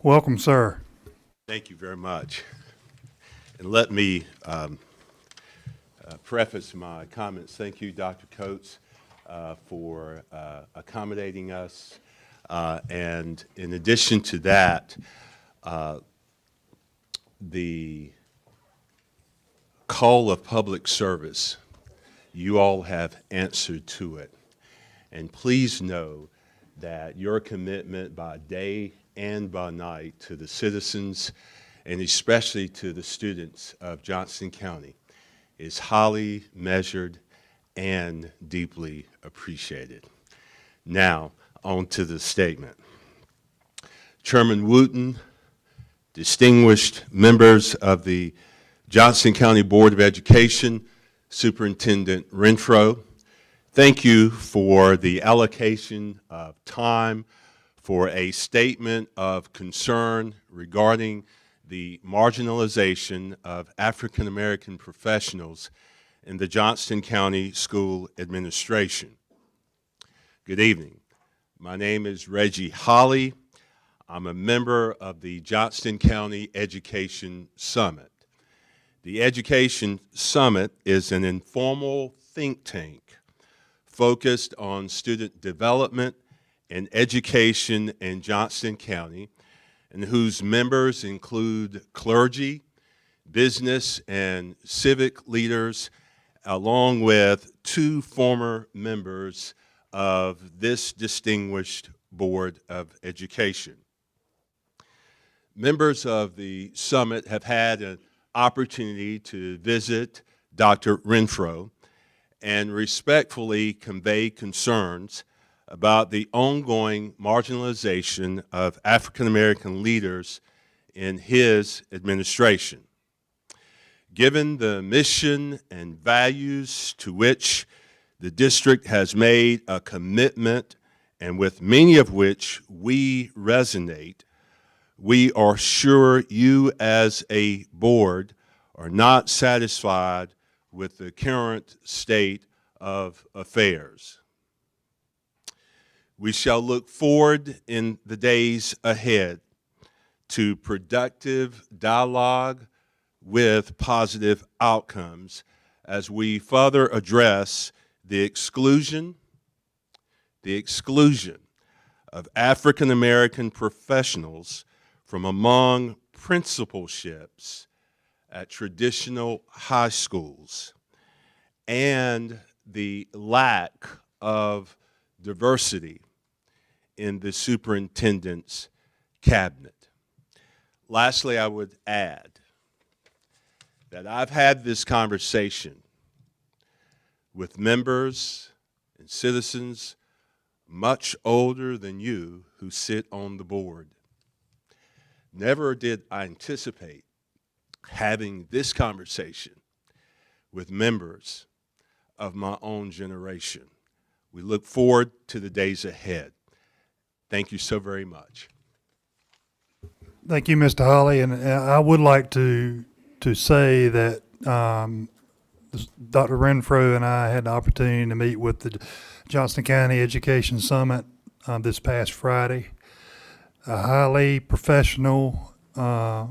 Welcome, sir. Thank you very much. And let me preface my comments. Thank you, Dr. Coates, for accommodating us. And in addition to that, the call of public service, you all have answered to it. And please know that your commitment by day and by night to the citizens and especially to the students of Johnston County is highly measured and deeply appreciated. Now, on to the statement. Chairman Wooten, distinguished members of the Johnston County Board of Education, Superintendent Renfro, thank you for the allocation of time for a statement of concern regarding the marginalization of African American professionals in the Johnston County School Administration. Good evening. My name is Reggie Holly. I'm a member of the Johnston County Education Summit. The Education Summit is an informal think tank focused on student development and education in Johnston County, and whose members include clergy, business, and civic leaders, along with 2 former members of this distinguished Board of Education. Members of the summit have had an opportunity to visit Dr. Renfro and respectfully convey concerns about the ongoing marginalization of African American leaders in his administration. Given the mission and values to which the district has made a commitment and with many of which we resonate, we are sure you as a board are not satisfied with the current state of affairs. We shall look forward in the days ahead to productive dialogue with positive outcomes as we further address the exclusion of African American professionals from among principalships at traditional high schools and the lack of diversity in the superintendent's cabinet. Lastly, I would add that I've had this conversation with members and citizens much older than you who sit on the board. Never did I anticipate having this conversation with members of my own generation. We look forward to the days ahead. Thank you so very much. Thank you, Mr. Holly, and I would like to say that Dr. Renfro and I had the opportunity to meet with the Johnston County Education Summit this past Friday. A highly professional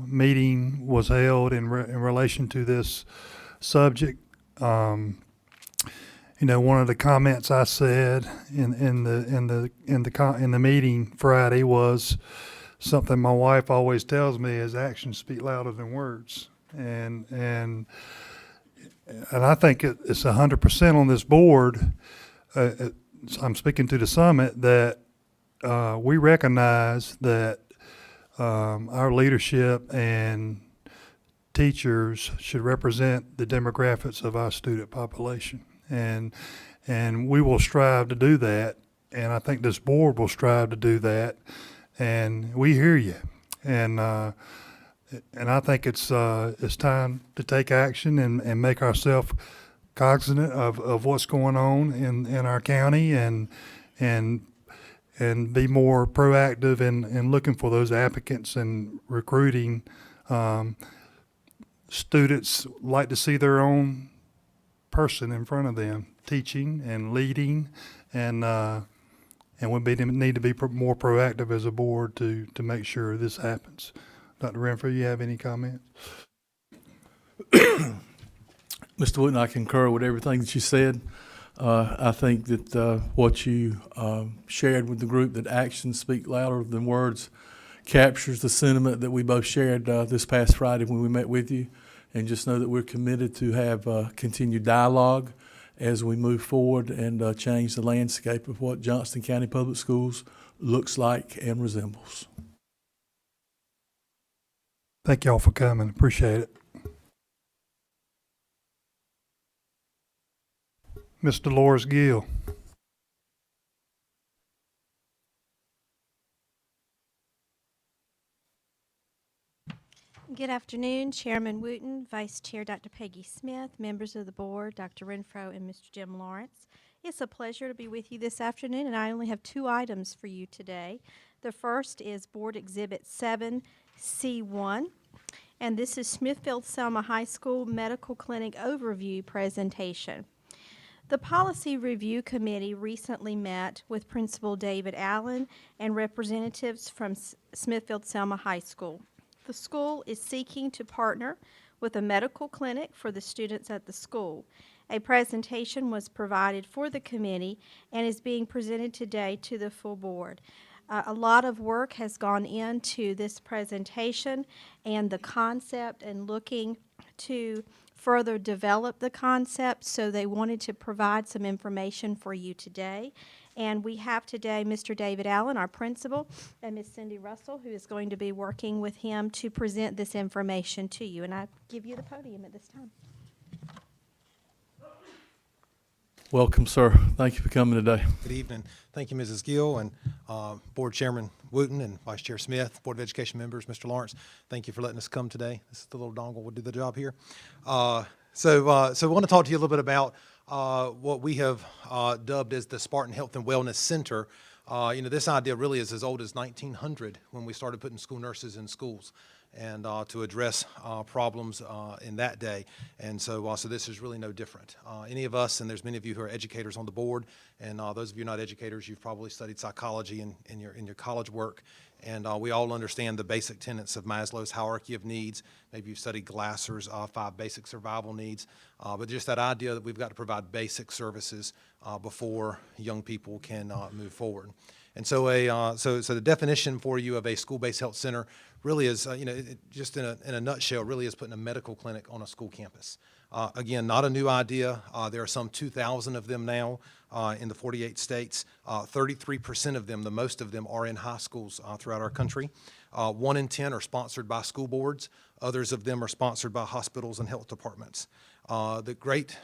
meeting was held in relation to this subject. You know, one of the comments I said in the meeting Friday was something my wife always tells me is actions speak louder than words, and I think it's 100% on this board. I'm speaking to the summit that we recognize that our leadership and teachers should represent the demographics of our student population. And we will strive to do that. And I think this board will strive to do that. And we hear you. And I think it's time to take action and make ourselves cognizant of what's going on in our county and be more proactive in looking for those applicants and recruiting. Students like to see their own person in front of them teaching and leading, and we need to be more proactive as a board to make sure this happens. Dr. Renfro, you have any comments? Mr. Wooten, I concur with everything that you said. I think that what you shared with the group, that actions speak louder than words, captures the sentiment that we both shared this past Friday when we met with you. And just know that we're committed to have continued dialogue as we move forward and change the landscape of what Johnston County Public Schools looks like and resembles. Thank y'all for coming. Appreciate it. Ms. Dolores Gill. Good afternoon, Chairman Wooten, Vice Chair Dr. Peggy Smith, members of the board, Dr. Renfro, and Mr. Jim Lawrence. It's a pleasure to be with you this afternoon, and I only have 2 items for you today. The first is Board Exhibit 7C1, and this is Smithfield Selma High School Medical Clinic Overview Presentation. The Policy Review Committee recently met with Principal David Allen and representatives from Smithfield Selma High School. The school is seeking to partner with a medical clinic for the students at the school. A presentation was provided for the committee and is being presented today to the full board. A lot of work has gone into this presentation and the concept and looking to further develop the concept, so they wanted to provide some information for you today. And we have today Mr. David Allen, our principal, and Ms. Cindy Russell, who is going to be working with him to present this information to you. And I give you the podium at this time. Welcome, sir. Thank you for coming today. Good evening. Thank you, Mrs. Gill, and Board Chairman Wooten and Vice Chair Smith, Board of Education members, Mr. Lawrence. Thank you for letting us come today. This is the little dongle will do the job here. So we want to talk to you a little bit about what we have dubbed as the Spartan Health and Wellness Center. This idea really is as old as 1900 when we started putting school nurses in schools and to address problems in that day. And so this is really no different. Any of us, and there's many of you who are educators on the board, and those of you not educators, you've probably studied psychology in your college work. And we all understand the basic tenets of Maslow's hierarchy of needs. Maybe you've studied Glasser's 5 basic survival needs. But just that idea that we've got to provide basic services before young people can move forward. And so so the definition for you of a school-based health center really is, just in a nutshell, really is putting a medical clinic on a school campus. Again, not a new idea. There are some 2,000 of them now in the 48 states. 33% of them, the most of them, are in high schools throughout our country. 1 in 10 are sponsored by school boards. Others of them are sponsored by hospitals and health departments. The great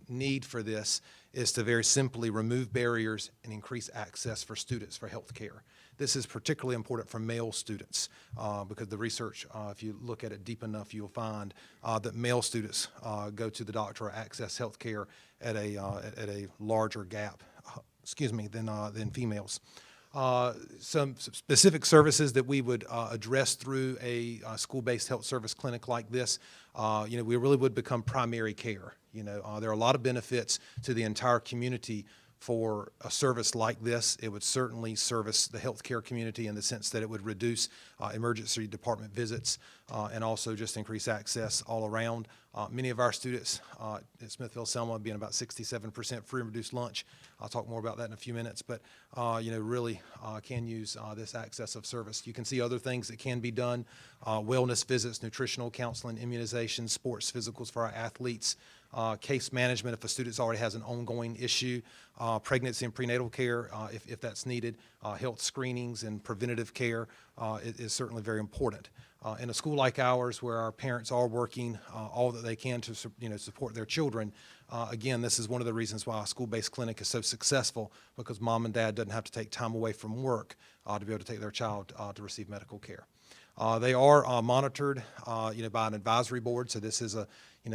need for this is to very simply remove barriers and increase access for students for health care. This is particularly important for male students because the research, if you look at it deep enough, you'll find that male students go to the doctor or access health care at a larger gap, than females. Some specific services that we would address through a school-based health service clinic like this, we really would become primary care. There are a lot of benefits to the entire community for a service like this. It would certainly service the healthcare community in the sense that it would reduce emergency department visits and also just increase access all around. Many of our students at Smithfield Selma being about 67% free and reduced lunch. I'll talk more about that in a few minutes, but really can use this access of service. You can see other things that can be done, wellness visits, nutritional counseling, immunizations, sports physicals for our athletes, case management if a student already has an ongoing issue, pregnancy and prenatal care if that's needed, health screenings and preventative care is certainly very important. In a school like ours, where our parents are working all that they can to support their children, again, this is one of the reasons why a school-based clinic is so successful, because mom and dad doesn't have to take time away from work to be able to take their child to receive medical care. They are monitored, by an advisory board. So this is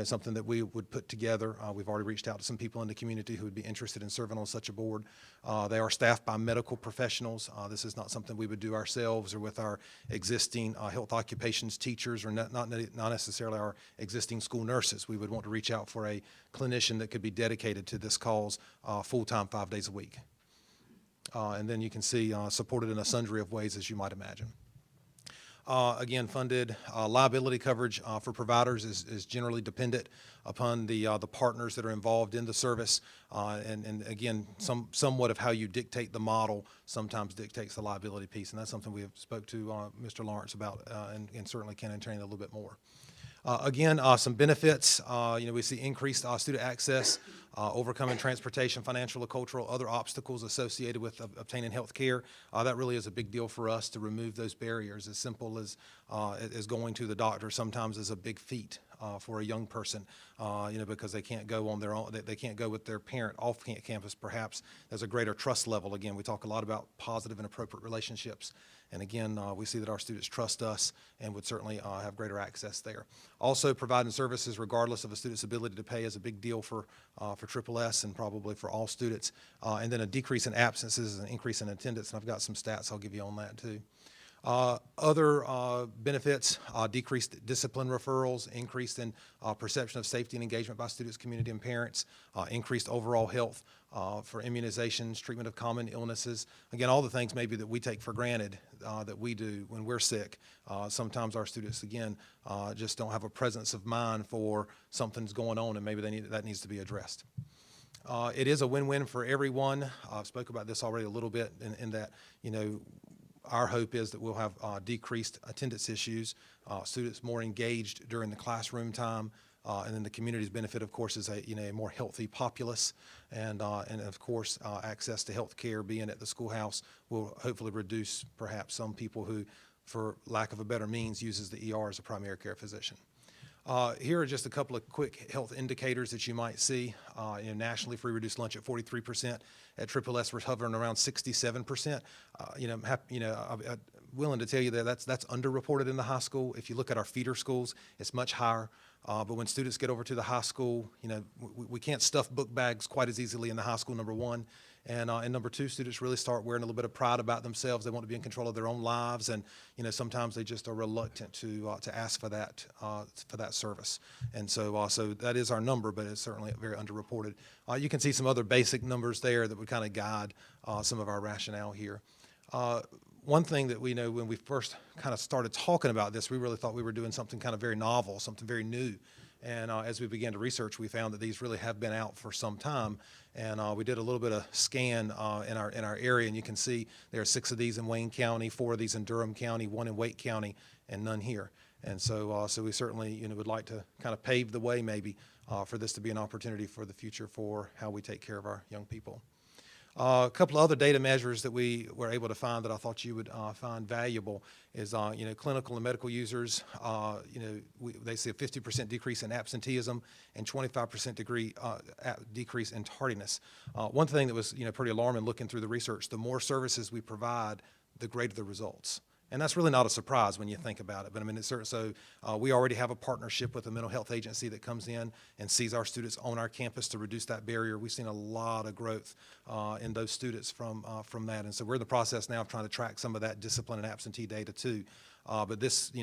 something that we would put together. We've already reached out to some people in the community who would be interested in serving on such a board. They are staffed by medical professionals. This is not something we would do ourselves or with our existing health occupations teachers, or not necessarily our existing school nurses. We would want to reach out for a clinician that could be dedicated to this cause full-time, 5 days a week. And then you can see supported in a sundry of ways, as you might imagine. Again, funded liability coverage for providers is generally dependent upon the partners that are involved in the service, and again, somewhat of how you dictate the model sometimes dictates the liability piece, and that's something we have spoke to Mr. Lawrence about, and certainly can entertain a little bit more. Again, some benefits. We see increased student access, overcoming transportation, financial, cultural, other obstacles associated with obtaining health care. That really is a big deal for us to remove those barriers. As simple as going to the doctor sometimes is a big feat for a young person, because they can't go on their own. They can't go with their parent off campus. Perhaps there's a greater trust level. Again, we talk a lot about positive and appropriate relationships. And again, we see that our students trust us and would certainly have greater access there. Also, providing services regardless of a student's ability to pay is a big deal for Triple S and probably for all students. And then a decrease in absences and an increase in attendance, and I've got some stats I'll give you on that too. Other benefits, decreased discipline referrals, increased in perception of safety and engagement by students, community, and parents, increased overall health for immunizations, treatment of common illnesses. Again, all the things maybe that we take for granted that we do when we're sick. Sometimes our students, again, just don't have a presence of mind for something's going on, and maybe that needs to be addressed. It is a win-win for everyone. I've spoke about this already a little bit in that, our hope is that we'll have decreased attendance issues, students more engaged during the classroom time, and then the community's benefit, of course, is a more healthy populace, and of course, access to health care being at the schoolhouse will hopefully reduce perhaps some people who, for lack of a better means, uses the ER as a primary care physician. Here are just a couple of quick health indicators that you might see. Nationally, free reduced lunch at 43%. At Triple S, we're hovering around 67%. I'm willing to tell you that that's underreported in the high school. If you look at our feeder schools, it's much higher. But when students get over to the high school, we can't stuff book bags quite as easily in the high school, number one. And number two, students really start wearing a little bit of pride about themselves. They want to be in control of their own lives, and sometimes they just are reluctant to ask for that service. And so that is our number, but it's certainly very underreported. You can see some other basic numbers there that would kind of guide some of our rationale here. One thing that we know when we first kind of started talking about this, we really thought we were doing something kind of very novel, something very new. And as we began to research, we found that these really have been out for some time. And we did a little bit of scan in our area, and you can see there are 6 of these in Wayne County, 4 of these in Durham County, 1 in Wake County, and none here. And so we certainly would like to kind of pave the way maybe for this to be an opportunity for the future for how we take care of our young people. A couple of other data measures that we were able to find that I thought you would find valuable is, clinical and medical users, they see a 50% decrease in absenteeism and 25% decrease in tardiness. One thing that was, pretty alarming looking through the research, the more services we provide, the greater the results. And that's really not a surprise when you think about it. But I mean, we already have a partnership with a mental health agency that comes in and sees our students on our campus to reduce that barrier. We've seen a lot of growth in those students from that. And so we're in the process now of trying to track some of that discipline and absentee data too. But this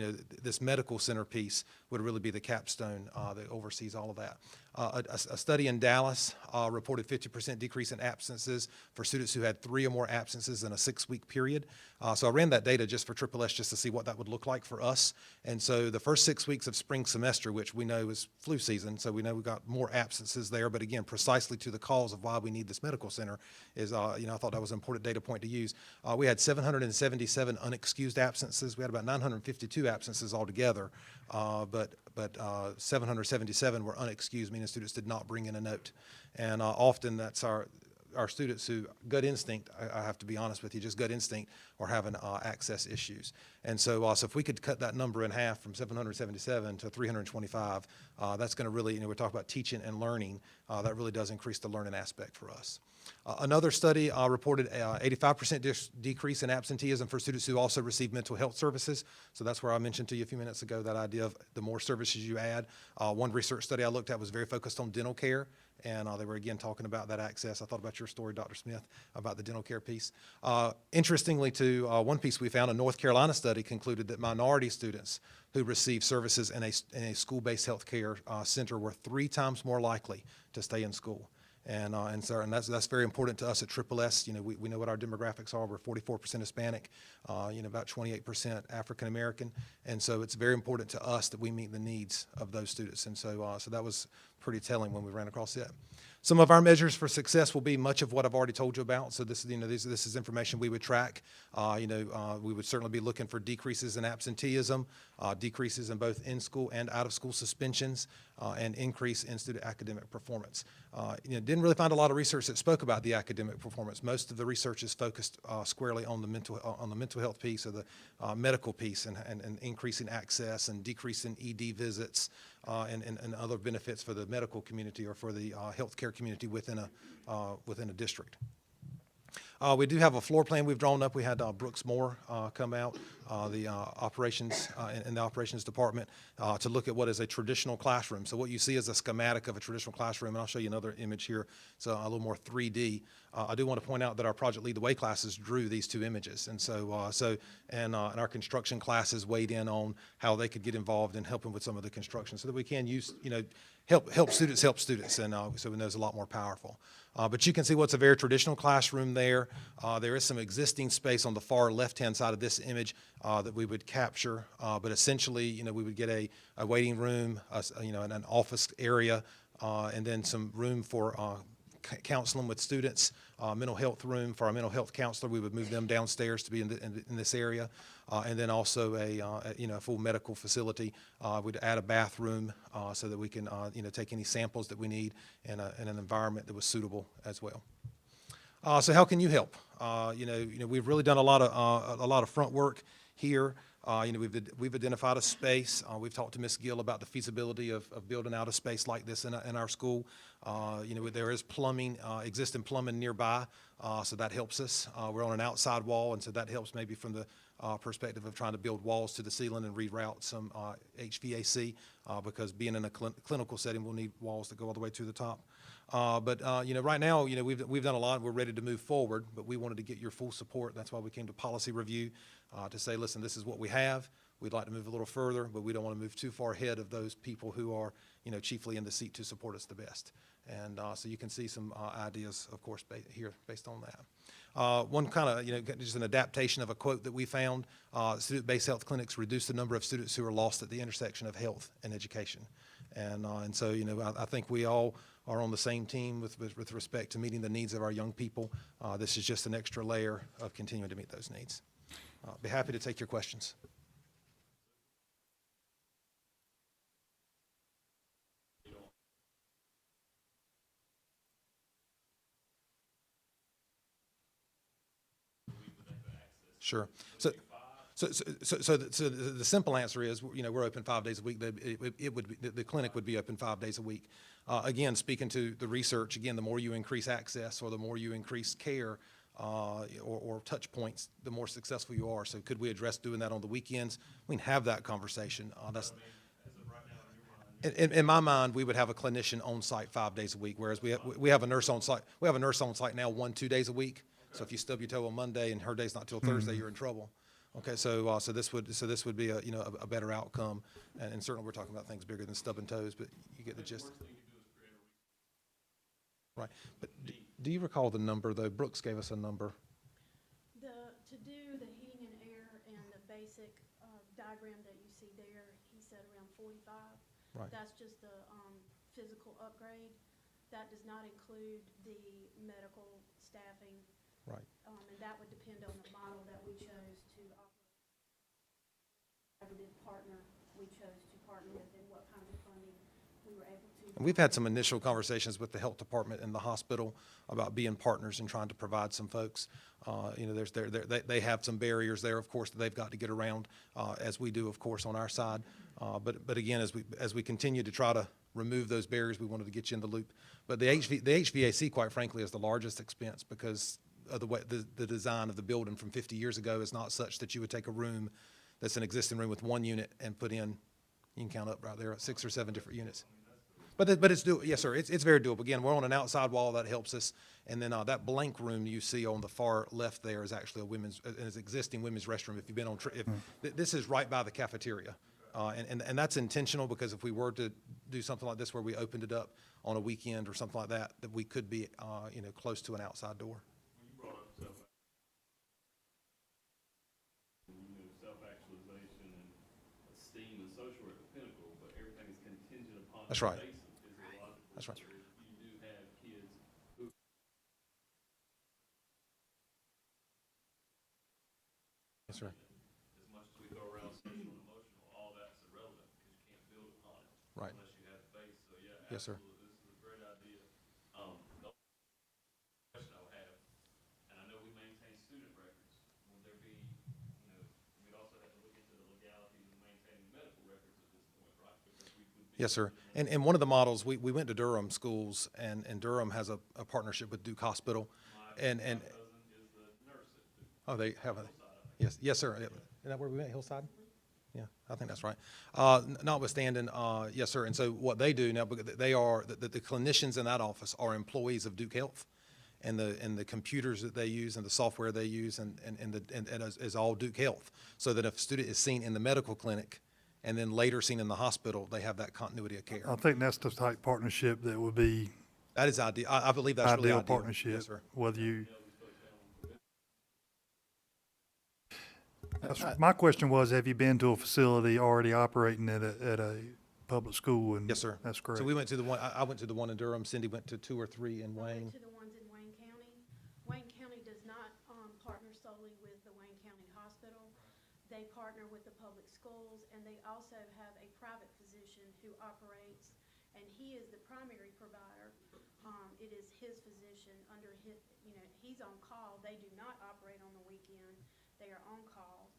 medical center piece would really be the capstone that oversees all of that. A study in Dallas reported 50% decrease in absences for students who had 3 or more absences in a 6-week period. So I ran that data just for Triple S just to see what that would look like for us. And so the first 6 weeks of spring semester, which we know is flu season, so we know we got more absences there. But again, precisely to the cause of why we need this medical center is, I thought that was an important data point to use. We had 777 unexcused absences. We had about 952 absences altogether, but 777 were unexcused, meaning students did not bring in a note. And often that's our students who, gut instinct, I have to be honest with you, just gut instinct, are having access issues. And so, so if we could cut that number in half from 777 to 325, that's going to really, we're talking about teaching and learning, that really does increase the learning aspect for us. Another study reported 85% decrease in absenteeism for students who also receive mental health services. So that's where I mentioned to you a few minutes ago that idea of the more services you add. One research study I looked at was very focused on dental care, and they were again talking about that access. I thought about your story, Dr. Smith, about the dental care piece. Interestingly, too, one piece we found, a North Carolina study concluded that minority students who receive services in a school-based health care center were 3 times more likely to stay in school. And that's very important to us at Triple S. We know what our demographics are. We're 44% Hispanic, about 28% African American, and so it's very important to us that we meet the needs of those students. And so that was pretty telling when we ran across it. Some of our measures for success will be much of what I've already told you about. So this is information we would track. We would certainly be looking for decreases in absenteeism, decreases in both in-school and out-of-school suspensions, and increase in student academic performance. Didn't really find a lot of research that spoke about the academic performance. Most of the research is focused squarely on the mental health piece or the medical piece, and increasing access and decreasing ED visits, and other benefits for the medical community or for the healthcare community within a district. We do have a floor plan we've drawn up. We had Brooks Moore come out, the operations in the operations department, to look at what is a traditional classroom. So what you see is a schematic of a traditional classroom, and I'll show you another image here, so a little more 3D. I do want to point out that our Project Lead the Way classes drew these 2 images, and and our construction classes weighed in on how they could get involved in helping with some of the construction, so that we can use, help students, and so we know it's a lot more powerful. But you can see what's a very traditional classroom there. There is some existing space on the far left-hand side of this image that we would capture, but essentially, we would get a waiting room, an office area, and then some room for counseling with students, mental health room for our mental health counselor. We would move them downstairs to be in this area, and then also a full medical facility. We'd add a bathroom so that we can take any samples that we need in an environment that was suitable as well. So how can you help? We've really done a lot of front work here. We've identified a space. We've talked to Ms. Gill about the feasibility of building out a space like this in our school. There is existing plumbing nearby, so that helps us. We're on an outside wall, and so that helps maybe from the perspective of trying to build walls to the ceiling and reroute some HVAC, because being in a clinical setting, we'll need walls that go all the way to the top. But right now, we've done a lot. We're ready to move forward, but we wanted to get your full support. That's why we came to policy review, to say, listen, this is what we have. We'd like to move a little further, but we don't want to move too far ahead of those people who are, chiefly in the seat to support us the best. And so you can see some ideas, of course, here based on that. One kind of, just an adaptation of a quote that we found, student-based health clinics reduce the number of students who are lost at the intersection of health and education. And so, I think we all are on the same team with respect to meeting the needs of our young people. This is just an extra layer of continuing to meet those needs. Be happy to take your questions. Sure. So the simple answer is, we're open 5 days a week. The clinic would be open 5 days a week. Again, speaking to the research, again, the more you increase access or the more you increase care or touch points, the more successful you are. So could we address doing that on the weekends? We can have that conversation. In my mind, we would have a clinician on site 5 days a week, whereas we have a nurse on site. We have a nurse on site now 2 days a week. So if you stub your toe on Monday and her day's not till Thursday, you're in trouble. Okay, so this would be a better outcome, and certainly we're talking about things bigger than stubbing toes, but you get the gist. Right, but do you recall the number though? Brooks gave us a number. To do the heating and air and the basic diagram that you see there, he said around 45. Right. That's just the physical upgrade. That does not include the medical staffing. Right. And that would depend on the model that we chose to operate. targeted partner we chose to partner with and what kind of funding we were able to. And we've had some initial conversations with the health department and the hospital about being partners and trying to provide some folks. They have some barriers there, of course, that they've got to get around, as we do, of course, on our side. But again, as we continue to try to remove those barriers, we wanted to get you in the loop. But the HVAC, quite frankly, is the largest expense because of the way the design of the building from 50 years ago is not such that you would take a room that's an existing room with one unit and put in, you can count up right there, 6 or 7 different units. But it's doable. Yes, sir. It's very doable. Again, we're on an outside wall that helps us, and then that blank room you see on the far left there is actually an existing women's restroom. If you've been on, this is right by the cafeteria, and that's intentional because if we were to do something like this where we opened it up on a weekend or something like that, that we could be close to an outside door. Self-actualization and esteem and social are at the pinnacle, but everything is contingent upon. That's right. That's right. You do have kids who. Yes, sir. As much as we throw around social and emotional, all that's irrelevant because you can't build upon it. Right. Unless you have the base. So yeah, Yes, sir. absolutely. This is a great idea. The question I would have, and I know we maintain student records, would there be, we'd also have to look into the legalities of maintaining medical records at this point, right? Because we would be. Yes, sir. And one of the models, we went to Durham schools, and Durham has a partnership with Duke Hospital. My cousin is the nurse at Duke. Oh, they have a, yes, sir. Isn't that where we went, Hillside? Yeah, I think that's right. Notwithstanding, yes, sir. And so what they do now, because they are, the clinicians in that office are employees of Duke Health, and the computers that they use and the software they use and is all Duke Health. So that if a student is seen in the medical clinic and then later seen in the hospital, they have that continuity of care. I think that's the type partnership that would be That is ideal. I believe that's really ideal ideal. partnership. Yes, sir. Whether you. My question was, have you been to a facility already operating at a public school? And Yes, sir. That's correct. So we went to the one, I went to the one in Durham. Cindy went to 2 or 3 in Wayne. To the ones in Wayne County. Wayne County does not partner solely with the Wayne County Hospital. They partner with the public schools, and they also have a private physician who operates, and he is the primary provider. It is his physician under his, he's on call. They do not operate on the weekend. They are on call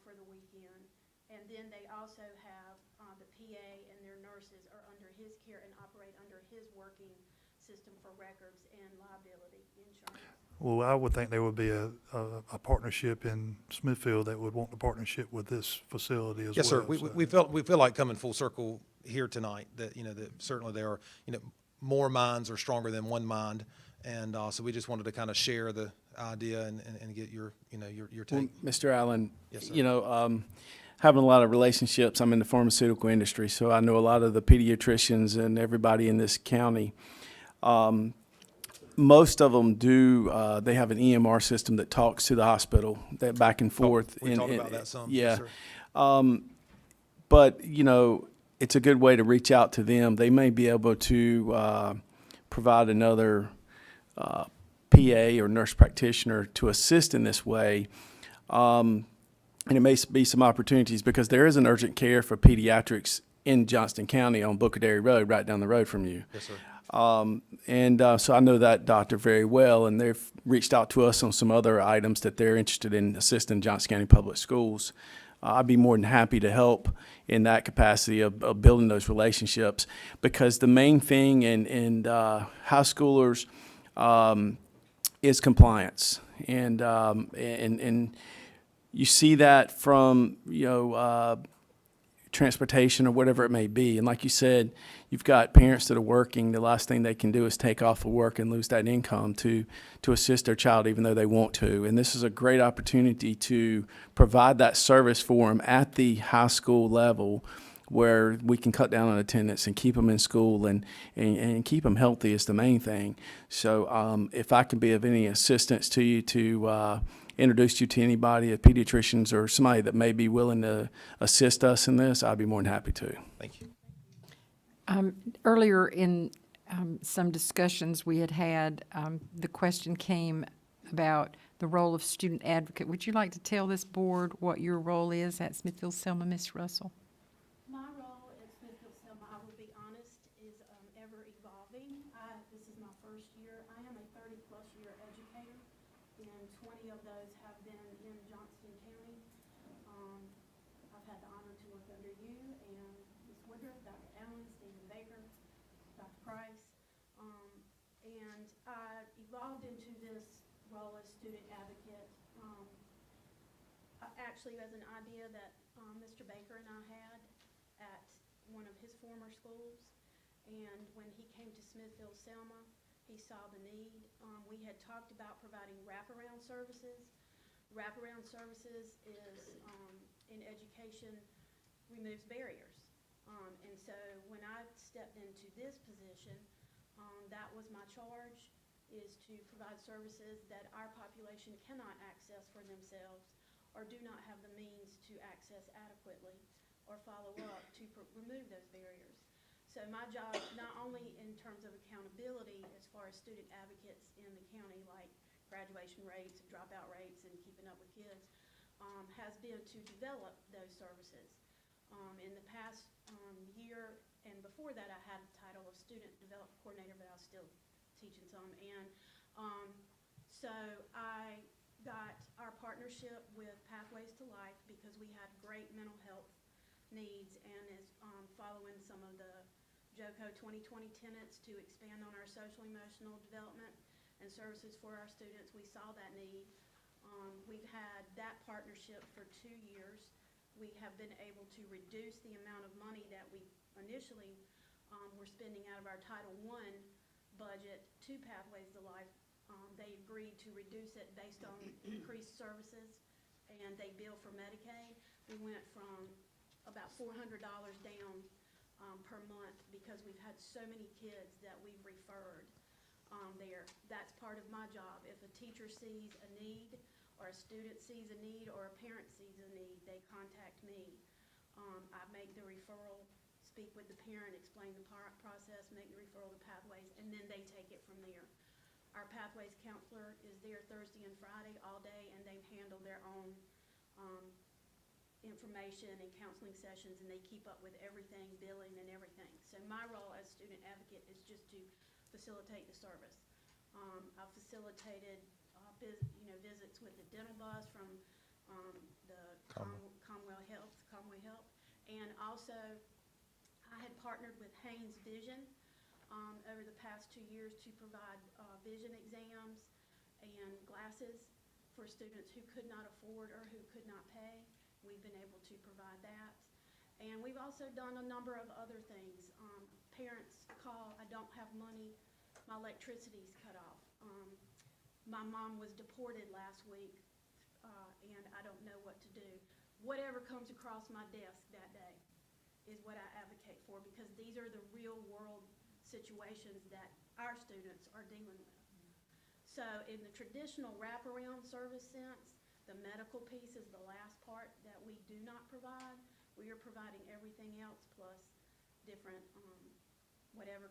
for the weekend. And then they also have the PA and their nurses are under his care and operate under his working system for records and liability insurance. Well, I would think there would be a partnership in Smithfield that would want the partnership with this facility as well. Yes, sir. So- We feel like coming full circle here tonight, that, that certainly there are, more minds are stronger than one mind. And so we just wanted to kind of share the idea and get your, your Well, take. Mr. Allen, Yes, sir. having a lot of relationships, I'm in the pharmaceutical industry, so I know a lot of the pediatricians and everybody in this county. Most of them do, they have an EMR system that talks to the hospital, that back and forth. We talked about that some. Yeah. Yes, sir. But, it's a good way to reach out to them. They may be able to provide another PA or nurse practitioner to assist in this way. And it may be some opportunities because there is an urgent care for pediatrics in Johnston County on Booker Dairy Road, right down the road from you. Yes, sir. So I know that doctor very well, and they've reached out to us on some other items that they're interested in assisting Johnston County Public Schools. I'd be more than happy to help in that capacity of building those relationships, because the main thing in high schoolers is compliance, and you see that from transportation or whatever it may be. And like you said, you've got parents that are working. The last thing they can do is take off of work and lose that income to assist their child, even though they want to. And this is a great opportunity to provide that service for them at the high school level, where we can cut down on attendance and keep them in school and keep them healthy is the main thing. So if I can be of any assistance to you to introduce you to anybody, pediatricians or somebody that may be willing to assist us in this, I'd be more than happy to. Thank you. Earlier in some discussions we had, the question came about the role of student advocate. Would you like to tell this board what your role is at Smithfield Selma, Ms. Russell? My role at Smithfield Selma, I will be honest, is ever evolving. This is my first year. I am a 30-plus year educator, and 20 of those have been in Johnston County. I've had the honor to work under you and Ms. Woodruff, Dr. Allen, Stephen Baker, Dr. Price, and I evolved into this role as student advocate. Actually, as an idea that Mr. Baker and I had at one of his former schools, and when he came to Smithfield Selma, he saw the need. We had talked about providing wraparound services. Wraparound services is, in education, removes barriers. And so when I stepped into this position, that was my charge, is to provide services that our population cannot access for themselves or do not have the means to access adequately or follow up to remove those barriers. So my job, not only in terms of accountability as far as student advocates in the county, like graduation rates, dropout rates, and keeping up with kids, has been to develop those services. In the past year and before that, I had the title of Student Development Coordinator, but I was still teaching some. And so I got our partnership with Pathways to Life because we had great mental health needs, and is following some of the JOCO 2020 tenets to expand on our social emotional development and services for our students. We saw that need. We've had that partnership for 2 years. We have been able to reduce the amount of money that we initially were spending out of our Title I budget to Pathways to Life. They agreed to reduce it based on increased services, and they bill for Medicaid. We went from about $400 down per month because we've had so many kids that we've referred there. That's part of my job. If a teacher sees a need, or a student sees a need, or a parent sees a need, they contact me. I make the referral, speak with the parent, explain the process, make the referral to Pathways, and then they take it from there. Our Pathways counselor is there Thursday and Friday all day, and they handle their own information and counseling sessions, and they keep up with everything, billing and everything. So my role as student advocate is just to facilitate the service. I've facilitated visits with the dental bus from the Commonwealth Health, and also I had partnered with Haynes Vision over the past 2 years to provide vision exams and glasses for students who could not afford or who could not pay. We've been able to provide that. And we've also done a number of other things. Parents call, I don't have money, my electricity's cut off. My mom was deported last week, and I don't know what to do. Whatever comes across my desk that day is what I advocate for, because these are the real world situations that our students are dealing with. So in the traditional wraparound service sense, the medical piece is the last part that we do not provide. We are providing everything else plus different, whatever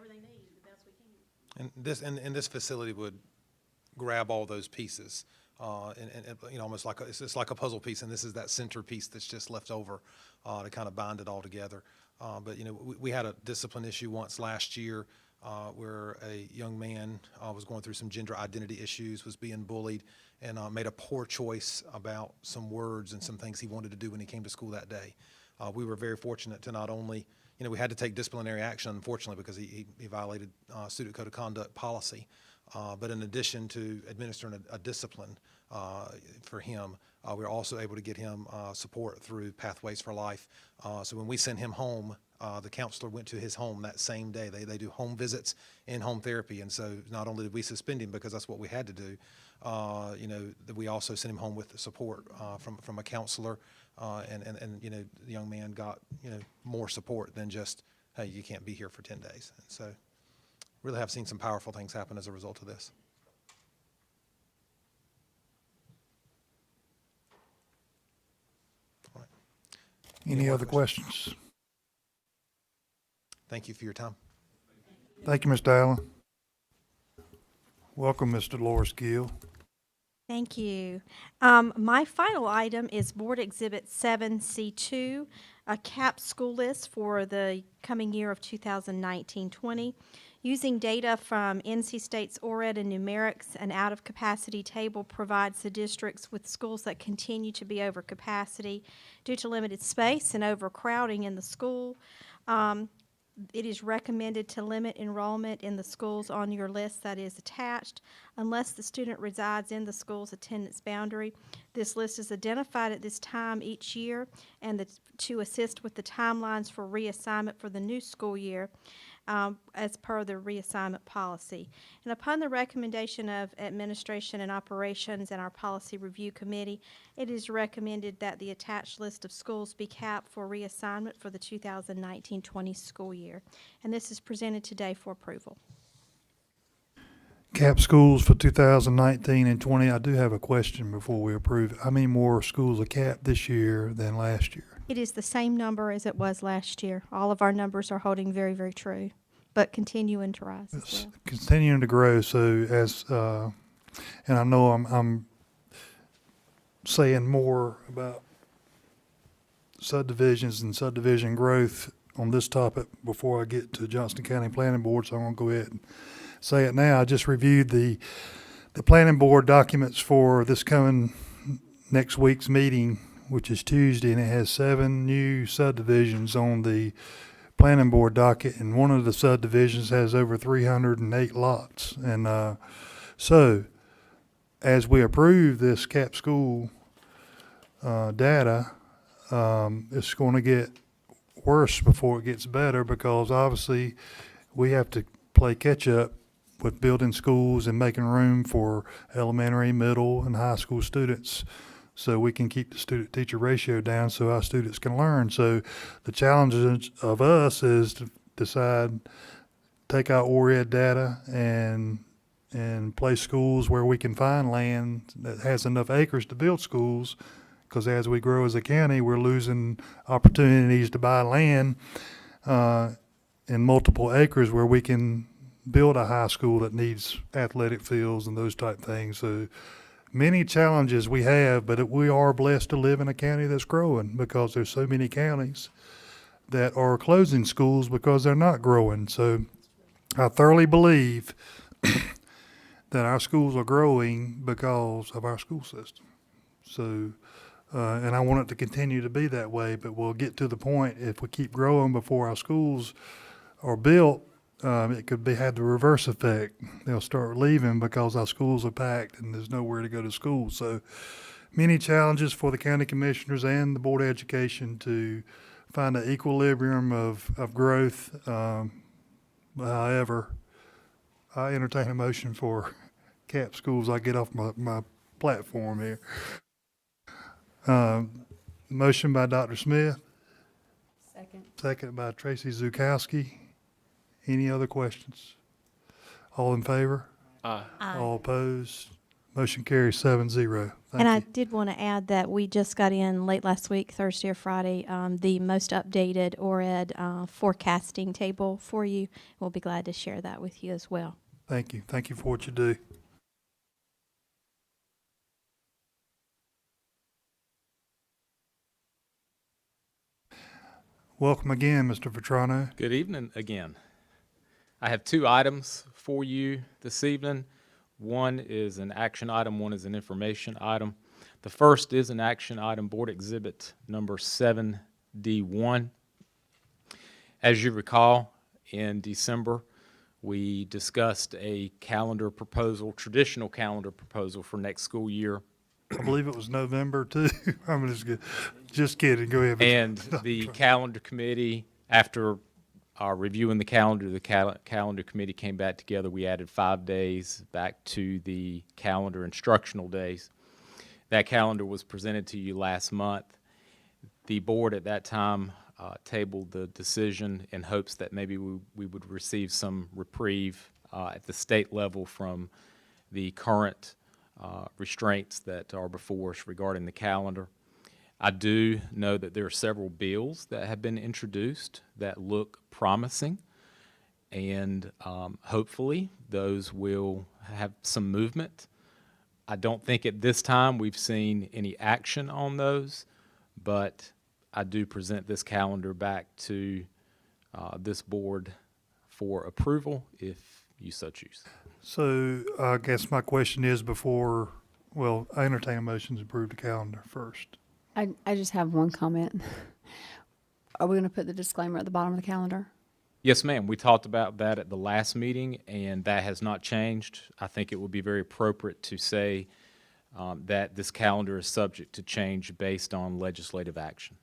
they need, the best we can. And this facility would grab all those pieces, and almost like it's like a puzzle piece, and this is that centerpiece that's just left over to kind of bind it all together. But we had a discipline issue once last year where a young man was going through some gender identity issues, was being bullied, and made a poor choice about some words and some things he wanted to do when he came to school that day. We were very fortunate to not only, we had to take disciplinary action, unfortunately, because he violated student code of conduct policy. But in addition to administering a discipline for him, we were also able to get him support through Pathways for Life. So when we sent him home, the counselor went to his home that same day. They do home visits and home therapy. And so not only did we suspend him because that's what we had to do, that we also sent him home with the support from a counselor. And the young man got, more support than just, hey, you can't be here for 10 days. And so really have seen some powerful things happen as a result of this. All right. Any other questions? Thank you for your time. Thank you, Mr. Allen. Welcome, Mr. Loris Gill. Thank you. My final item is Board Exhibit 7C2, a CAP school list for the coming year of 2019-20. Using data from NC State's ORED and numerics, an out-of-capacity table provides the districts with schools that continue to be over capacity due to limited space and overcrowding in the school. It is recommended to limit enrollment in the schools on your list that is attached unless the student resides in the school's attendance boundary. This list is identified at this time each year and to assist with the timelines for reassignment for the new school year as per the reassignment policy. And upon the recommendation of Administration and Operations and our Policy Review Committee, it is recommended that the attached list of schools be capped for reassignment for the 2019-20 school year. And this is presented today for approval. Cap schools for 2019 and 20. I do have a question before we approve it. How many more schools are capped this year than last year? It is the same number as it was last year. All of our numbers are holding very, very true, but continuing to rise as It's well. continuing to grow. So as and I know I'm saying more about subdivisions and subdivision growth on this topic before I get to Johnston County Planning Board, so I'm gonna go ahead and say it now. I just reviewed the planning board documents for this coming next week's meeting, which is Tuesday, and it has 7 new subdivisions on the planning board docket, and one of the subdivisions has over 308 lots. And so as we approve this cap school data, it's going to get worse before it gets better, because obviously we have to play catch up with building schools and making room for elementary, middle, and high school students, so we can keep the student-teacher ratio down so our students can learn. So the challenge of us is to decide, take our ORED data and place schools where we can find land that has enough acres to build schools, because as we grow as a county, we're losing opportunities to buy land in multiple acres where we can build a high school that needs athletic fields and those type things. So many challenges we have, but we are blessed to live in a county that's growing, because there's so many counties that are closing schools because they're not growing. So I thoroughly believe that our schools are growing because of our school system. So, and I want it to continue to be that way, but we'll get to the point, if we keep growing before our schools are built, it could have the reverse effect. They'll start leaving because our schools are packed and there's nowhere to go to school. So many challenges for the county commissioners and the Board of Education to find an equilibrium of growth. However, I entertain a motion for cap schools. I get off my platform here. Motion by Dr. Smith. Second. Second by Tracy Zukowski. Any other questions? All in favor? Aye. All opposed? Motion carries 7-0. And I did want to add that we just got in late last week, Thursday or Friday, the most updated ORED forecasting table for you. We'll be glad to share that with you as well. Thank you. Thank you for what you do. Welcome again, Mr. Vetrano. Good evening again. I have 2 items for you this evening. One is an action item, one is an information item. The first is an action item, Board Exhibit number 7D1. As you recall, in December, we discussed a calendar proposal, traditional calendar proposal for next school year. I believe it was November too. I'm just kidding. Go ahead. And the calendar committee, after reviewing the calendar committee came back together. We added 5 days back to the calendar instructional days. That calendar was presented to you last month. The board at that time tabled the decision in hopes that maybe we would receive some reprieve at the state level from the current restraints that are before us regarding the calendar. I do know that there are several bills that have been introduced that look promising, and hopefully those will have some movement I don't think at this time we've seen any action on those, but I do present this calendar back to this board for approval if you so choose. So I guess my question is I entertain a motion to approve the calendar first. I just have one comment. Are we going to put the disclaimer at the bottom of the calendar? Yes, ma'am. We talked about that at the last meeting, and that has not changed. I think it would be very appropriate to say that this calendar is subject to change based on legislative action.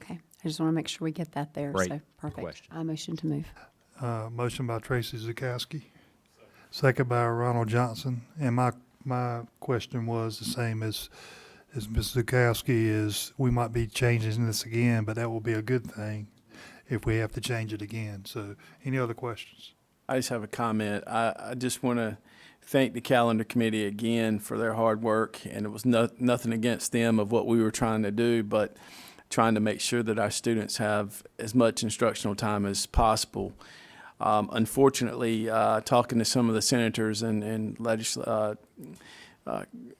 Okay, I just want to make sure we get that there. Great So perfect. question. I motion to move. Motion by Tracy Zukowski, second by Ronald Johnson. And my question was the same as Ms. Zukowski, is we might be changing this again, but that will be a good thing if we have to change it again. So any other questions? I just have a comment. I just want to thank the calendar committee again for their hard work, and it was nothing against them of what we were trying to do, but trying to make sure that our students have as much instructional time as possible. Unfortunately, talking to some of the senators and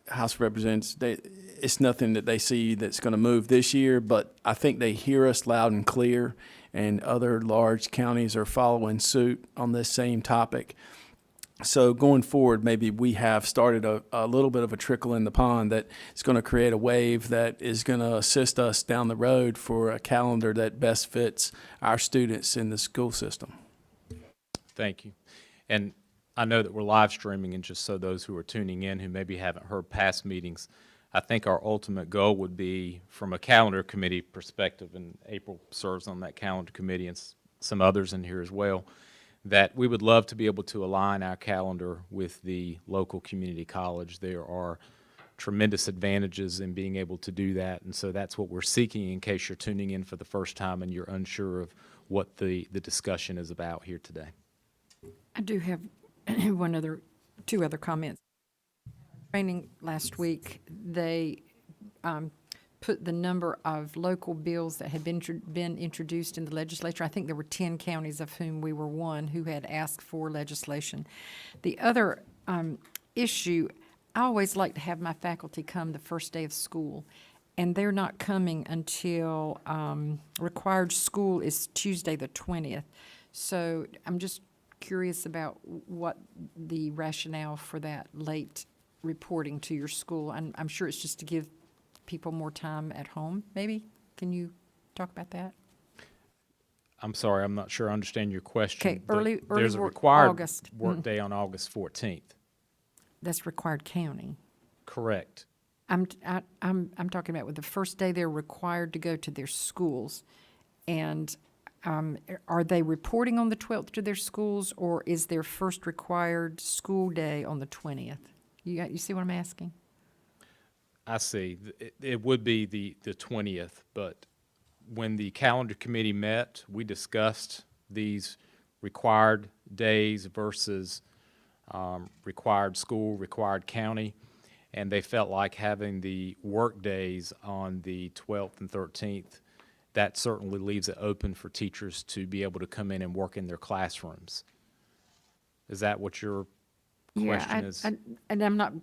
House of Representatives, it's nothing that they see that's going to move this year, but I think they hear us loud and clear, and other large counties are following suit on this same topic. So going forward, maybe we have started a little bit of a trickle in the pond that is going to create a wave that is going to assist us down the road for a calendar that best fits our students in the school system. Thank you. And I know that we're live streaming, and just so those who are tuning in who maybe haven't heard past meetings, I think our ultimate goal would be, from a calendar committee perspective, and April serves on that calendar committee and some others in here as well, that we would love to be able to align our calendar with the local community college. There are tremendous advantages in being able to do that, and so that's what we're seeking in case you're tuning in for the first time and you're unsure of what the discussion is about here today. I do have two other comments. Training last week, they put the number of local bills that had been introduced in the legislature. I think there were 10 counties, of whom we were one, who had asked for legislation. The other issue, I always like to have my faculty come the first day of school, and they're not coming until required school is Tuesday the 20th. So I'm just curious about what the rationale for that late reporting to your school. I'm sure it's just to give people more time at home, maybe? Can you talk about that? I'm sorry, I'm not sure I understand your question. Okay, early there's a work, required August. work day on August 14th. That's required county. Correct. I'm talking about with the first day they're required to go to their schools, and are they reporting on the 12th to their schools, or is their first required school day on the 20th? You see what I'm asking? I see. It would be the 20th, but when the calendar committee met, we discussed these required days versus required school, required county, and they felt like having the work days on the 12th and 13th, that certainly leaves it open for teachers to be able to come in and work in their classrooms. Is that what your question is? And I'm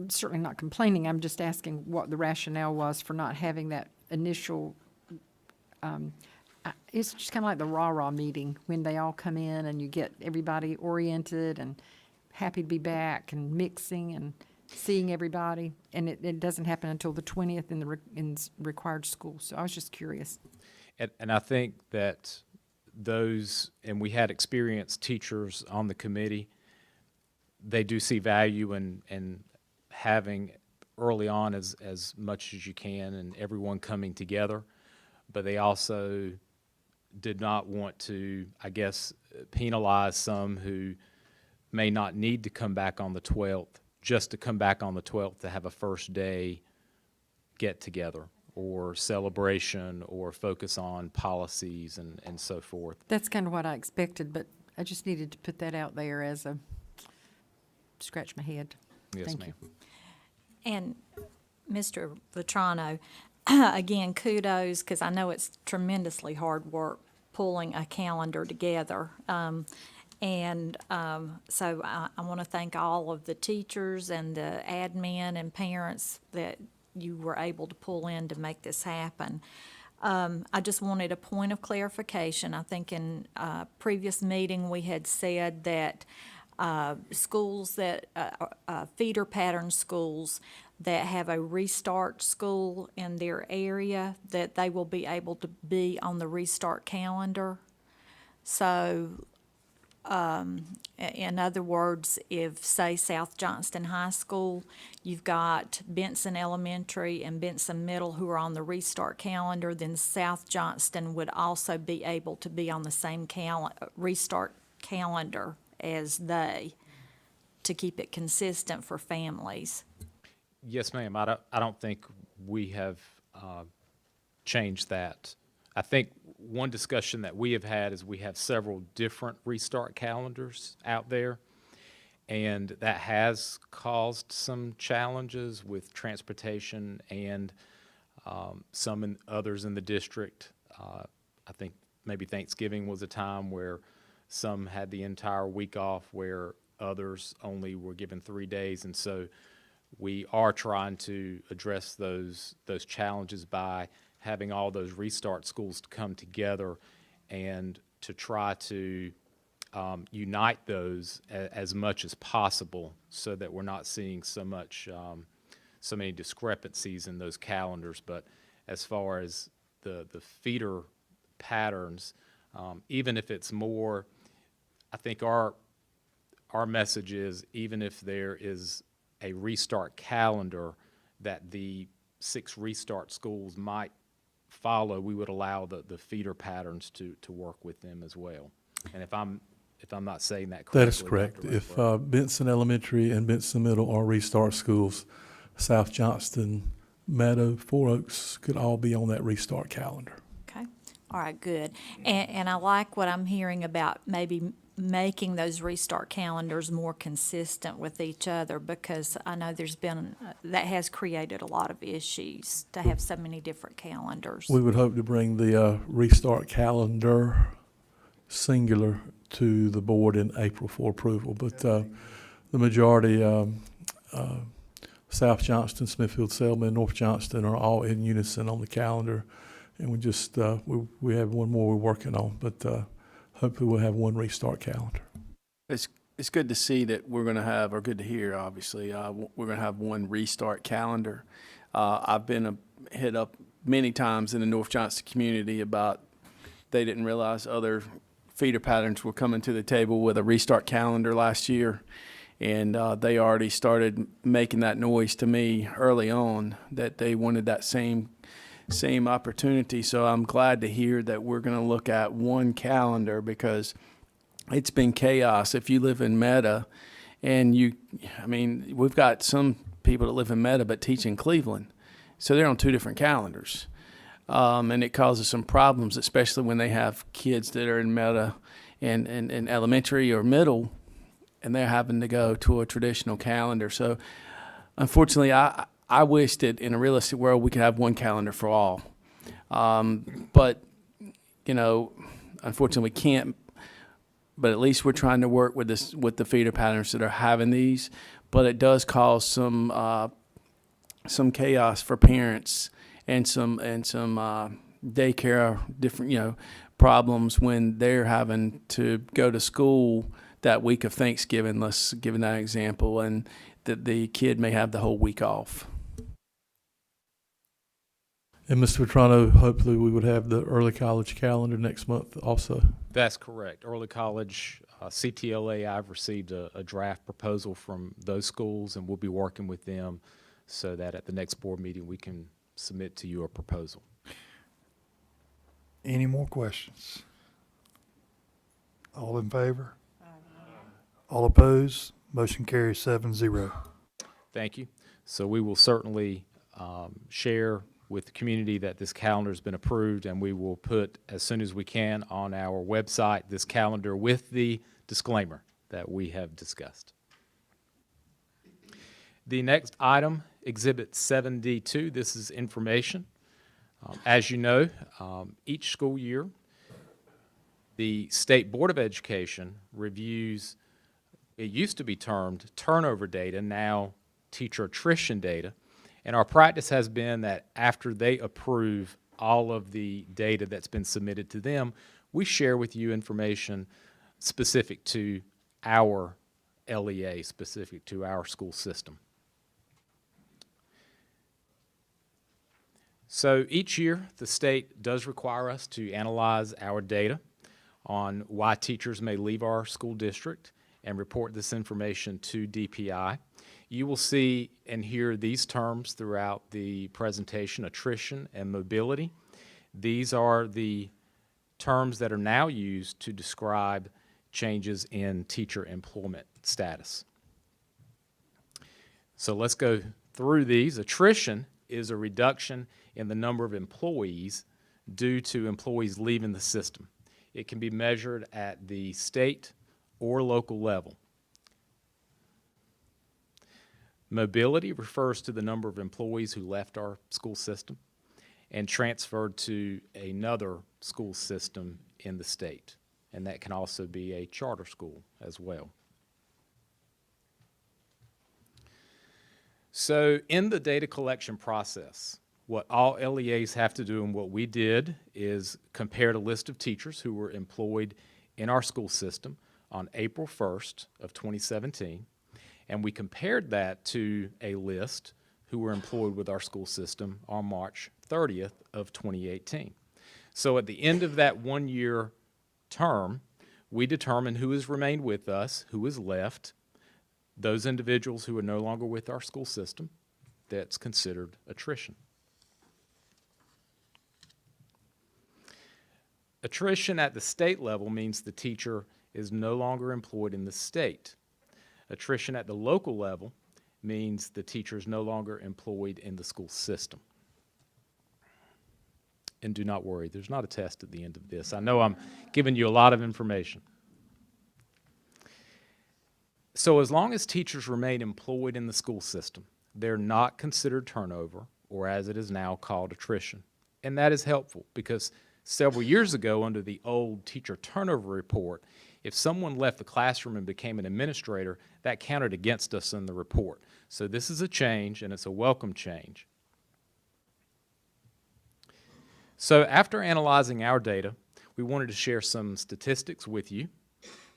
certainly not complaining. I'm just asking what the rationale was for not having that initial, it's just kind of like the rah-rah meeting when they all come in and you get everybody oriented and happy to be back and mixing and seeing everybody. And it doesn't happen until the 20th in required school. So I was just curious. And I think that those, and we had experienced teachers on the committee, they do see value in having early on as much as you can and everyone coming together, but they also did not want to, I guess, penalize some who may not need to come back on the 12th, just to come back on the 12th to have a first day get together or celebration or focus on policies and so forth. That's kind of what I expected, but I just needed to put that out there as a scratch my head. Yes, Thank ma'am. you. And Mr. Vetrano, again, kudos, because I know it's tremendously hard work pulling a calendar together. And so I want to thank all of the teachers and the admin and parents that you were able to pull in to make this happen. I just wanted a point of clarification. I think in a previous meeting, we had said that schools that, feeder pattern schools that have a restart school in their area, that they will be able to be on the restart calendar. So, in other words, if, say, South Johnston High School, you've got Benson Elementary and Benson Middle who are on the restart calendar, then South Johnston would also be able to be on the same restart calendar as they, to keep it consistent for families. Yes, ma'am. I don't think we have changed that. I think one discussion that we have had is we have several different restart calendars out there, and that has caused some challenges with transportation and others in the district. I think maybe Thanksgiving was a time where some had the entire week off, where others only were given 3 days, and so we are trying to address those challenges by having all those restart schools to come together and to try to unite those as much as possible, so that we're not seeing so many discrepancies in those calendars. But as far as the feeder patterns, even if it's more, I think our message is, even if there is a restart calendar that the 6 restart schools might follow, we would allow the feeder patterns to work with them as well. And if I'm not saying that correctly. That is correct. If Benson Elementary and Benson Middle are restart schools, South Johnston, Meadow, Four Oaks could all be on that restart calendar. Okay, all right, good. And I like what I'm hearing about maybe making those restart calendars more consistent with each other, because I know there's been, that has created a lot of issues to have so many different calendars. We would hope to bring the restart calendar singular to the board in April for approval, but the majority, South Johnston, Smithfield, Selma, and North Johnston are all in unison on the calendar, and we just we have one more we're working on, but hopefully we'll have one restart calendar. It's good to see that we're going to have, or good to hear, obviously, we're going to have one restart calendar. I've been hit up many times in the North Johnston community about they didn't realize other feeder patterns were coming to the table with a restart calendar last year, and they already started making that noise to me early on that they wanted that same opportunity. So I'm glad to hear that we're going to look at one calendar, because it's been chaos. If you live in Meta, and we've got some people that live in Meta but teach in Cleveland, so they're on 2 different calendars. And it causes some problems, especially when they have kids that are in Meta and elementary or middle, and they're having to go to a traditional calendar. So unfortunately, I wish that in a realistic world we could have one calendar for all. But, unfortunately we can't. But at least we're trying to work with the feeder patterns that are having these. But it does cause some chaos for parents and some daycare different problems when they're having to go to school that week of Thanksgiving. Let's give that example, and that the kid may have the whole week off. And Mr. Vetrano, hopefully we would have the early college calendar next month also. That's correct. Early college, CTLA, I've received a draft proposal from those schools, and we'll be working with them so that at the next board meeting we can submit to you a proposal. Any more questions? All in favor? All opposed? Motion carries 7-0. Thank you. So we will certainly share with the community that this calendar has been approved, and we will put, as soon as we can, on our website this calendar with the disclaimer that we have discussed. The next item, Exhibit 7D2, this is information. As you know, each school year The State Board of Education reviews, it used to be termed turnover data, now teacher attrition data. And our practice has been that after they approve all of the data that's been submitted to them, we share with you information specific to our LEA, specific to our school system. So each year, the state does require us to analyze our data on why teachers may leave our school district and report this information to DPI. You will see and hear these terms throughout the presentation: attrition and mobility. These are the terms that are now used to describe changes in teacher employment status. So let's go through these. Attrition is a reduction in the number of employees due to employees leaving the system. It can be measured at the state or local level. Mobility refers to the number of employees who left our school system and transferred to another school system in the state, and that can also be a charter school as well. So in the data collection process, what all LEAs have to do, and what we did, is compare a list of teachers who were employed in our school system on April 1st of 2017, and we compared that to a list who were employed with our school system on March 30th of 2018. So at the end of that one-year term, we determined who has remained with us, who has left, those individuals who are no longer with our school system. That's considered attrition. Attrition at the state level means the teacher is no longer employed in the state. Attrition at the local level means the teacher is no longer employed in the school system. And do not worry, there's not a test at the end of this. I know I'm giving you a lot of information. So as long as teachers remain employed in the school system, they're not considered turnover, or as it is now called, attrition. And that is helpful because several years ago, under the old teacher turnover report, if someone left the classroom and became an administrator, that counted against us in the report. So this is a change, and it's a welcome change. So after analyzing our data, we wanted to share some statistics with you.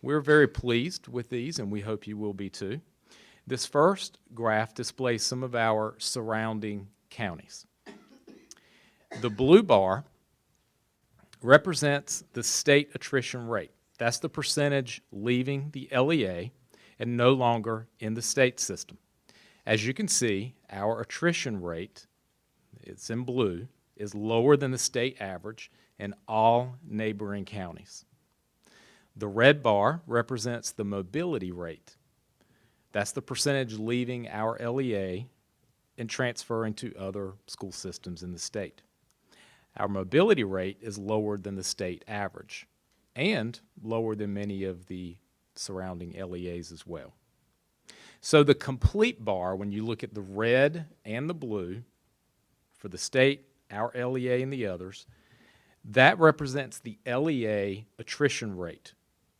We're very pleased with these, and we hope you will be too. This first graph displays some of our surrounding counties. The blue bar represents the state attrition rate. That's the percentage leaving the LEA and no longer in the state system. As you can see, our attrition rate, it's in blue, is lower than the state average in all neighboring counties. The red bar represents the mobility rate. That's the percentage leaving our LEA and transferring to other school systems in the state. Our mobility rate is lower than the state average and lower than many of the surrounding LEAs as well. So the complete bar, when you look at the red and the blue, for the state, our LEA, and the others, that represents the LEA attrition rate.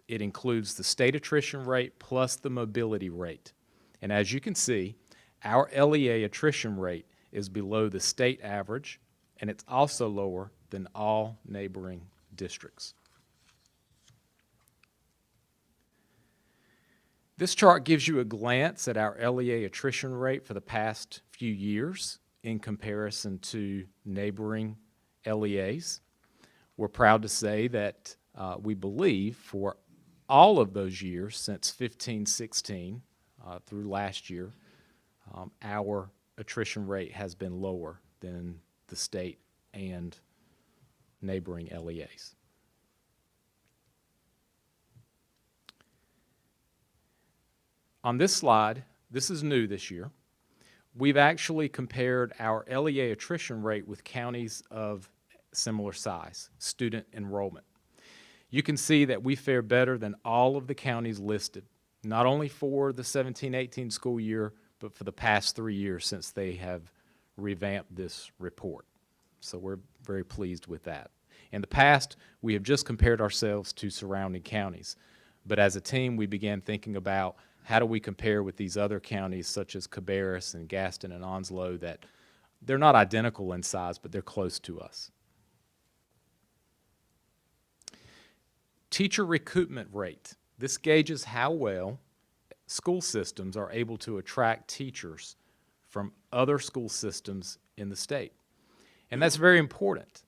It includes the state attrition rate plus the mobility rate. And as you can see, our LEA attrition rate is below the state average, and it's also lower than all neighboring districts. This chart gives you a glance at our LEA attrition rate for the past few years in comparison to neighboring LEAs. We're proud to say that we believe for all of those years since 15-16 through last year, our attrition rate has been lower than the state and neighboring LEAs. On this slide, this is new this year, we've actually compared our LEA attrition rate with counties of similar size, student enrollment. You can see that we fare better than all of the counties listed, not only for the 17-18 school year, but for the past 3 years since they have revamped this report. So we're very pleased with that. In the past, we have just compared ourselves to surrounding counties. But as a team, we began thinking about how do we compare with these other counties such as Cabarrus and Gaston and Onslow that they're not identical in size, but they're close to us. Teacher recruitment rate. This gauges how well school systems are able to attract teachers from other school systems in the state. And that's very important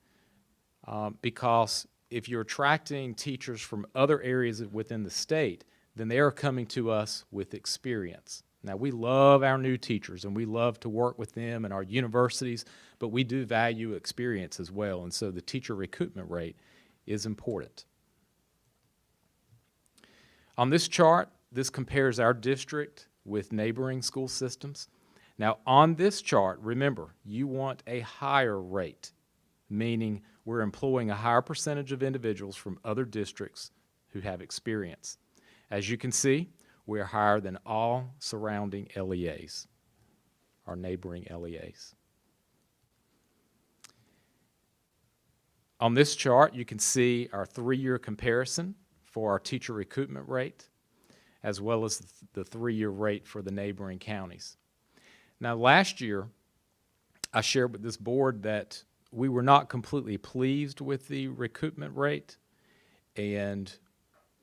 because if you're attracting teachers from other areas within the state, then they are coming to us with experience. Now, we love our new teachers and we love to work with them and our universities, but we do value experience as well. And so the teacher recruitment rate is important. On this chart, this compares our district with neighboring school systems. Now, on this chart, remember, you want a higher rate, meaning we're employing a higher percentage of individuals from other districts who have experience. As you can see, we are higher than all surrounding LEAs, our neighboring LEAs. On this chart, you can see our 3-year comparison for our teacher recruitment rate, as well as the 3-year rate for the neighboring counties. Now, last year, I shared with this board that we were not completely pleased with the recruitment rate, and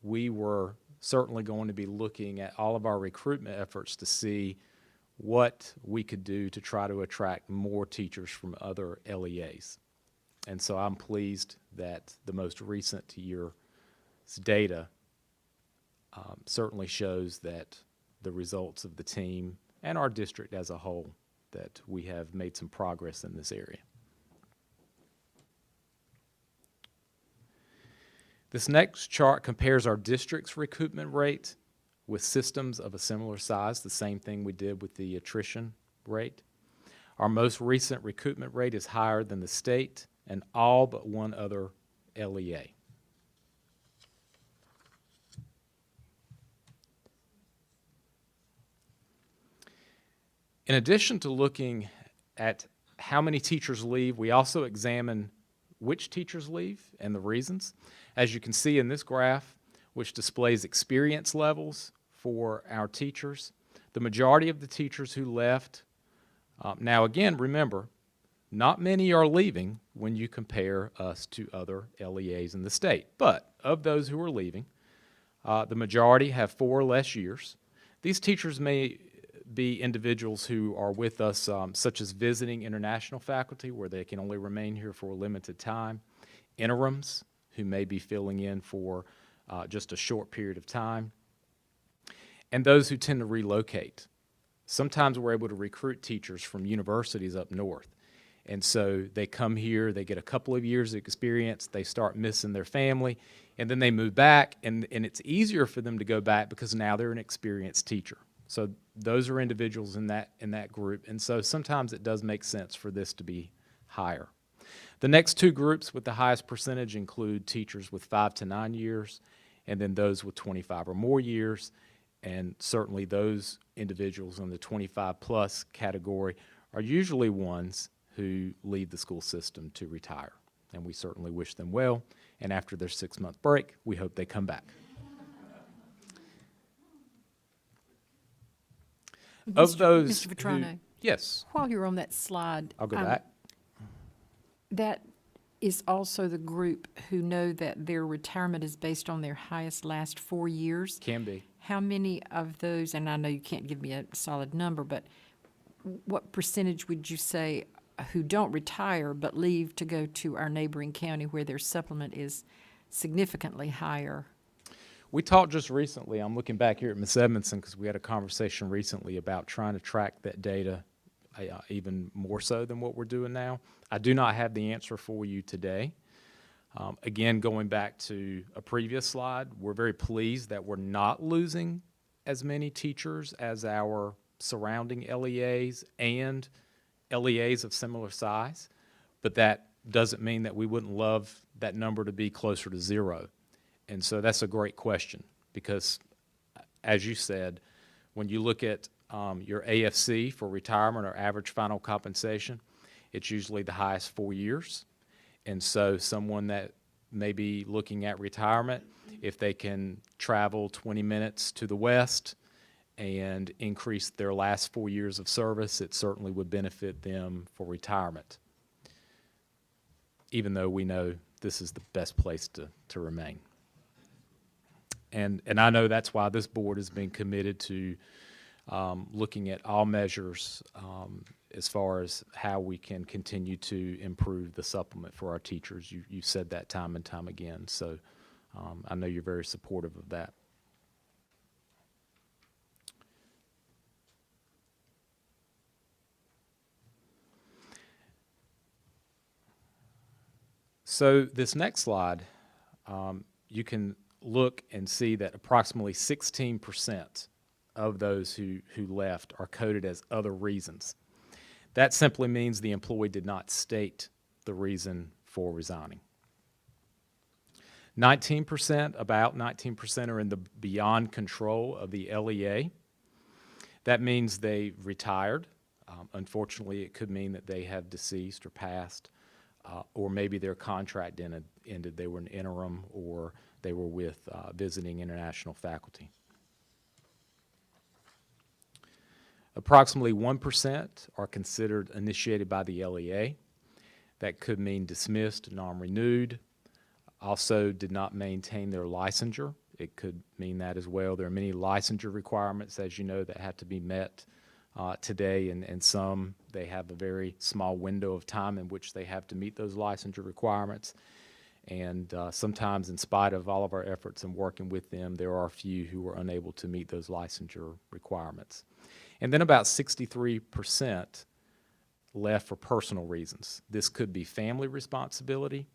we were certainly going to be looking at all of our recruitment efforts to see what we could do to try to attract more teachers from other LEAs. And so I'm pleased that the most recent year's data certainly shows that the results of the team and our district as a whole, that we have made some progress in this area. This next chart compares our district's recruitment rate with systems of a similar size, the same thing we did with the attrition rate. Our most recent recruitment rate is higher than the state and all but one other LEA. In addition to looking at how many teachers leave, we also examine which teachers leave and the reasons. As you can see in this graph, which displays experience levels for our teachers, the majority of the teachers who left, now again, remember, not many are leaving when you compare us to other LEAs in the state, but of those who are leaving, the majority have 4 or less years. These teachers may be individuals who are with us, such as visiting international faculty, where they can only remain here for a limited time, interims, who may be filling in for just a short period of time, and those who tend to relocate. Sometimes we're able to recruit teachers from universities up north, and so they come here, they get a couple of years of experience, they start missing their family, and then they move back, and it's easier for them to go back because now they're an experienced teacher. So those are individuals in that group, and so sometimes it does make sense for this to be higher. The next 2 groups with the highest percentage include teachers with 5 to 9 years, and then those with 25 or more years, and certainly those individuals in the 25-plus category are usually ones who leave the school system to retire, and we certainly wish them well, and after their 6-month break, we hope they come back. Of those Mr. Vetrano, yes. While you're on that slide, I'll go back. That is also the group who know that their retirement is based on their highest last 4 years. Can be. How many of those, and I know you can't give me a solid number, but what percentage would you say who don't retire but leave to go to our neighboring county where their supplement is significantly higher? We talked just recently, I'm looking back here at Ms. Edmondson because we had a conversation recently about trying to track that data even more so than what we're doing now. I do not have the answer for you today. Again, going back to a previous slide, we're very pleased that we're not losing as many teachers as our surrounding LEAs and LEAs of similar size, but that doesn't mean that we wouldn't love that number to be closer to 0. And so that's a great question because, as you said, when you look at your AFC for retirement or average final compensation, it's usually the highest 4 years. And so someone that may be looking at retirement, if they can travel 20 minutes to the west and increase their last 4 years of service, it certainly would benefit them for retirement, even though we know this is the best place to remain. And I know that's why this board has been committed to looking at all measures as far as how we can continue to improve the supplement for our teachers. You've said that time and time again, so I know you're very supportive of that. So this next slide, you can look and see that approximately 16% of those who left are coded as other reasons. That simply means the employee did not state the reason for resigning. 19%, about 19% are in the beyond control of the LEA. That means they retired. Unfortunately, it could mean that they have deceased or passed, or maybe their contract ended. They were an interim, or they were with visiting international faculty. Approximately 1% are considered initiated by the LEA. That could mean dismissed, non-renewed, also did not maintain their licensure. It could mean that as well. There are many licensure requirements, as you know, that have to be met today, and some, they have a very small window of time in which they have to meet those licensure requirements. And sometimes, in spite of all of our efforts in working with them, there are a few who are unable to meet those licensure requirements. And then about 63% left for personal reasons. This could be family responsibility.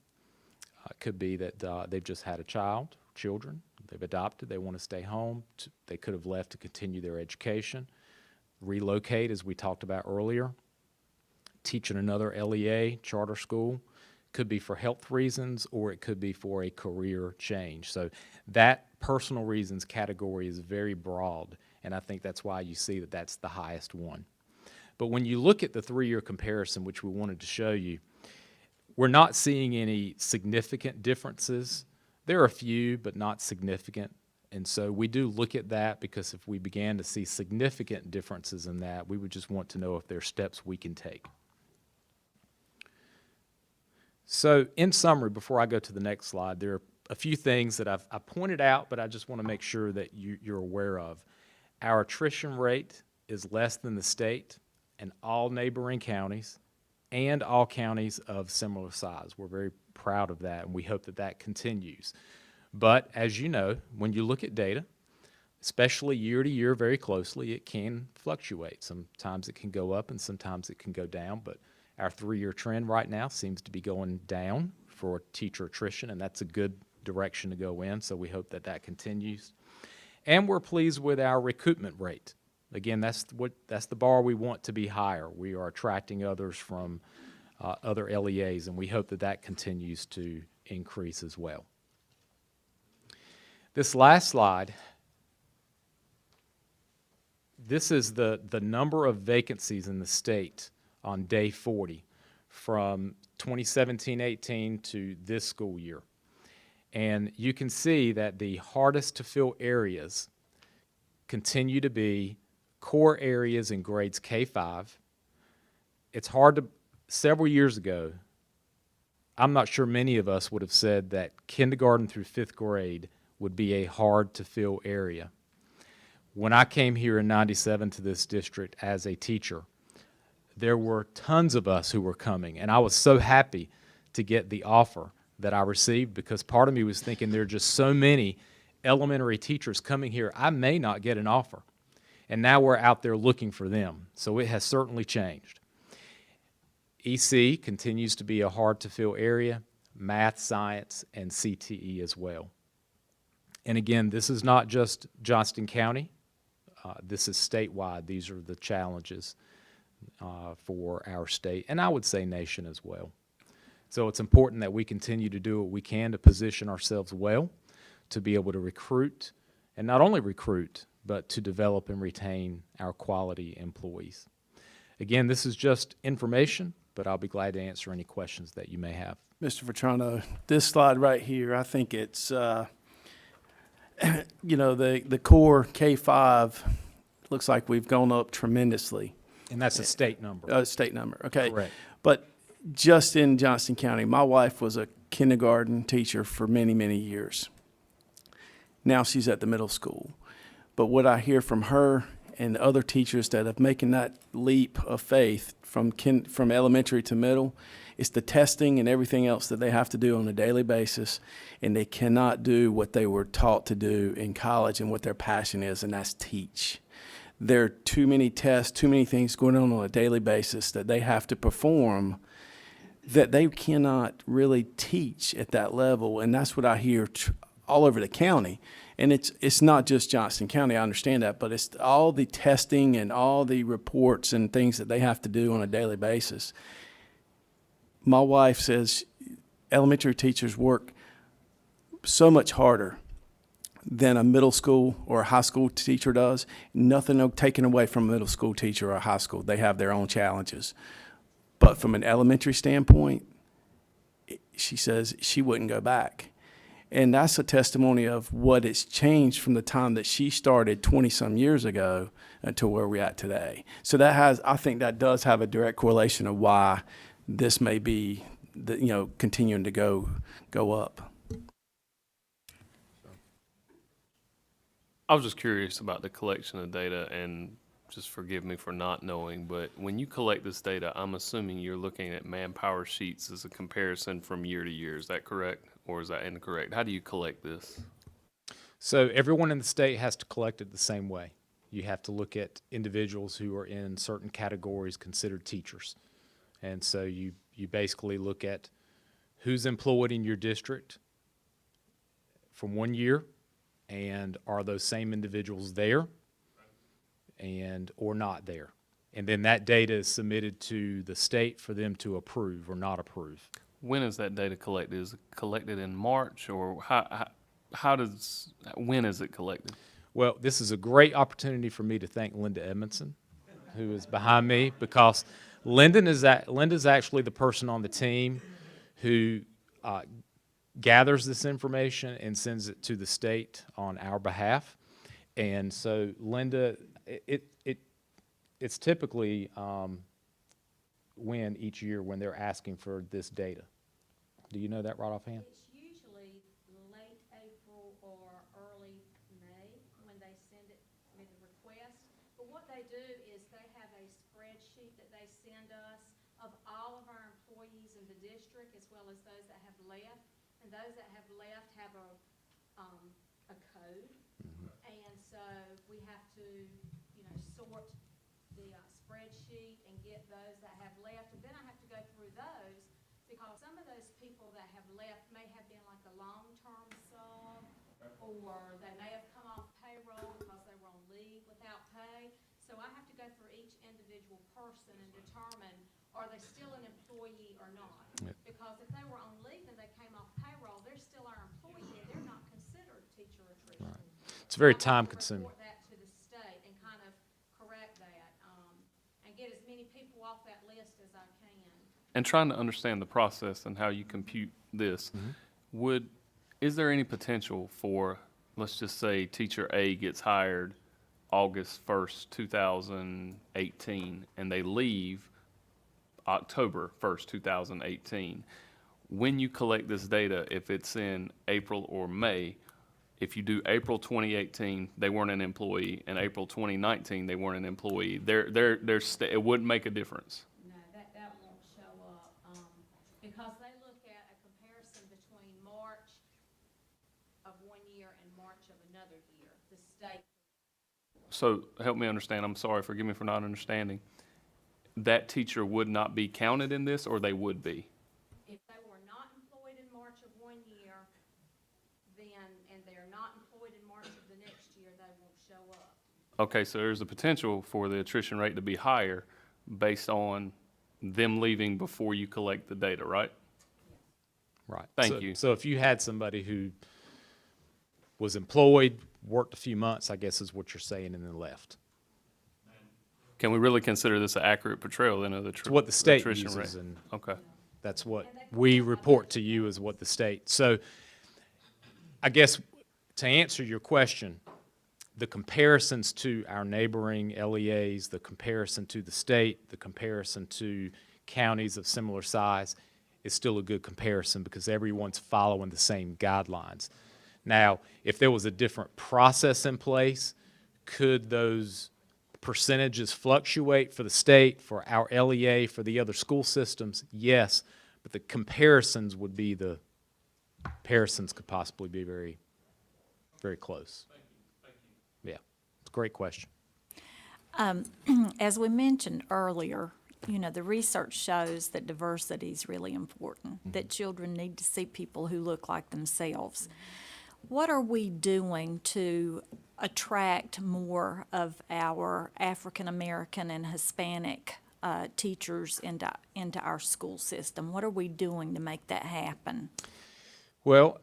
It could be that they've just had a child, children, they've adopted, they want to stay home. They could have left to continue their education, relocate, as we talked about earlier, teach in another LEA, charter school. Could be for health reasons, or it could be for a career change. So that personal reasons category is very broad, and I think that's why you see that that's the highest one. But when you look at the 3-year comparison, which we wanted to show you, we're not seeing any significant differences. There are a few, but not significant. And so we do look at that, because if we began to see significant differences in that, we would just want to know if there are steps we can take. So in summary, before I go to the next slide, there are a few things that I pointed out, but I just want to make sure that you're aware of. Our attrition rate is less than the state and all neighboring counties and all counties of similar size. We're very proud of that, and we hope that that continues. But as you know, when you look at data, especially year to year very closely, it can fluctuate. Sometimes it can go up and sometimes it can go down, but our 3-year trend right now seems to be going down for teacher attrition, and that's a good direction to go in, so we hope that that continues. And we're pleased with our recoupment rate. Again, that's the bar we want to be higher. We are attracting others from other LEAs, and we hope that that continues to increase as well. This last slide, this is the number of vacancies in the state on day 40 from 2017-18 to this school year. And you can see that the hardest to fill areas continue to be core areas in grades K-5. It's hard to, several years ago, I'm not sure many of us would have said that kindergarten through 5th grade would be a hard to fill area. When I came here in '97 to this district as a teacher, there were tons of us who were coming, and I was so happy to get the offer that I received, because part of me was thinking there are just so many elementary teachers coming here, I may not get an offer. And now we're out there looking for them. So it has certainly changed. EC continues to be a hard to fill area, math, science, and CTE as well. And again, this is not just Johnston County. This is statewide. These are the challenges for our state, and I would say nation as well. So it's important that we continue to do what we can to position ourselves well, to be able to recruit, and not only recruit, but to develop and retain our quality employees. Again, this is just information. but I'll be glad to answer any questions that you may have. Mr. Vetrano, this slide right here, I think it's, you know, the core K-5 looks like we've gone up tremendously. And that's a state number. State number, okay. Correct. But just in Johnston County, my wife was a kindergarten teacher for many, many years. Now she's at the middle school. But what I hear from her and other teachers that have making that leap of faith from elementary to middle, it's the testing and everything else that they have to do on a daily basis, and they cannot do what they were taught to do in college and what their passion is, and that's teach. There are too many tests, too many things going on a daily basis that they have to perform that they cannot really teach at that level, and that's what I hear all over the county. And it's not just Johnston County, I understand that, but it's all the testing and all the reports and things that they have to do on a daily basis. My wife says elementary teachers work so much harder than a middle school or a high school teacher does. Nothing taken away from a middle school teacher or a high school. They have their own challenges. But from an elementary standpoint, she says she wouldn't go back. And that's a testimony of what it's changed from the time that she started 20-some years ago to where we're at today. So I think that does have a direct correlation of why this may be, continuing to go up. I was just curious about the collection of data, and just forgive me for not knowing, but when you collect this data, I'm assuming you're looking at manpower sheets as a comparison from year to year. Is that correct, or is that incorrect? How do you collect this? So everyone in the state has to collect it the same way. You have to look at individuals who are in certain categories considered teachers. And so you basically look at who's employed in your district from 1 year, and are those same individuals there and or not there. And then that data is submitted to the state for them to approve or not approve. When is that data collected? Is it collected in March, or when is it collected? Well, this is a great opportunity for me to thank Linda Edmondson, who is behind me, because Linda's actually the person on the team who gathers this information and sends it to the state on our behalf. And so Linda, it's typically each year when they're asking for this data. Do you know that right offhand? It's usually late April or early May when they send it with a request. But what they do is they have a spreadsheet that they send us of all of our employees in the district, as well as those that have left. And those that have left have a code. Mm-hmm. And so we have to, sort the spreadsheet and get those that have left. And then I have to go through those, because some of those people that have left may have been like a long-term sub, or they may have come off payroll because they were on leave without pay. So I have to go through each individual person and determine, are they still an employee or not? Yep. Because if they were on leave and they came off payroll, they're still our employee, and they're not considered teacher attrition. Right. It's very time-consuming. Report that to the state and kind of correct that, and get as many people off that list as I can. And trying to understand the process and how you compute this, is there any potential for, let's just say, teacher A gets hired August 1st, 2018, and they leave October 1st, 2018. When you collect this data, if it's in April or May, if you do April 2018, they weren't an employee, and April 2019, they weren't an employee, it wouldn't make a difference. No, that won't show up, because they look at a comparison between March of 1 year and March of another year, the state. So help me understand, I'm sorry, forgive me for not understanding. That teacher would not be counted in this, or they would be? If they were not employed in March of 1 year, and they're not employed in March of the next year, they won't show up. Okay, so there's a potential for the attrition rate to be higher based on them leaving before you collect the data, right? Right. Thank you. So if you had somebody who was employed, worked a few months, I guess is what you're saying, and then left. can we really consider this an accurate portrayal then of the It's what the state attrition uses, rate? and Okay. that's what we report to you as what the state. So I guess to answer your question, the comparisons to our neighboring LEAs, the comparison to the state, the comparison to counties of similar size is still a good comparison because everyone's following the same guidelines. Now, if there was a different process in place, could those percentages fluctuate for the state, for our LEA, for the other school systems? Yes, but the comparisons would be comparisons could possibly be very, very close. Yeah, it's a great question. As we mentioned earlier, you know, the research shows that diversity is really important, that children need to see people who look like themselves. What are we doing to attract more of our African American and Hispanic teachers into our school system? What are we doing to make that happen? Well,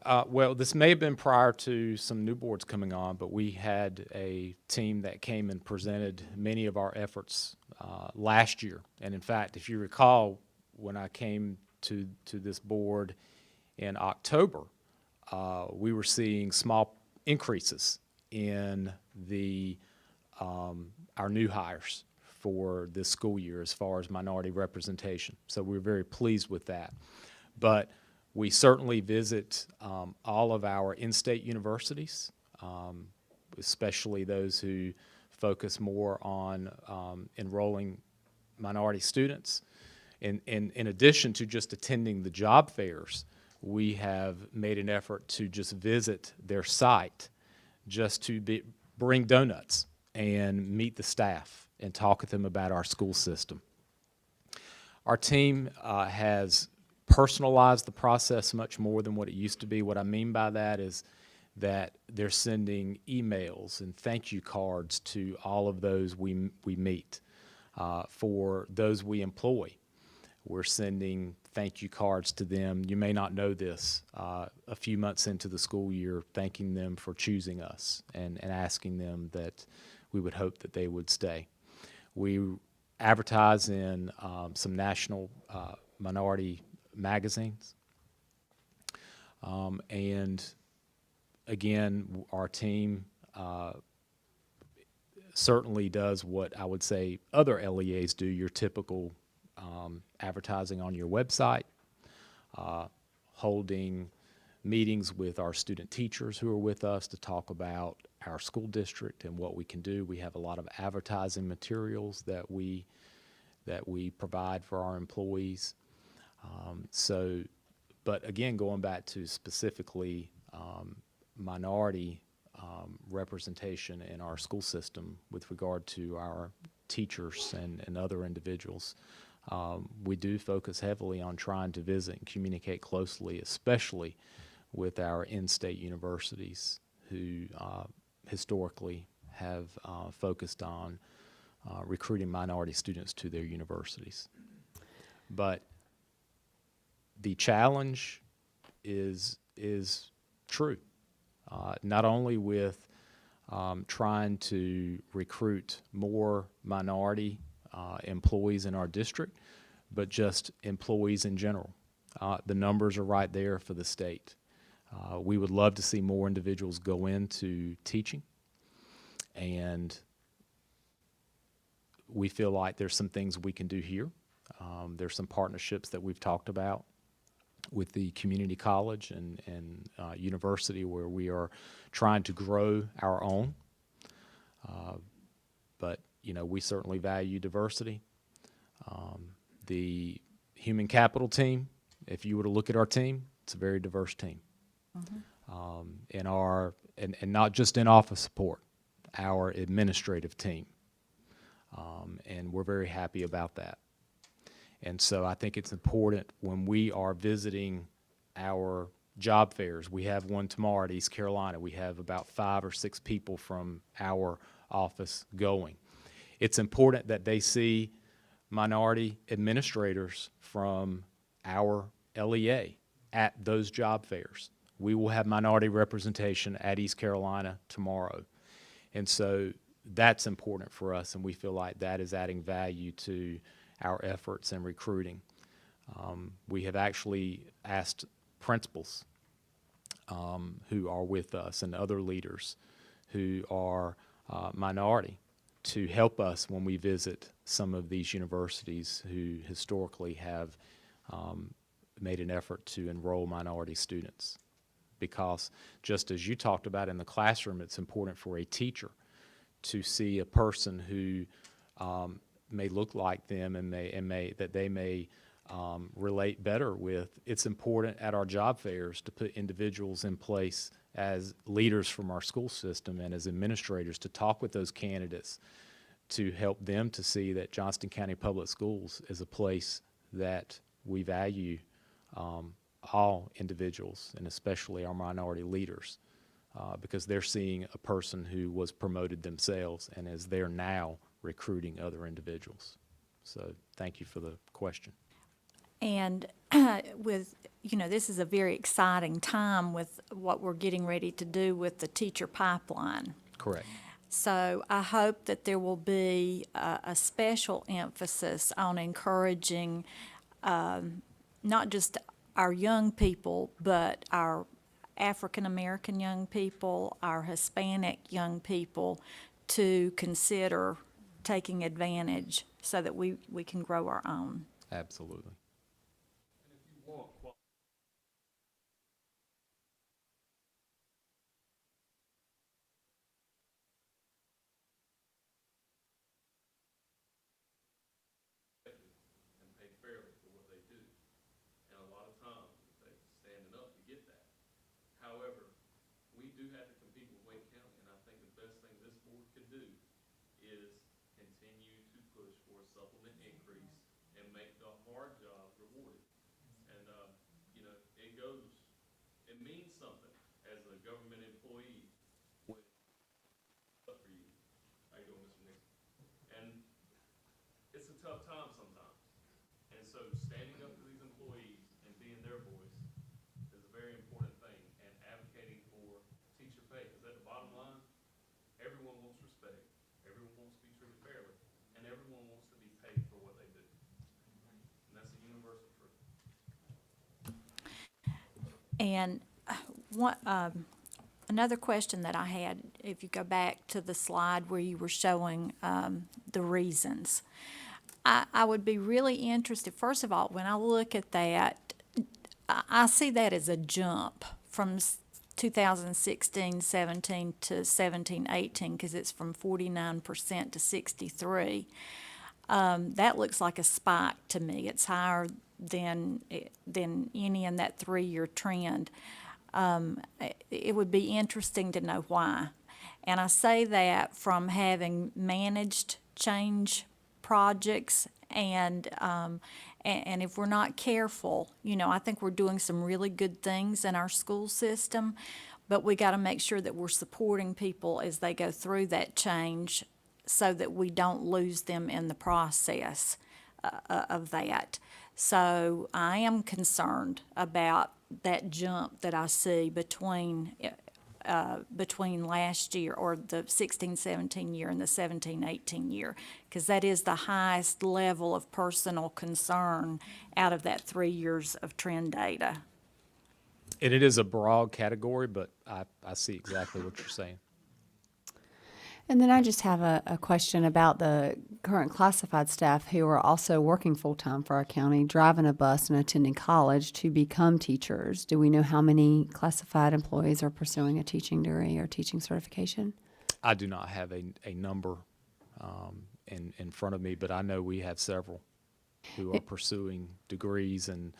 this may have been prior to some new boards coming on, but we had a team that came and presented many of our efforts last year. And in fact, if you recall, when I came to this board in October, we were seeing small increases in our new hires for this school year as far as minority representation. So we're very pleased with that. But we certainly visit all of our in-state universities, especially those who focus more on enrolling minority students. In addition to just attending the job fairs, we have made an effort to just visit their site just to bring donuts and meet the staff and talk with them about our school system. Our team has personalized the process much more than what it used to be. What I mean by that is that they're sending emails and thank you cards to all of those we meet. For those we employ, we're sending thank you cards to them. You may not know this, a few months into the school year, thanking them for choosing us and asking them that we would hope that they would stay. We advertise in some national minority magazines. And again, our team certainly does what I would say other LEAs do, your typical advertising on your website, holding meetings with our student teachers who are with us to talk about our school district and what we can do. We have a lot of advertising materials that we provide for our employees. But again, going back to specifically minority representation in our school system with regard to our teachers and other individuals, we do focus heavily on trying to visit and communicate closely, especially with our in-state universities who historically have focused on recruiting minority students to their universities. But the challenge is true, not only with trying to recruit more minority employees in our district, but just employees in general. The numbers are right there for the state. We would love to see more individuals go into teaching, and we feel like there's some things we can do here. There's some partnerships that we've talked about with the community college and university where we are trying to grow our own. But, you know, we certainly value diversity. The human capital team, if you were to look at our team, it's a very diverse team. And not just in office support, our administrative team. And we're very happy about that. And so I think it's important when we are visiting our job fairs. We have one tomorrow at East Carolina. We have about 5 or 6 people from our office going. It's important that they see minority administrators from our LEA at those job fairs. We will have minority representation at East Carolina tomorrow. And so that's important for us, and we feel like that is adding value to our efforts in recruiting. We have actually asked principals who are with us and other leaders who are minority to help us when we visit some of these universities who historically have made an effort to enroll minority students. Because just as you talked about in the classroom, it's important for a teacher to see a person who may look like them and they may relate better with. It's important at our job fairs to put individuals in place as leaders from our school system and as administrators to talk with those candidates to help them to see that Johnston County Public Schools is a place that we value all individuals and especially our minority leaders because they're seeing a person who was promoted themselves and as they're now recruiting other individuals. So thank you for the question. And with, this is a very exciting time with what we're getting ready to do with the teacher pipeline. Correct. So I hope that there will be a special emphasis on encouraging not just our young people, but our African American young people, our Hispanic young people to consider taking advantage so that we can grow our own. Absolutely. However, we do have to compete with Wake County, and I think the best thing this board could do is continue to push for a supplement increase and make the hard job rewarded. And, it means something as a government employee when it's up for you. How you doing, Mr. Nixon? And it's a tough time sometimes. And so standing up to these employees and being their voice is a very important thing, and advocating for teacher pay, because at the bottom line, everyone wants respect, everyone wants to be treated fairly, and everyone wants to be paid for what they do. And that's a universal truth. And another question that I had, if you go back to the slide where you were showing the reasons, I would be really interested, first of all, when I look at that, I see that as a jump from 2016-17 to 17-18 because it's from 49% to 63%. That looks like a spike to me. It's higher than any in that 3-year trend. It would be interesting to know why. And I say that from having managed change projects and if we're not careful, I think we're doing some really good things in our school system, but we got to make sure that we're supporting people as they go through that change so that we don't lose them in the process of that. So I am concerned about that jump that I see between last year, or the 16-17 year, and the 17-18 year, because that is the highest level of personal concern out of that 3 years of trend data. And it is a broad category, but I see exactly what you're saying. And then I just have a question about the current classified staff who are also working full-time for our county, driving a bus and attending college to become teachers. Do we know how many classified employees are pursuing a teaching degree or teaching certification? I do not have a number in front of me, but I know we have several who are pursuing degrees, and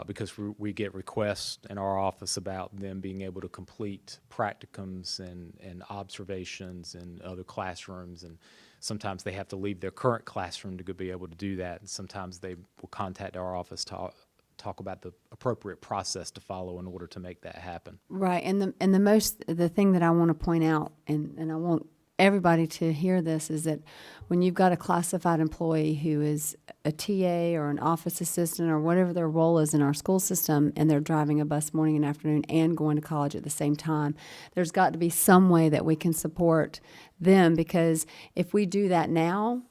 because we get requests in our office about them being able to complete practicums and observations in other classrooms, and sometimes they have to leave their current classroom to be able to do that, and sometimes they will contact our office to talk about the appropriate process to follow in order to make that happen. Right, and the thing that I want to point out, and I won't everybody to hear this is that when you've got a classified employee who is a TA or an office assistant or whatever their role is in our school system, and they're driving a bus morning and afternoon and going to college at the same time, there's got to be some way that we can support them, because if we do that now,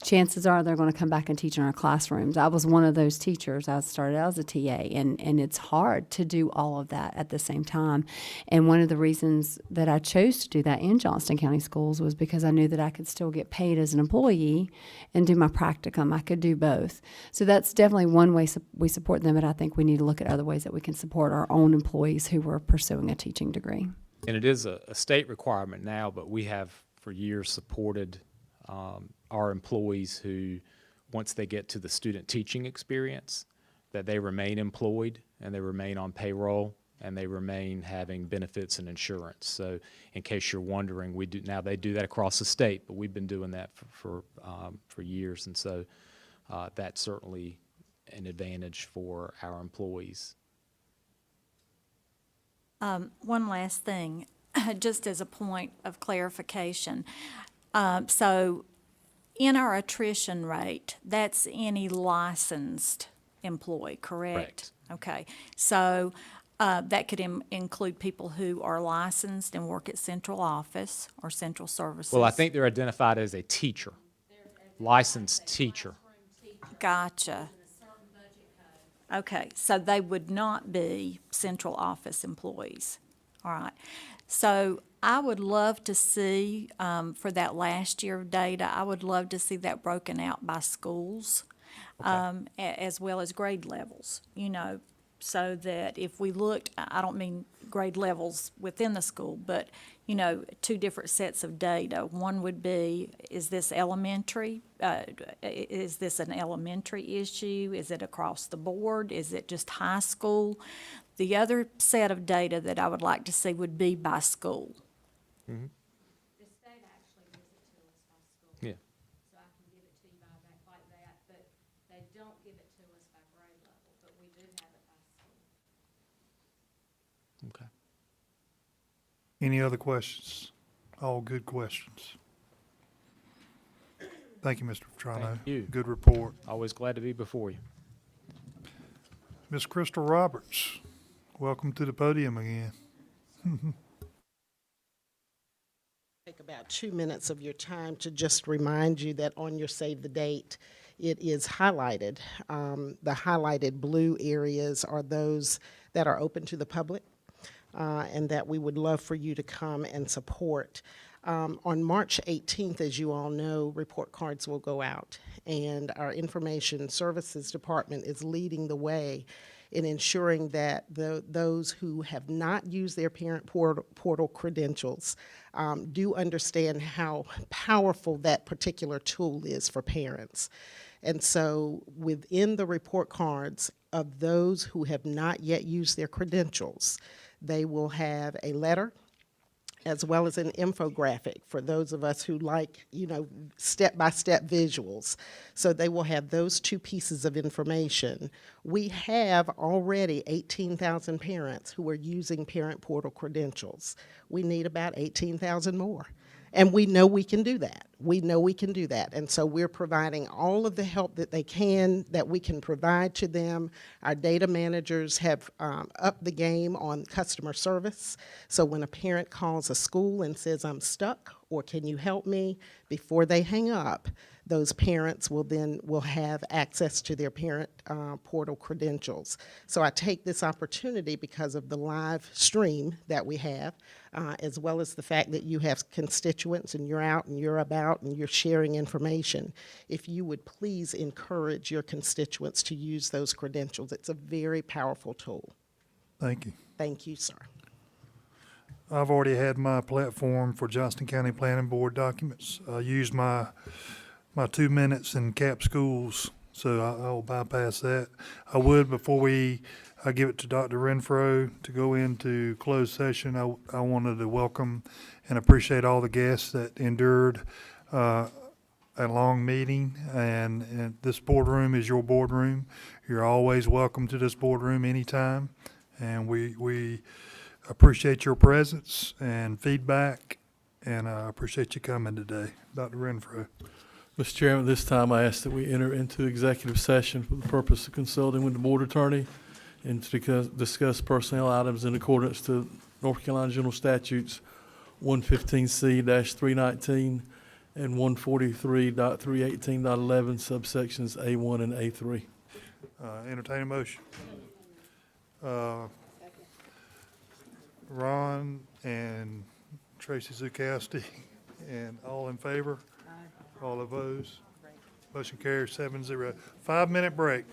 chances are they're going to come back and teach in our classrooms. I was one of those teachers. I started out as a TA, and it's hard to do all of that at the same time. And one of the reasons that I chose to do that in Johnston County Schools was because I knew that I could still get paid as an employee and do my practicum. I could do both. So that's definitely one way we support them, but I think we need to look at other ways that we can support our own employees who are pursuing a teaching degree. And it is a state requirement now, but we have for years supported our employees who, once they get to the student teaching experience, that they remain employed and they remain on payroll and they remain having benefits and insurance. So in case you're wondering, they do that across the state, but we've been doing that for years. And so that's certainly an advantage for our employees. One last thing, just as a point of clarification. So in our attrition rate, that's any licensed employee, correct? Okay. So that could include people who are licensed and work at central office or central services. Well, I think they're identified as a teacher, licensed teacher. Gotcha. Okay, so they would not be central office employees. All right. So I would love to see, for that last year of data, I would love to see that broken out by schools, as well as grade levels, so that if we looked, I don't mean grade levels within the school, but, two different sets of data. One would be, is this elementary? Is this an elementary issue? Is it across the board? Is it just high school? The other set of data that I would like to see would be by school. Mm-hmm. The state actually gives it to us by school. Yeah. So I can give it to you by that, like that, but they don't give it to us by grade level, but we do have it by school. Okay. Any other questions? All good questions. Thank you, Mr. Petrano. Thank you. Good report. Always glad to be before you. Ms. Crystal Roberts, welcome to the podium again. Take about 2 minutes of your time to just remind you that on your save the date, it is highlighted. The highlighted blue areas are those that are open to the public, and that we would love for you to come and support. On March 18th, as you all know, report cards will go out, and our Information Services Department is leading the way in ensuring that those who have not used their parent portal credentials do understand how powerful that particular tool is for parents. And so within the report cards of those who have not yet used their credentials, they will have a letter as well as an infographic for those of us who like, step-by-step visuals. So they will have those two pieces of information. We have already 18,000 parents who are using parent portal credentials. We need about 18,000 more. And we know we can do that. We know we can do that. And so we're providing all of the help that we can provide to them. Our data managers have upped the game on customer service. So when a parent calls a school and says, I'm stuck, or can you help me, before they hang up, those parents will have access to their parent portal credentials. So I take this opportunity because of the live stream that we have, as well as the fact that you have constituents and you're out and you're about and you're sharing information. If you would please encourage your constituents to use those credentials. It's a very powerful tool. Thank you. Thank you, sir. I've already had my platform for Johnston County Planning Board documents. I used my 2 minutes in CAP schools, so I'll bypass that. I would, before I give it to Dr. Renfro to go into closed session, I wanted to welcome and appreciate all the guests that endured a long meeting, and this boardroom is your boardroom. You're always welcome to this boardroom anytime, and we appreciate your presence and feedback and I appreciate you coming today. Dr. Renfro. Mr. Chairman, at this time I ask that we enter into executive session for the purpose of consulting with the board attorney and to discuss personnel items in accordance to North Carolina General Statutes 115C-319 and 143.318.11 subsections A1 and A3. Entertain a motion. Ron and Tracy Zukowski, and all in favor? All opposed? Motion carries 7-0. 5-minute break.